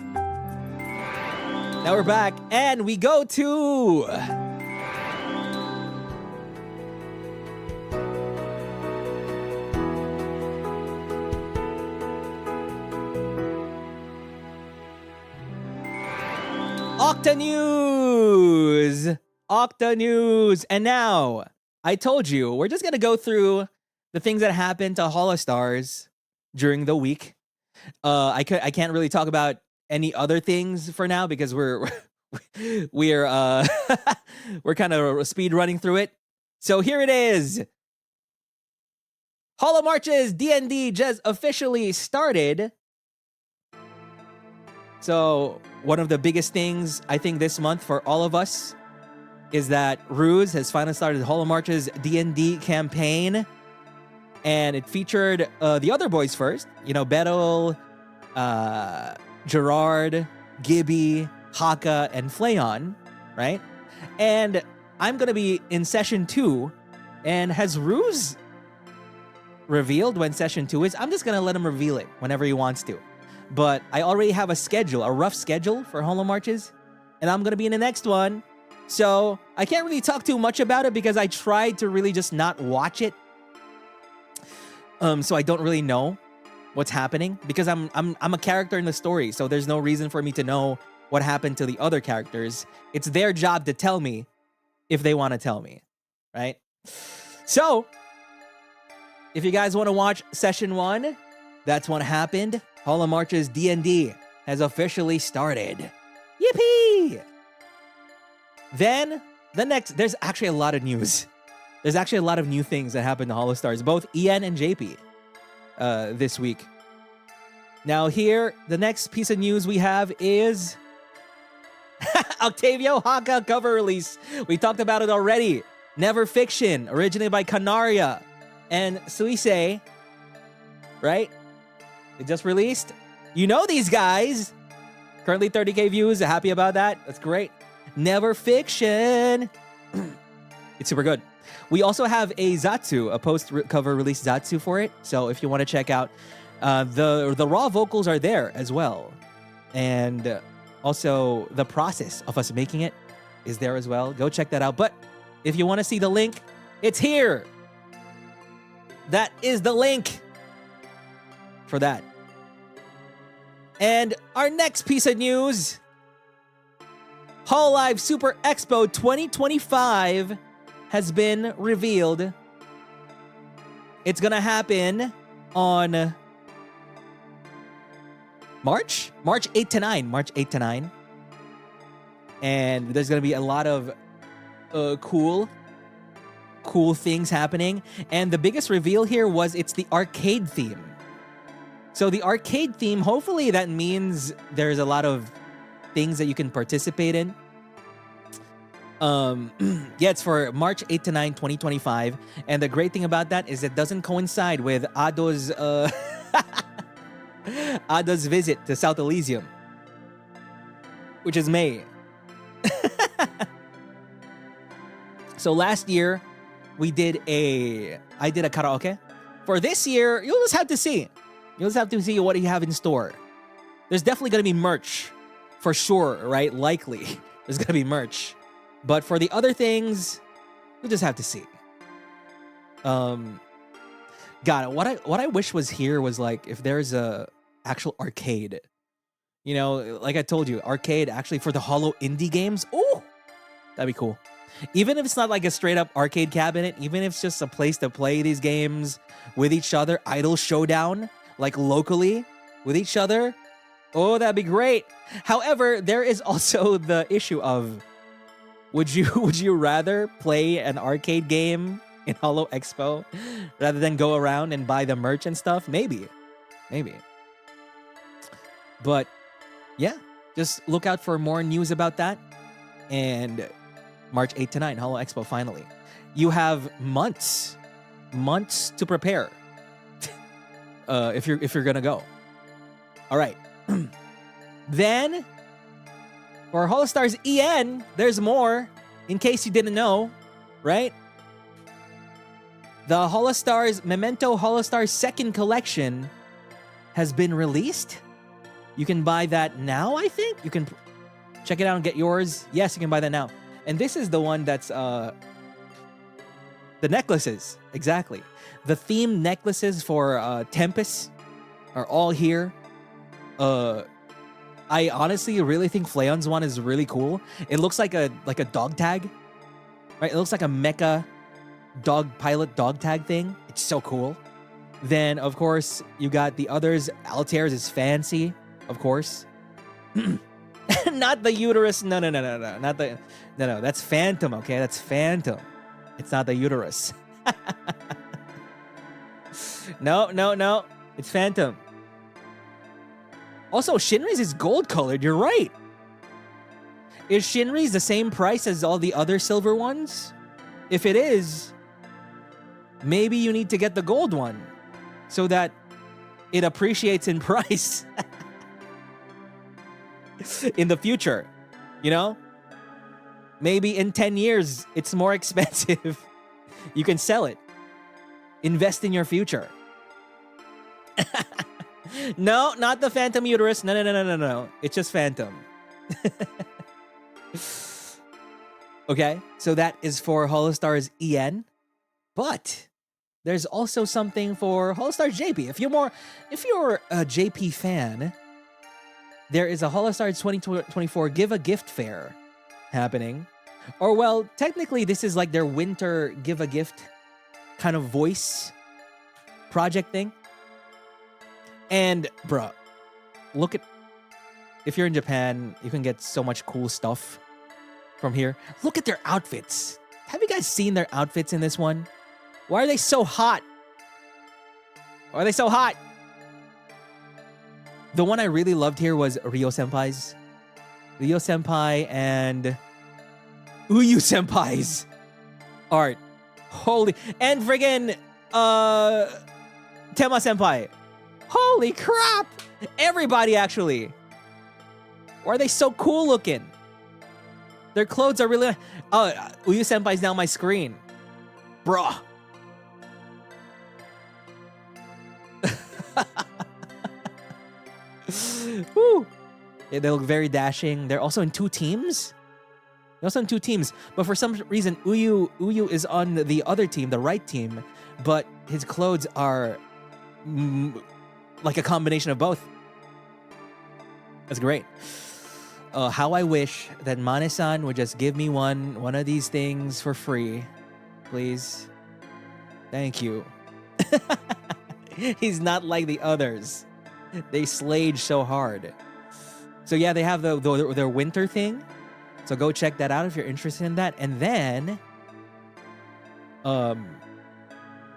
Now we're back and we go to... Octa News. And now, I told you, we're just going to go through the things that happened to HoloStars during the week. I can't really talk about any other things for now because we're we're kind of speed running through it. So here it is. HoloMarches D&D just officially started. So one of the biggest things I think this month for all of us is that Ruze has finally started the HoloMarches D&D campaign. And it featured the other boys first. You know, Beryl, Gerard, Gibby, Hakka, and Flayon, right? And I'm going to be in session 2. And has Ruze revealed when session 2 is? I'm just going to let him reveal it whenever he wants to. But I already have a schedule, a rough schedule for HoloMarches. And I'm going to be in the next one. So I can't really talk too much about it because I tried to really just not watch it. So I don't really know what's happening because I'm a character in the story. So there's no reason for me to know what happened to the other characters. It's their job to tell me if they want to tell me, right? So if you guys want to watch session 1, that's what happened. HoloMarches D&D has officially started. Yippee! Then the next, there's actually a lot of news. There's actually a lot of new things that happened to HoloStars, both EN and JP this week. Now here, the next piece of news we have is Octavio Hakka cover release. We talked about it already. NeverFiction, originated by Kanaria and Suise, right? They just released. You know these guys. Currently 30K views. Happy about that. That's great. NeverFiction. It's super good. We also have a Zatsu, a post-cover release Zatsu for it. So if you want to check out, the raw vocals are there as well. And also the process of us making it is there as well. Go check that out. But if you want to see the link, it's here. That is the link for that. And our next piece of news, Hololive Super Expo 2025 has been revealed. It's gonna happen on March 8 to 9. March 8 to 9. And there's gonna be a lot of cool things happening. And the biggest reveal here was it's the arcade theme. So the arcade theme, hopefully that means there's a lot of things that you can participate in. Yeah, it's for March 8 to 9, 2025. And the great thing about that is it doesn't coincide with Ado's Ado's visit to South Elysium, which is May. So last year I did a karaoke. For this year, you'll just have to see. You'll just have to see what you have in store. There's definitely going to be merch for sure, right? Likely there's going to be merch. But for the other things, you'll just have to see. God, what I wish was here was like if there's a actual arcade. You know, like I told you, arcade actually for the Holo indie games. Oh, that'd be cool. Even if it's not like a straight up arcade cabinet, even if it's just a place to play these games with each other, idle showdown, like locally with each other. Oh, that'd be great. However, there is also the issue of would you rather play an arcade game in Holo Expo rather than go around and buy the merch and stuff? Maybe. But yeah, just look out for more news about that. And March 8 to 9, Holo Expo finally. You have months to prepare if you're gonna go. All right. Then for HoloStars-EN, there's more. In case you didn't know, right? The Memento HoloStars second collection has been released. You can buy that now, I think. You can check it out and get yours. Yes, you can buy that now. And this is the one that's the necklaces. Exactly. The themed necklaces for Tempest are all here. I honestly really think Flayon's one is really cool. It looks like a dog tag, right? It looks like a mecha pilot dog tag thing. It's so cool. Then of course you got the others. Altair's is fancy, of course. Not the uterus. No. Not the. No. That's Phantom. Okay, that's Phantom. It's not the uterus. No, no, no. It's Phantom. Also, Shinri's is gold colored. You're right. Is Shinri's the same price as all the other silver ones? If it is, maybe you need to get the gold one so that it appreciates in price in the future. You know? Maybe in 10 years, it's more expensive. You can sell it. Invest in your future. No, not the Phantom Uterus. No, no, no, no, no, no. It's just Phantom. Okay, so that is for HoloStars-EN. But there's also something for HoloStars JP. If you're a JP fan, there is a HoloStars 2024 Give a Gift Fair happening. Or well, technically this is like their winter give a gift kind of voice project thing. And bruh, look at, if you're in Japan, you can get so much cool stuff from here. Look at their outfits. Have you guys seen their outfits in this one? Why are they so hot? Why are they so hot? The one I really loved here was Ryo Senpai's. Ryo Senpai and Uyu Senpai's art. Holy, and friggin' Tema Senpai. Holy crap! Everybody actually. Why are they so cool looking? Their clothes are really... Oh, Uyu Senpai's down my screen. Bruh. Woo. Yeah, they look very dashing. They're also in two teams. They're also in two teams. But for some reason, Uyu is on the other team, the right team. But his clothes are like a combination of both. That's great. How I wish that Mane-san would just give me one of these things for free. Please. Thank you. He's not like the others. They slayed so hard. So yeah, they have their winter thing. So go check that out if you're interested in that. And then,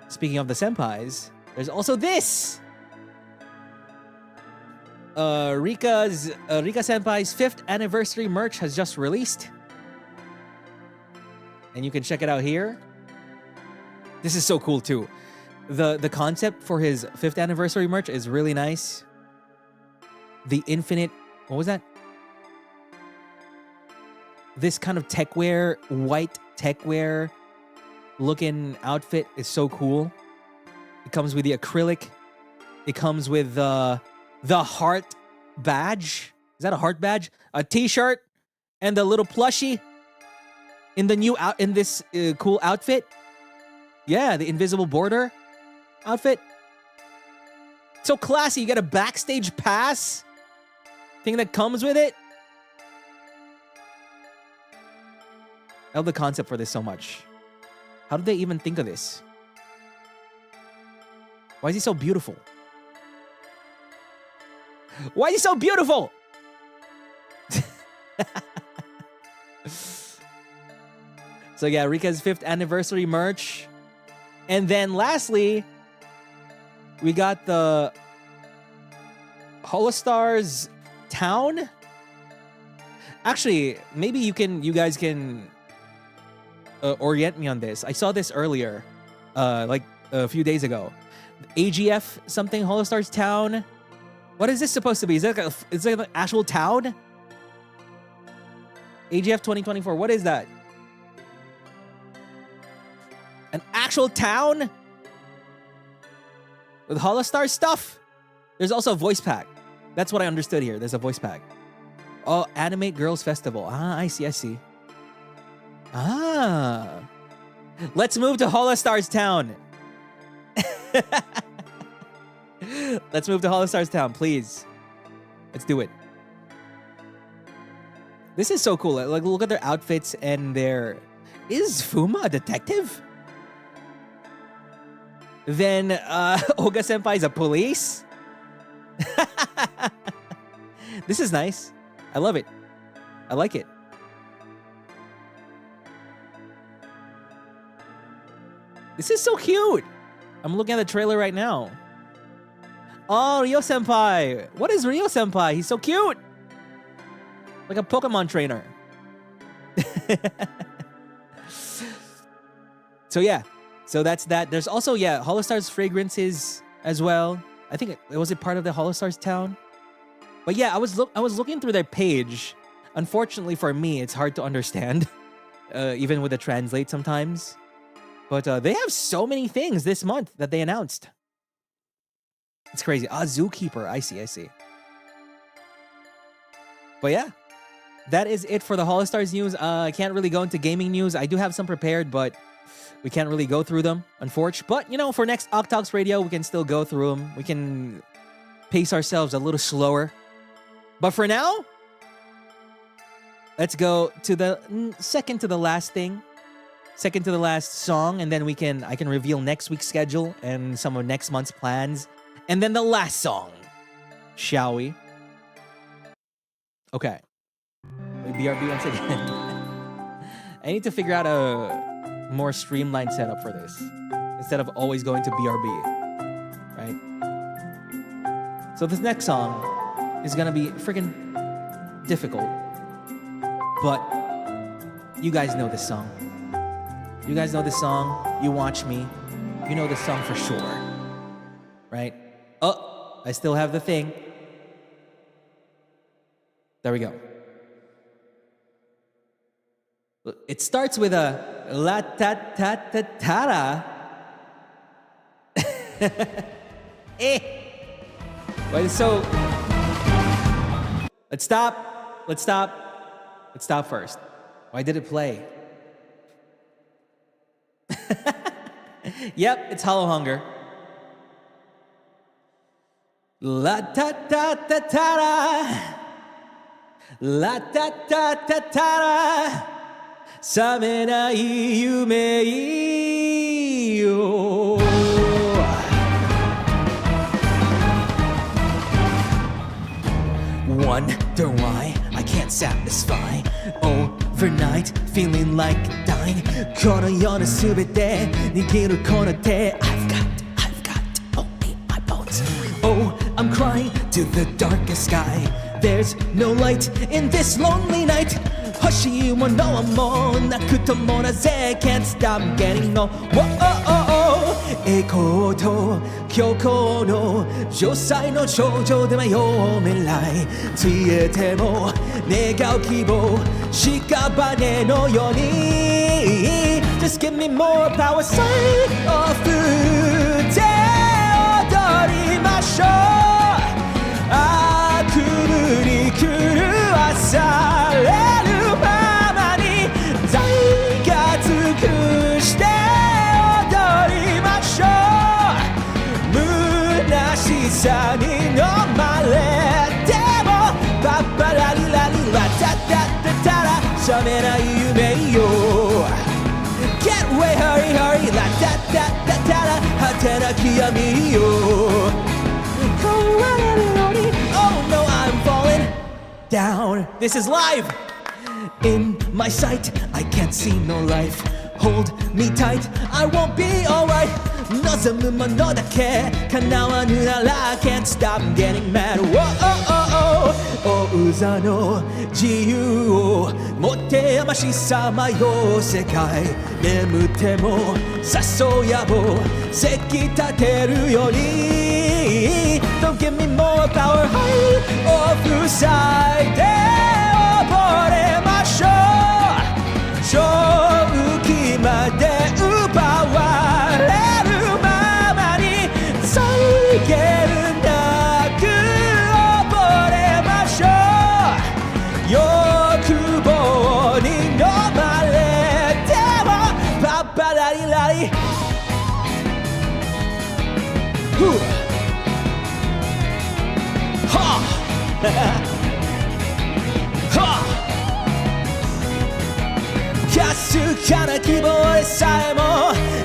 speaking of the senpais, there's also this. Rikka Senpai's 5th anniversary merch has just released. And you can check it out here. This is so cool too. The concept for his 5th anniversary merch is really nice. The infinite, what was that? This kind of techwear, white techwear looking outfit is so cool. It comes with the acrylic. It comes with the heart badge. Is that a heart badge? A t-shirt and the little plushie in the new in this cool outfit. Yeah, the invisible border outfit. So classy. You get a backstage pass thing that comes with it. I love the concept for this so much. How did they even think of this? Why is he so beautiful? Why is he so beautiful? So yeah, Rikka's 5th anniversary merch. And then lastly, we got the HoloStars town. Actually, maybe you guys can orient me on this. I saw this earlier, like a few days ago. AGF something HoloStars town. What is this supposed to be? Is that like an actual town? AGF 2024. What is that? An actual town with HoloStars stuff. There's also a voice pack. That's what I understood here. There's a voice pack. Oh, Animate Girls Festival. Ah, I see. Ah. Let's move to HoloStars Town. Let's move to HoloStars Town, please. Let's do it. This is so cool. Like, look at their outfits and their... Is Fuma a detective? Then Oga Senpai is a police? This is nice. I love it. I like it. This is so cute. I'm looking at the trailer right now. Oh, Ryo-senpai. What is Ryo-senpai? He's so cute. Like a Pokemon trainer. So yeah. So that's that. There's also, yeah, HoloStars fragrances as well. I think was it part of the HoloStars town? But yeah, I was looking through their page. Unfortunately for me, it's hard to understand, even with the translate sometimes. But they have so many things this month that they announced. It's crazy. Ah, Zookeeper. I see. But yeah, that is it for the HoloStars news. I can't really go into gaming news. I do have some prepared, but we can't really go through them, unfortunately. But, you know, for next OcTalks Radio, we can still go through them. We can pace ourselves a little slower. But for now, let's go to the second to the last song, and then I can reveal next week's schedule and some of next month's plans. And then the last song. Shall we? Okay. BRB once again. I need to figure out a more streamlined setup for this instead of always going to BRB. Right? So this next song is gonna be freaking difficult. But you guys know this song. You guys know this song. You watch me. You know this song for sure. Right? Oh, I still have the thing. There we go. It starts with a la ta ta ta ta da. But so let's stop first. Why did it play? Yep, it's Hollow Hunger. La ta ta ta ta da. La ta ta ta ta da. 覚めない夢よ Wonder why I can't satisfy Overnight feeling like dying この世の全て握るこの手 I've got only my bones Oh, I'm crying to the darkest sky There's no light in this lonely night 欲しいものはもうなくともなぜ Can't stop getting no栄光と強行の城塞の頂上で迷う未来消えても願う希望屍のように Just give me more power sign of food 手を踊りましょう悪夢に狂わされるままに財が尽くして踊りましょう虚しさに飲まれてもパッパラリラリラタタタタラ覚めない夢よ Get away hurry hurry ラタタタタラ果てなき闇よ Oh no, I'm falling down. This is live. In my sight, I can't see no life. Hold me tight, I won't be alright. 望むものだけ叶わぬなら Can't stop getting mad. Oh, 王座の自由を持て余しさまよう世界眠っても誘いやぼせき立てるように Don't give me more power high or side で溺れましょう正気まで奪われるままにさりげなく溺れましょう欲望に飲まれてもパッパラリラリかすかな希望でさえも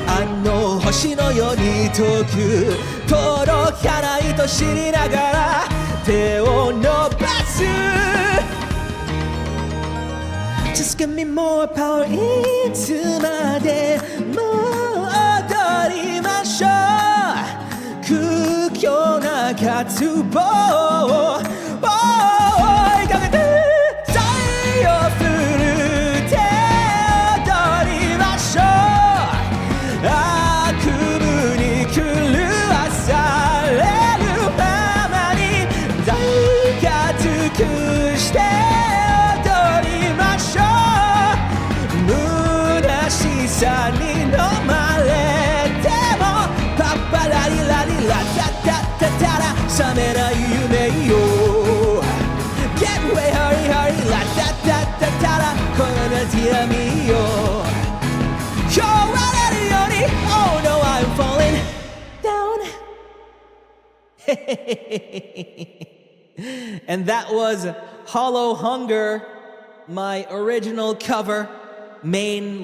あの星のように遠く届かないと知りながら手を伸ばす Just give me more power いつまでも踊りましょう中つぼを追いかけて太陽振る手を取りましょう悪夢に狂わされるままに大活躍して踊りましょう虚しさに飲まれてもパッパラリラリラタタタタラ覚めない夢よ Get away hurry hurry ラタタタタラこの夏やみよ今日はれるように Oh no I'm falling down And that was Hollow Hunger, my original cover, main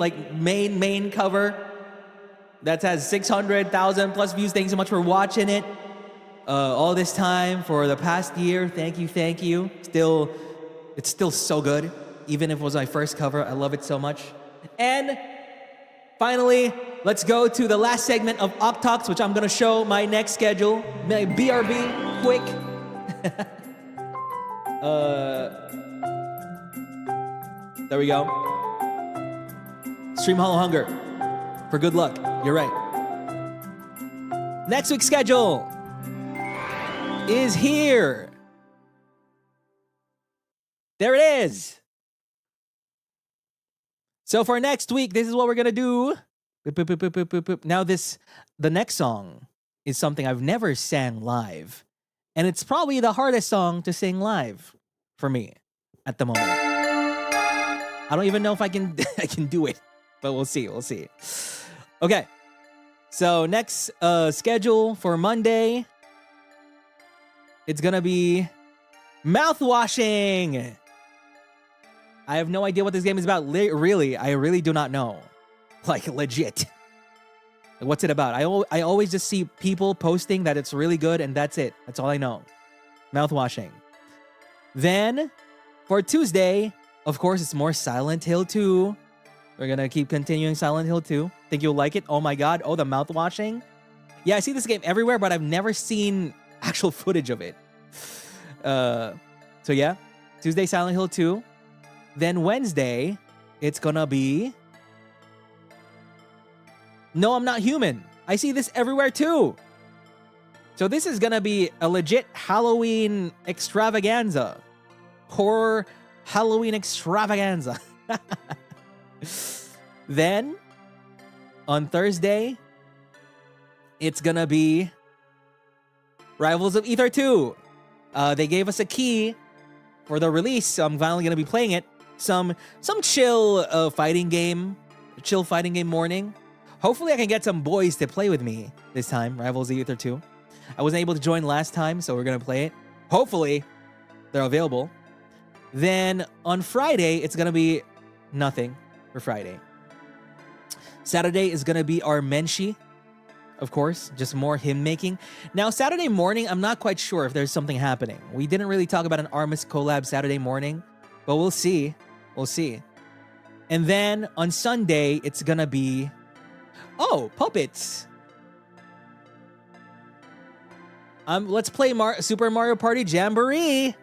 cover. That has 600,000 plus views. Thanks so much for watching it. All this time for the past year. Thank you. It's still so good. Even if it was my first cover, I love it so much. And finally, let's go to the last segment of OcTalks, which I'm gonna show my next schedule. My BRB, quick. There we go. Stream Hollow Hunger. For good luck. You're right. Next week's schedule is here. There it is. So for next week, this is what we're gonna do. Now the next song is something I've never sang live. And it's probably the hardest song to sing live for me at the moment. I don't even know if I can do it, but we'll see. Okay. So next schedule for Monday, it's gonna be mouthwashing. I have no idea what this game is about. Really, I really do not know. Like legit. What's it about? I always just see people posting that it's really good and that's it. That's all I know. Mouthwashing. Then for Tuesday, of course, it's more Silent Hill 2. We're gonna keep continuing Silent Hill 2. Think you'll like it? Oh my god. Oh, the mouthwashing. Yeah, I see this game everywhere, but I've never seen actual footage of it. So yeah, Tuesday, Silent Hill 2. Then Wednesday, it's gonna be No, I'm Not Human. I see this everywhere too. So this is gonna be a legit Halloween extravaganza. Horror Halloween extravaganza. Then, on Thursday, it's gonna be Rivals of Ether 2. They gave us a key for the release, so I'm finally gonna be playing it. Some chill fighting game morning. Hopefully I can get some boys to play with me this time, Rivals of Ether 2. I wasn't able to join last time, so we're gonna play it. Hopefully, they're available. Then on Friday, it's gonna be nothing for Friday. Saturday is gonna be our Menshi, of course, just more hymn making. Now, Saturday morning, I'm not quite sure if there's something happening. We didn't really talk about an Armis collab Saturday morning, but we'll see. We'll see. And then on Sunday, it's gonna be... Oh, puppets. Let's play Super Mario Party Jamboree.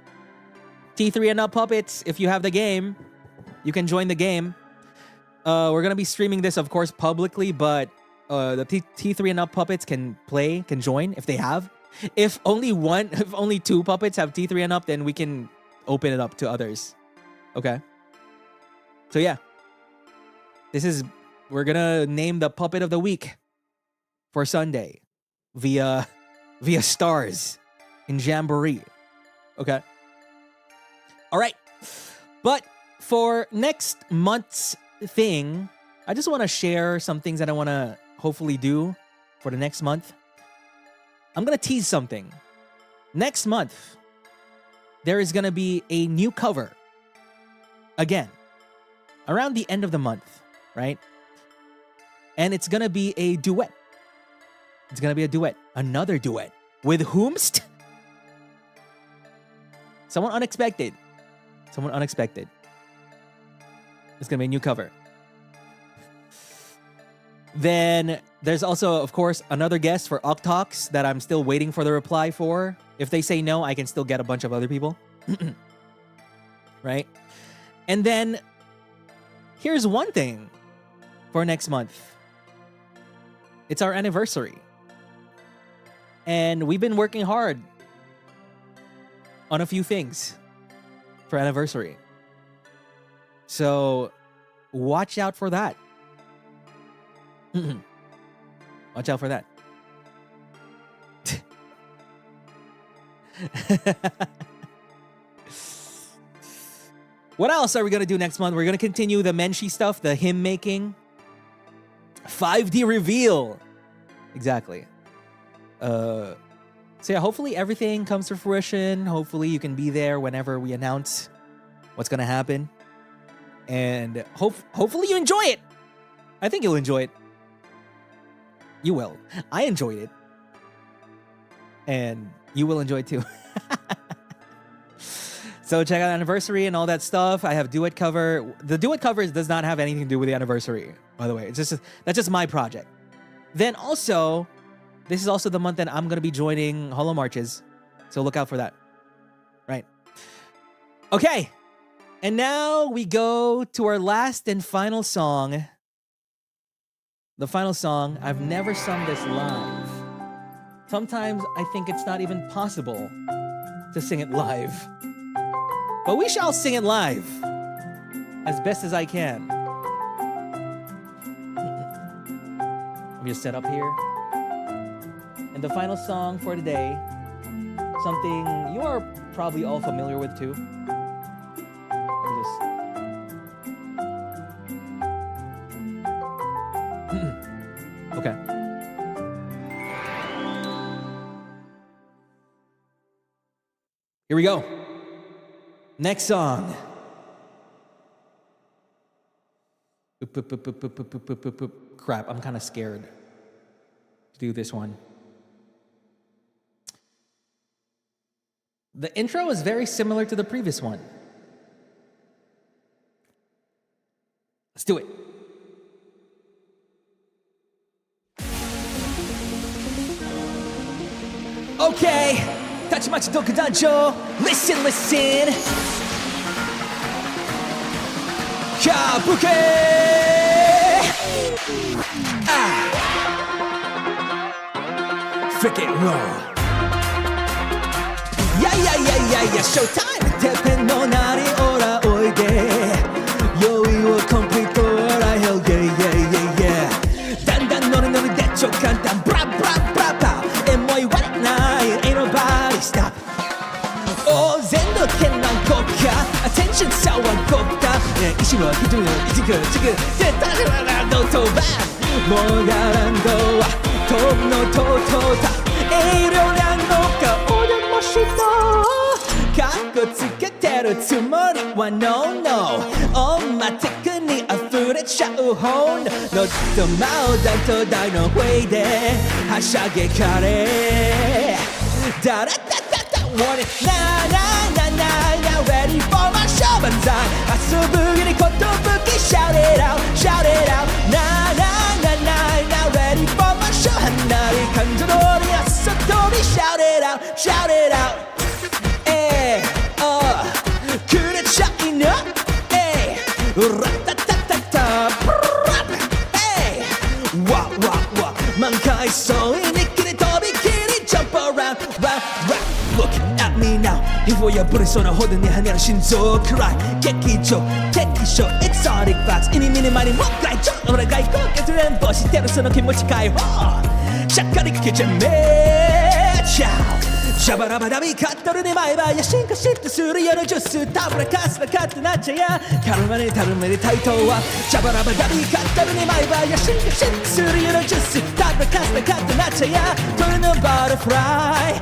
T3 and up puppets. If you have the game, you can join the game. We're gonna be streaming this, of course, publicly, but the T3 and up puppets can join if they have. If only 2 puppets have T3 and up, then we can open it up to others. Okay. So yeah, we're gonna name the puppet of the week for Sunday via stars in Jamboree. Okay. All right. But for next month's thing, I just want to share some things that I want to hopefully do for the next month. I'm going to tease something. Next month, there is going to be a new cover. Again, around the end of the month, right? And it's going to be a duet. It's going to be a duet. Another duet. With whomst? Someone unexpected. It's going to be a new cover. Then There's also, of course, another guest for OcTalks that I'm still waiting for the reply for. If they say no, I can still get a bunch of other people. Right? And then, here's one thing for next month. It's our anniversary. And we've been working hard on a few things for anniversary. So, watch out for that. Watch out for that. What else are we going to do next month? We're going to continue the Menshi stuff, the hymn making. 5D reveal. Exactly. So yeah, hopefully everything comes to fruition. Hopefully you can be there whenever we announce what's going to happen. And hopefully you enjoy it. I think you'll enjoy it. You will. I enjoyed it. And you will enjoy it too. So check out anniversary and all that stuff. I have duet cover. The duet covers does not have anything to do with the anniversary, by the way. It's just that's just my project. Then also, this is also the month that I'm gonna be joining HoloMarches. So look out for that. Right. Okay. And now we go to our last and final song. The final song. I've never sung this live. Sometimes I think it's not even possible to sing it live. But we shall sing it live as best as I can. Let me just set up here. And the final song for today, something you are probably all familiar with too. Let me just... Okay. Here we go. Next song. Crap, I'm kind of scared to do this one. The intro is very similar to the previous one. Let's do it. Okay. Tachimachi Dokudancho, listen, listen. Kabuke! Freak it raw. Yeah, showtime! Tepen no nari ora oide. Yoi wo complete ora hell, yeah. Dandan nori nori decho kantan, bra bra bra bra. Emoi wari nai, ain't nobody stop. Oh, zendo kennan kokka, attention sawan kokka. Ishi wa hito yo ichiku chiku, detarara no toban. Mogarando wa tom no totota. Eiryoran no ka odemo shito. Kakko tsuketeru tsumori wa no. Omateku ni afurechau hon. No tomao dan to dai no hui de hashage kare. Da-da-da-da-da, want it na, ready for my show banzai. Asubugi ni kotobuki, shout it out, na, ready for my show. Hanari kanjo nori asotobi, shout it out, kurechai no, ra-ta-ta-ta-ta, wa, mankai soi nikki tobi kiri, jump around, round. Look at me now. Before you put it on a hold in your hand, shinzo cry. Kekicho, tekisho, exotic facts. Any minute, money, more guy, jump over a guy, go get to them, bossy, tell us on a kimochi kai. Shakari kitchen, chow. Shabarabadabi, Kataru, Maiba, Yashinka, shit to Surya, just to Tabrakas, the Katanacha, Karamani, Tarumani, Taitoa. Shabarabadabi, Kataru, Maiba, Yashinka, shit to Surya, just to Tabrakas, the Katanacha, turn the butterfly.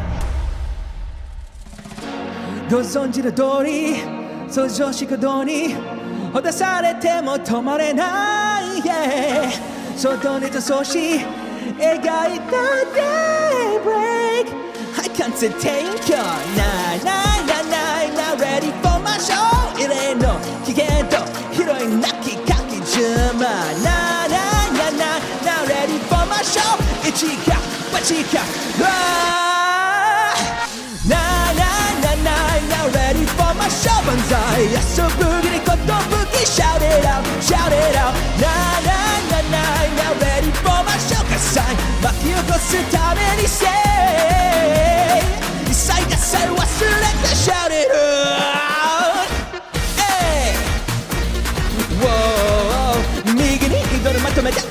ご存知の通り、そう常識通り、ほだされても止まれない、yeah、外にとそうし、描いた daybreak I can't think you're not ready for my show 異例の危険と広いなきかきじゅま not ready for my show Chika. Now ready for my show banzai. Yes, so boogie kotobuki. Shout it out, shout it out. Now ready for my show kasai. Makiyokosu tame ni say. Isai gasai wasurete. Shout it out. Hey. Whoa. Migi ni idoru matomete.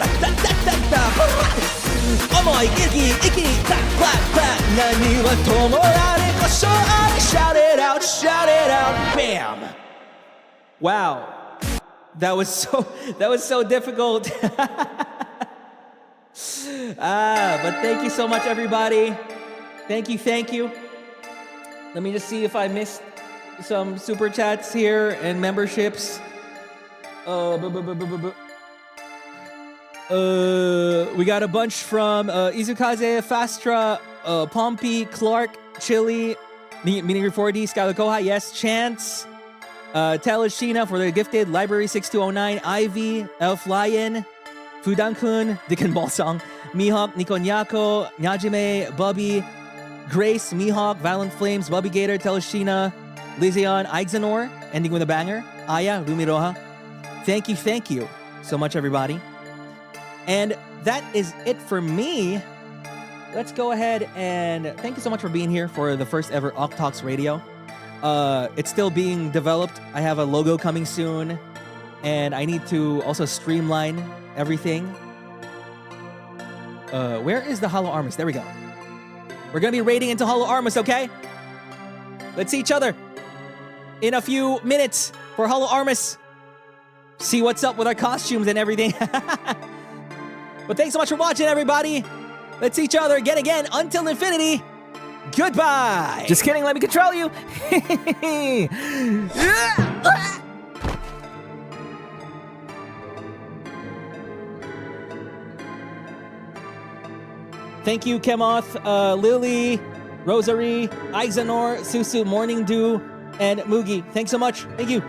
Omoi iki clap clap clap. Nani wa tomorare kosho are. Shout it out, bam. Wow, that was so difficult. But thank you so much, everybody. Thank you. Let me just see if I missed some super chats here and memberships. We got a bunch from Izukaze, Fastra, Pompey, Clark, Chili, meaning 4D, Skylar Koha, yes, Chance, Teleshina for the gifted, Library 6209, Ivy, Elf Lion, Fudan-kun, Dickon Balsong, Mihawk, Nico Nyako, Nyajime, Bubby, Grace, Mihawk, Violent Flames, Bubby Gator, Teleshina, Lizion, Ixanor, ending with a banger, Aya, Rumiroha. Thank you so much, everybody. And that is it for me. Let's go ahead and thank you so much for being here for the first ever OcTalks Radio. It's still being developed. I have a logo coming soon, and I need to also streamline everything. Where is the HoloMarches? There we go. We're gonna be raiding into HoloMarches, okay? Let's see each other in a few minutes for HoloMarches. See what's up with our costumes and everything. But thanks so much for watching, everybody. Let's see each other again until infinity. Goodbye. Just kidding, let me control you. Thank you, Kemoth, Lily, Rosary, Ixanor, Susu, Morning Dew, and Mugi. Thanks so much. Thank you.